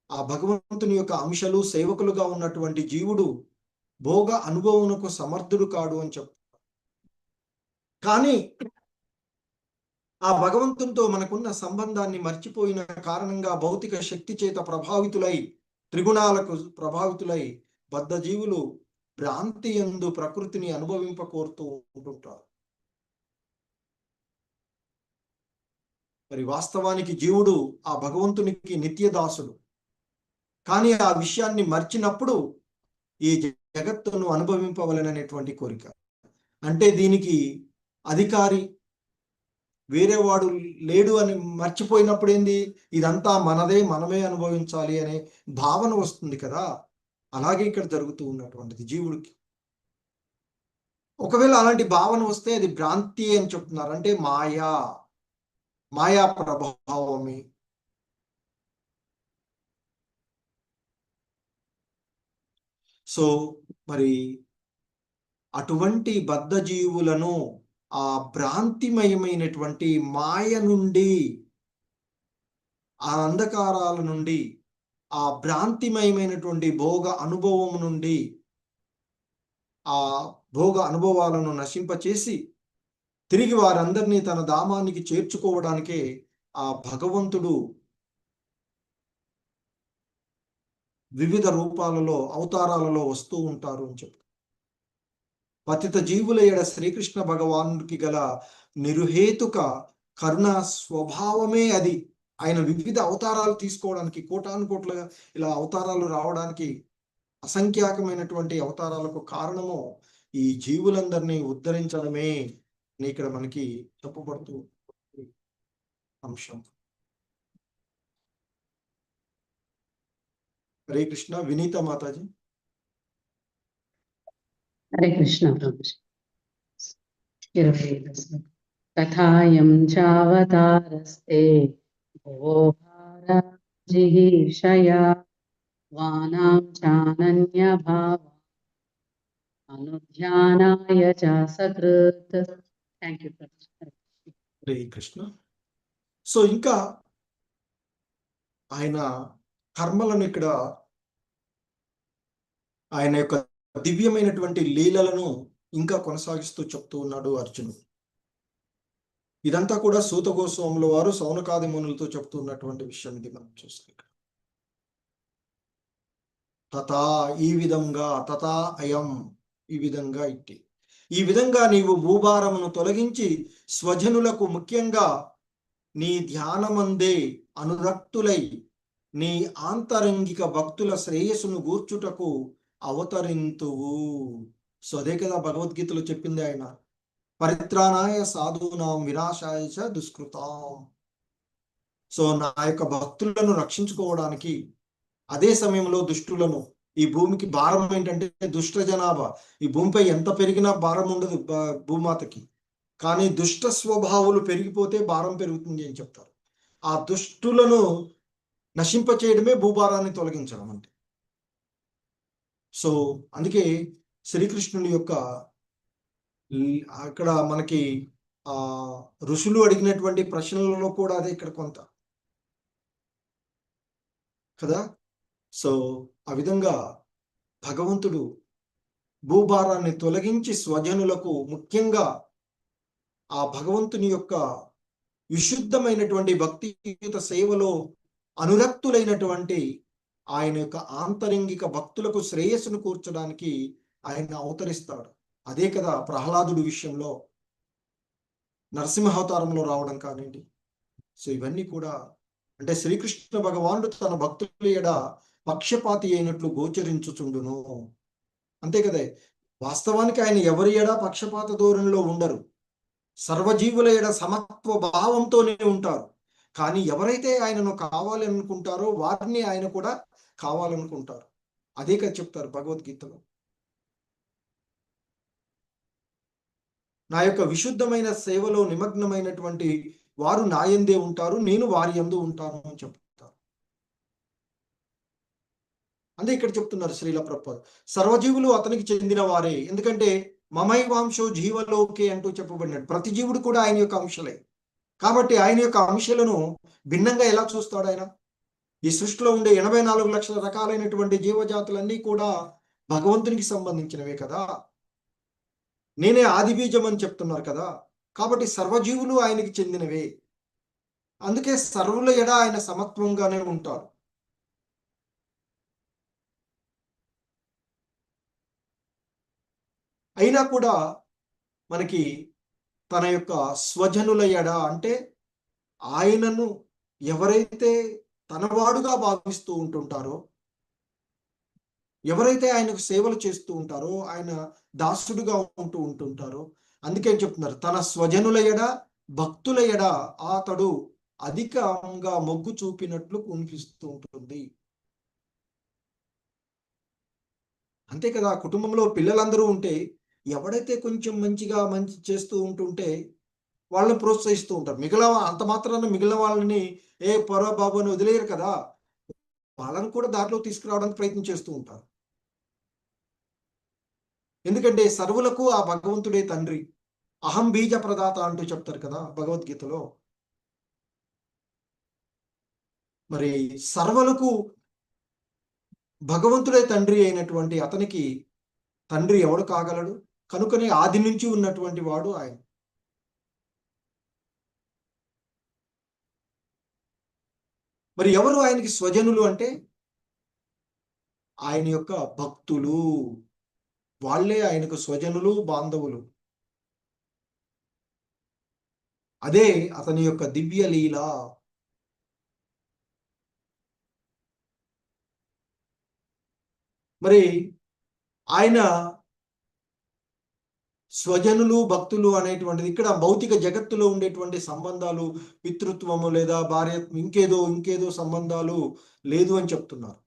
ఆ భగవంతుని యొక్క అంశాలు సేవకులుగా ఉన్నటువంటి జీవుడు భోగ అనుభవమునకు సమర్థుడు కాడు అని చెప్తారు. కానీ ఆ భగవంతునితో మనకున్న సంబంధాన్ని మర్చిపోయిన కారణంగా భౌతిక శక్తి చేత ప్రభావితులై త్రిగుణాలకు ప్రభావితులై బద్ధ జీవులు భ్రాంతి యందు ప్రకృతిని అనుభవింప కోరుతూ ఉంటుంటారు. మరి వాస్తవానికి జీవుడు ఆ భగవంతునికి నిత్యదాసుడు. కానీ ఆ విషయాన్ని మర్చినప్పుడు ఈ జగత్తును అనుభవింపవలననేటువంటి కోరిక, అంటే దీనికి అధికారి వేరేవాడు లేడు అని మర్చిపోయినప్పుడు ఏంది, ఇదంతా మనదే, మనమే అనుభవించాలి అనే భావన వస్తుంది కదా. అలాగే ఇక్కడ జరుగుతూ ఉన్నటువంటిది జీవుడికి. ఒకవేళ అలాంటి భావన వస్తే అది భ్రాంతి అని చెప్తున్నారు, అంటే మాయా ప్రభావమే. సో మరి అటువంటి బద్ధ జీవులను ఆ భ్రాంతిమయమైనటువంటి మాయ నుండి, ఆ అంధకారాల నుండి, ఆ భ్రాంతిమయమైనటువంటి భోగ అనుభవం నుండి ఆ భోగ అనుభవాలను నశింపచేసి తిరిగి వారందరినీ తన ధామానికి చేర్చుకోవడానికే ఆ భగవంతుడు వివిధ రూపాలలో అవతారాలలో వస్తూ ఉంటారు అని చెప్పి. పతిత జీవుల ఎడ శ్రీకృష్ణ భగవానుడికి గల నిరుహేతుక కరుణ స్వభావమే అది. ఆయన వివిధ అవతారాలు తీసుకోవడానికి, కోటాను కోట్లుగా ఇలా అవతారాలు రావడానికి, అసంఖ్యాకమైనటువంటి అవతారాలకు కారణము ఈ జీవులందరినీ ఉద్ధరించడమే అని ఇక్కడ మనకి చెప్పబడుతూ అంశం. హరే కృష్ణ. వినీత మాతాజీ. హరే కృష్ణ ప్రభుజీ. 25వ శ్లోకం. తథాయం చావతారస్తే భువో భారజిగీషయా వానాం చానన్య భావ అనుధ్యానాయ చ సకృత్. Thank you Prabhuji. Hare Krishna. So ఇంకా ఆయన కర్మలను ఇక్కడ ఆయన యొక్క దివ్యమైనటువంటి లీలలను ఇంకా కొనసాగిస్తూ చెప్తూ ఉన్నాడు అర్జునుడు. ఇదంతా కూడా సూత గోస్వాముల వారు సౌనకాది మునులతో చెప్తున్నటువంటి విషయం ఇది మనం చూస్తాం. తథా ఈ విధంగా, తథా అయం ఈ విధంగా ఇట్టి, ఈ విధంగా నీవు భూభారమును తొలగించి స్వజనులకు ముఖ్యంగా నీ ధ్యానమందే అనురక్తులై నీ ఆంతరంగిక భక్తుల శ్రేయస్సును గూర్చుటకు అవతరింతువు. సో అదే కదా భగవద్గీతలో చెప్పింది ఆయన, పరిత్రాణాయ సాధూనాం వినాశాయ చ దుష్కృతాం. సో నా యొక్క భక్తులను రక్షించుకోవడానికి, అదే సమయంలో దుష్టులను, ఈ భూమికి భారం ఏంటంటే దుష్ట జనాభా. ఈ భూమిపై ఎంత పెరిగినా భారం ఉండదు భూమాతకి, కానీ దుష్ట స్వభావాలు పెరిగిపోతే భారం పెరుగుతుంది అని చెప్తారు. ఆ దుష్టులను నశింపచేయడమే భూభారాన్ని తొలగించడం అంటే. సో అందుకే శ్రీకృష్ణుని యొక్క అక్కడ మనకి ఋషులు అడిగినటువంటి ప్రశ్నలలో కూడా అదే ఇక్కడ కొంత కదా. సో ఆ విధంగా భగవంతుడు భూభారాన్ని తొలగించి స్వజనులకు, ముఖ్యంగా ఆ భగవంతుని యొక్క విశుద్ధమైనటువంటి భక్తియుత సేవలో అనురక్తులైనటువంటి ఆయన యొక్క ఆంతరంగిక భక్తులకు శ్రేయస్సును కూర్చడానికి ఆయన అవతరిస్తాడు. అదే కదా ప్రహ్లాదుడి విషయంలో నరసింహావతారంలో రావడం కానివ్వండి. సో ఇవన్నీ కూడా అంటే శ్రీకృష్ణ భగవానుడు తన భక్తుల ఎడ పక్షపాతి అయినట్లు గోచరించుచుండును. అంతే కదా. వాస్తవానికి ఆయన ఎవరి ఎడ పక్షపాత ధోరణిలో ఉండరు, సర్వజీవుల ఎడ సమత్వ భావంతోనే ఉంటారు. కానీ ఎవరైతే ఆయనను కావాలి అనుకుంటారో వారిని ఆయన కూడా కావాలనుకుంటారు. అదే కదా చెప్తారు భగవద్గీతలో, నా యొక్క విశుద్ధమైన సేవలో నిమగ్నమైనటువంటి వారు నా యందే ఉంటారు, నేను వారి యందు ఉంటాను అని చెప్తారు. అదే ఇక్కడ చెప్తున్నారు శ్రీల ప్రభుపాద, సర్వజీవులు అతనికి చెందిన వారే. ఎందుకంటే మమైవాంశో జీవలోకే అంటూ చెప్పబడినాడు. ప్రతి జీవుడు కూడా ఆయన యొక్క అంశలే. కాబట్టి ఆయన యొక్క అంశాలను భిన్నంగా ఎలా చూస్తాడు ఆయన? ఈ సృష్టిలో ఉండే 84 లక్షల రకాలైనటువంటి జీవజాతులన్నీ కూడా భగవంతునికి సంబంధించినవే కదా. నేనే ఆది బీజం అని చెప్తున్నారు కదా. కాబట్టి సర్వజీవులు ఆయనకి చెందినవే. అందుకే సర్వుల ఎడ ఆయన సమత్వంగానే ఉంటారు. అయినా కూడా మనకి తన యొక్క స్వజనుల ఎడ అంటే ఆయనను ఎవరైతే తనవాడుగా భావిస్తూ ఉంటుంటారో, ఎవరైతే ఆయనకు సేవలు చేస్తూ ఉంటారో, ఆయన దాసుడుగా ఉంటుంటారో, అందుకే చెప్తున్నారు తన స్వజనుల ఎడ భక్తుల ఎడ అతడు అధికంగా మొగ్గు చూపినట్లు కనిపిస్తూ ఉంటుంది. అంతే కదా. కుటుంబంలో పిల్లలందరూ ఉంటే ఎవడైతే కొంచెం మంచి చేస్తూ ఉంటుంటే వాళ్ళని ప్రోత్సహిస్తూ ఉంటారు. అంత మాత్రాన మిగిలిన వాళ్ళని పొర బాబు అని వదిలేయరు కదా. వాళ్ళని కూడా దాంట్లో తీసుకురావడానికి ప్రయత్నం చేస్తూ ఉంటారు. ఎందుకంటే సర్వులకు ఆ భగవంతుడే తండ్రి, అహం బీజ ప్రదాత అంటూ చెప్తారు కదా భగవద్గీతలో. మరి సర్వులకు భగవంతుడే తండ్రి అయినటువంటి అతనికి తండ్రి ఎవడు కాగలడు? కనుకనే ఆది నుంచి ఉన్నటువంటి వాడు ఆయన. మరి ఎవరు ఆయనకి స్వజనులు అంటే ఆయన యొక్క భక్తులు, వాళ్ళే ఆయనకు స్వజనులు, బాంధవులు. అదే అతని యొక్క దివ్య లీల. మరి ఆయన స్వజనులు, భక్తులు అనేటువంటిది ఇక్కడ భౌతిక జగత్తులో ఉండేటువంటి సంబంధాలు, పితృత్వము లేదా భార్య ఇంకేదో సంబంధాలు లేదు అని చెప్తున్నారు.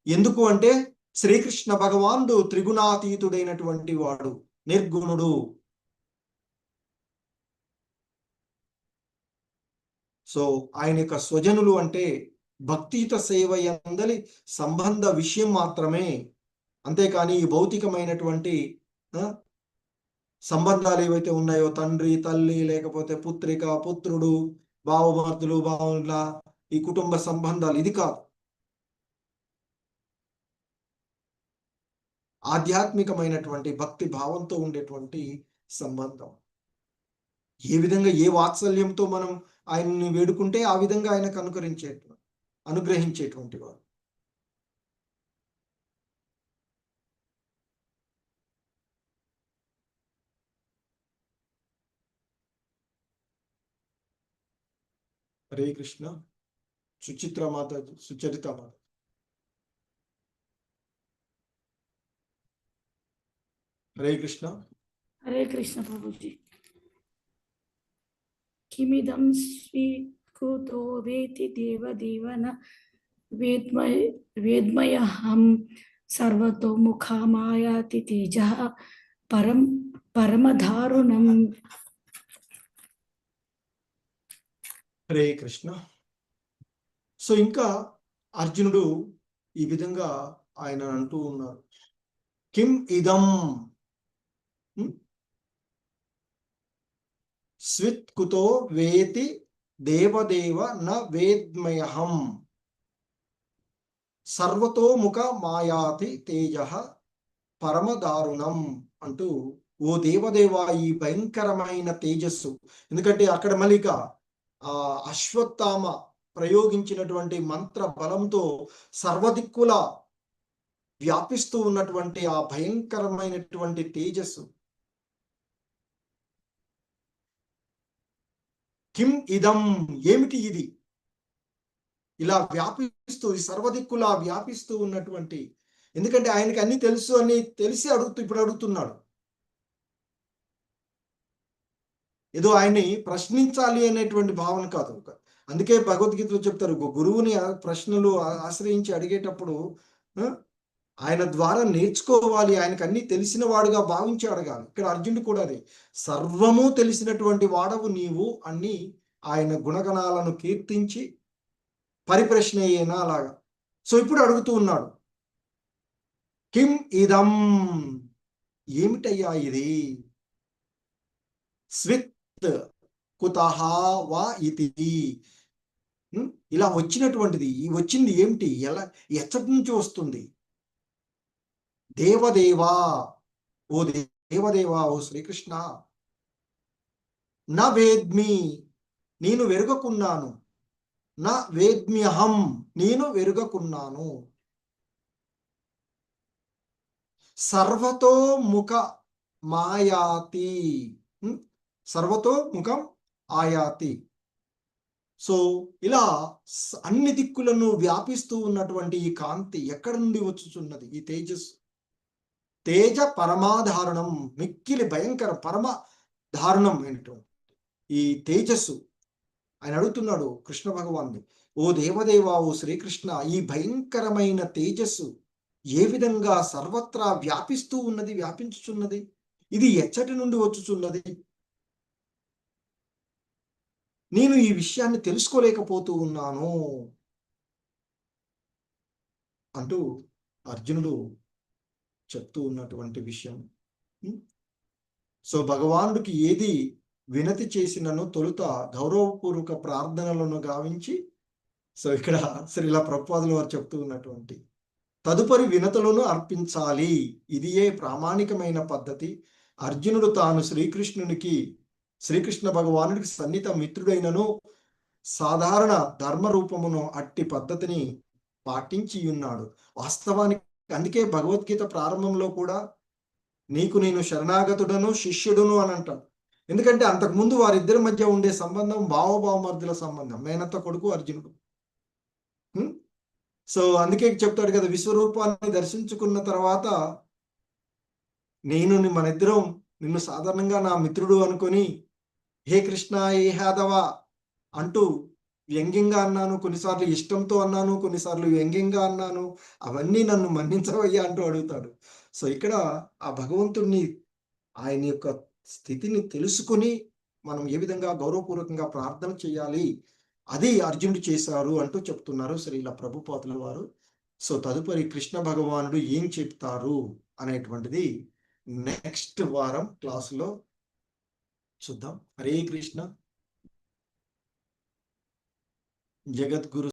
ఎందుకు అంటే శ్రీకృష్ణ భగవానుడు త్రిగుణాతీతుడైనటువంటి వాడు, నిర్గుణుడు. సో ఆయన యొక్క స్వజనులు అంటే భక్తియుత సేవ యందలి సంబంధ విషయం మాత్రమే, అంతేకాని ఈ భౌతికమైనటువంటి సంబంధాలు ఏవైతే ఉన్నాయో, తండ్రి తల్లి, లేకపోతే పుత్రిక పుత్రుడు, బావమర్దులు బావుల, ఈ కుటుంబ సంబంధాలు, ఇది కాదు. ఆధ్యాత్మికమైనటువంటి భక్తి భావంతో ఉండేటువంటి సంబంధం. ఏ విధంగా ఏ వాత్సల్యంతో మనం ఆయన్ని వేడుకుంటే ఆ విధంగా ఆయనకు అనుగ్రహించేటువంటి వాడు. హరే కృష్ణ. సుచిత్ర మాత, సుచరిత మాత. హరే కృష్ణ. హరే కృష్ణ ప్రభుజీ. కిమిదం స్వీకృతో వేతి దేవదేవన వేద్మయహం సర్వతో ముఖామాయాతి తేజ పరమధారుణం. హరే కృష్ణ. సో ఇంకా అర్జునుడు ఈ విధంగా ఆయన అంటూ ఉన్నారు, కిం ఇదం స్విత్ కుతో వేతి దేవదేవ న వేద్మయహం సర్వతో ముఖ మాయాతి తేజ పరమదారుణం అంటూ, ఓ దేవదేవ ఈ భయంకరమైన తేజస్సు. ఎందుకంటే అక్కడ మళ్ళీక అశ్వత్థామ ప్రయోగించినటువంటి మంత్ర బలంతో సర్వదిక్కుల వ్యాపిస్తూ ఉన్నటువంటి ఆ భయంకరమైనటువంటి తేజస్సు. కిం ఇదం, ఏమిటి ఇది? ఇలా వ్యాపిస్తూ సర్వదిక్కులా వ్యాపిస్తూ ఉన్నటువంటి, ఎందుకంటే ఆయనకి అన్ని తెలుసు అని తెలిసి ఇప్పుడు అడుగుతున్నాడు. ఏదో ఆయన్ని ప్రశ్నించాలి అనేటువంటి భావన కాదు. అందుకే భగవద్గీతలో చెప్తారు, గురువుని ప్రశ్నలు ఆశ్రయించి అడిగేటప్పుడు ఆయన ద్వారా నేర్చుకోవాలి, ఆయనకు అన్ని తెలిసిన వాడుగా భావించి అడగాలి. ఇక్కడ అర్జునుడు కూడా అదే, సర్వము తెలిసినటువంటి వాడవు నీవు అన్ని ఆయన గుణగణాలను కీర్తించి పరిప్రశ్న అయ్యేనా అలాగా. సో ఇప్పుడు అడుగుతూ ఉన్నాడు, కిం ఇదం, ఏమిటయ్యా ఇది? స్విత్ కుతహ వా ఇతి, ఇలా వచ్చినటువంటిది, వచ్చింది ఏమిటి? ఎలా, ఎచ్చటి నుంచి వస్తుంది? దేవదేవా, ఓ దేవదేవా, ఓ శ్రీకృష్ణ, నా వేద్మి, నేను వెరుగకున్నాను, నా వేద్మ్యహం, నేను వెరుగకున్నాను, సర్వతో ముఖ మాయాతి, సర్వతో ముఖం ఆయాతి. సో ఇలా అన్ని దిక్కులను వ్యాపిస్తూ ఉన్నటువంటి ఈ కాంతి ఎక్కడి నుండి వచ్చుచున్నది? ఈ తేజస్సు, తేజ పరమాధారణం, మిక్కిలి భయంకర పరమ దారుణం ఏంటో ఈ తేజస్సు. ఆయన అడుగుతున్నాడు కృష్ణ భగవాన్ని, ఓ దేవదేవ, ఓ శ్రీకృష్ణ, ఈ భయంకరమైన తేజస్సు ఏ విధంగా సర్వత్రా వ్యాపిస్తూ ఉన్నది, వ్యాపించుచున్నది? ఇది ఎచ్చటి నుండి వచ్చుచున్నది? నేను ఈ విషయాన్ని తెలుసుకోలేకపోతూ ఉన్నాను అంటూ అర్జునుడు చెప్తూ ఉన్నటువంటి విషయం. సో భగవానుడికి ఏది వినతి చేసినను తొలుత గౌరవపూర్వక ప్రార్థనలను గావించి, సో ఇక్కడ శ్రీల ప్రభుపాదుల వారు చెప్తూ ఉన్నటువంటి తదుపరి వినతులను అర్పించాలి, ఇదియే ప్రామాణికమైన పద్ధతి. అర్జునుడు తాను శ్రీకృష్ణ భగవానుడికి సన్నిహిత మిత్రుడైనను సాధారణ ధర్మ రూపమును అట్టి పద్ధతిని పాటించి ఉన్నాడు. వాస్తవానికి అందుకే భగవద్గీత ప్రారంభంలో కూడా నీకు నేను శరణాగతుడను శిష్యుడును అని అంటాడు. ఎందుకంటే అంతకుముందు వారిద్దరి మధ్య ఉండే సంబంధం భావభావమర్దుల సంబంధం, మేనత్త కొడుకు అర్జునుడు. సో అందుకే చెప్తాడు కదా, విశ్వరూపాన్ని దర్శించుకున్న తర్వాత మన ఇద్దరం నిన్ను సాధారణంగా నా మిత్రుడు అనుకొని హే కృష్ణ, ఏ యాదవ అంటూ వ్యంగ్యంగా అన్నాను, కొన్నిసార్లు ఇష్టంతో అన్నాను, కొన్నిసార్లు వ్యంగ్యంగా అన్నాను, అవన్నీ నన్ను మన్నించవయ్యా అంటూ అడుగుతాడు. సో ఇక్కడ ఆ భగవంతుడిని, ఆయన యొక్క స్థితిని తెలుసుకుని మనం ఏ విధంగా గౌరవపూర్వకంగా ప్రార్థన చేయాలి, అది అర్జునుడు చేశారు అంటూ చెప్తున్నారు శ్రీల ప్రభుపాదుల వారు. సో తదుపరి కృష్ణ భగవానుడు ఏం చెప్తారు అనేటువంటిది నెక్స్ట్ వారం క్లాసులో చూద్దాం. హరే కృష్ణ. జగద్గురు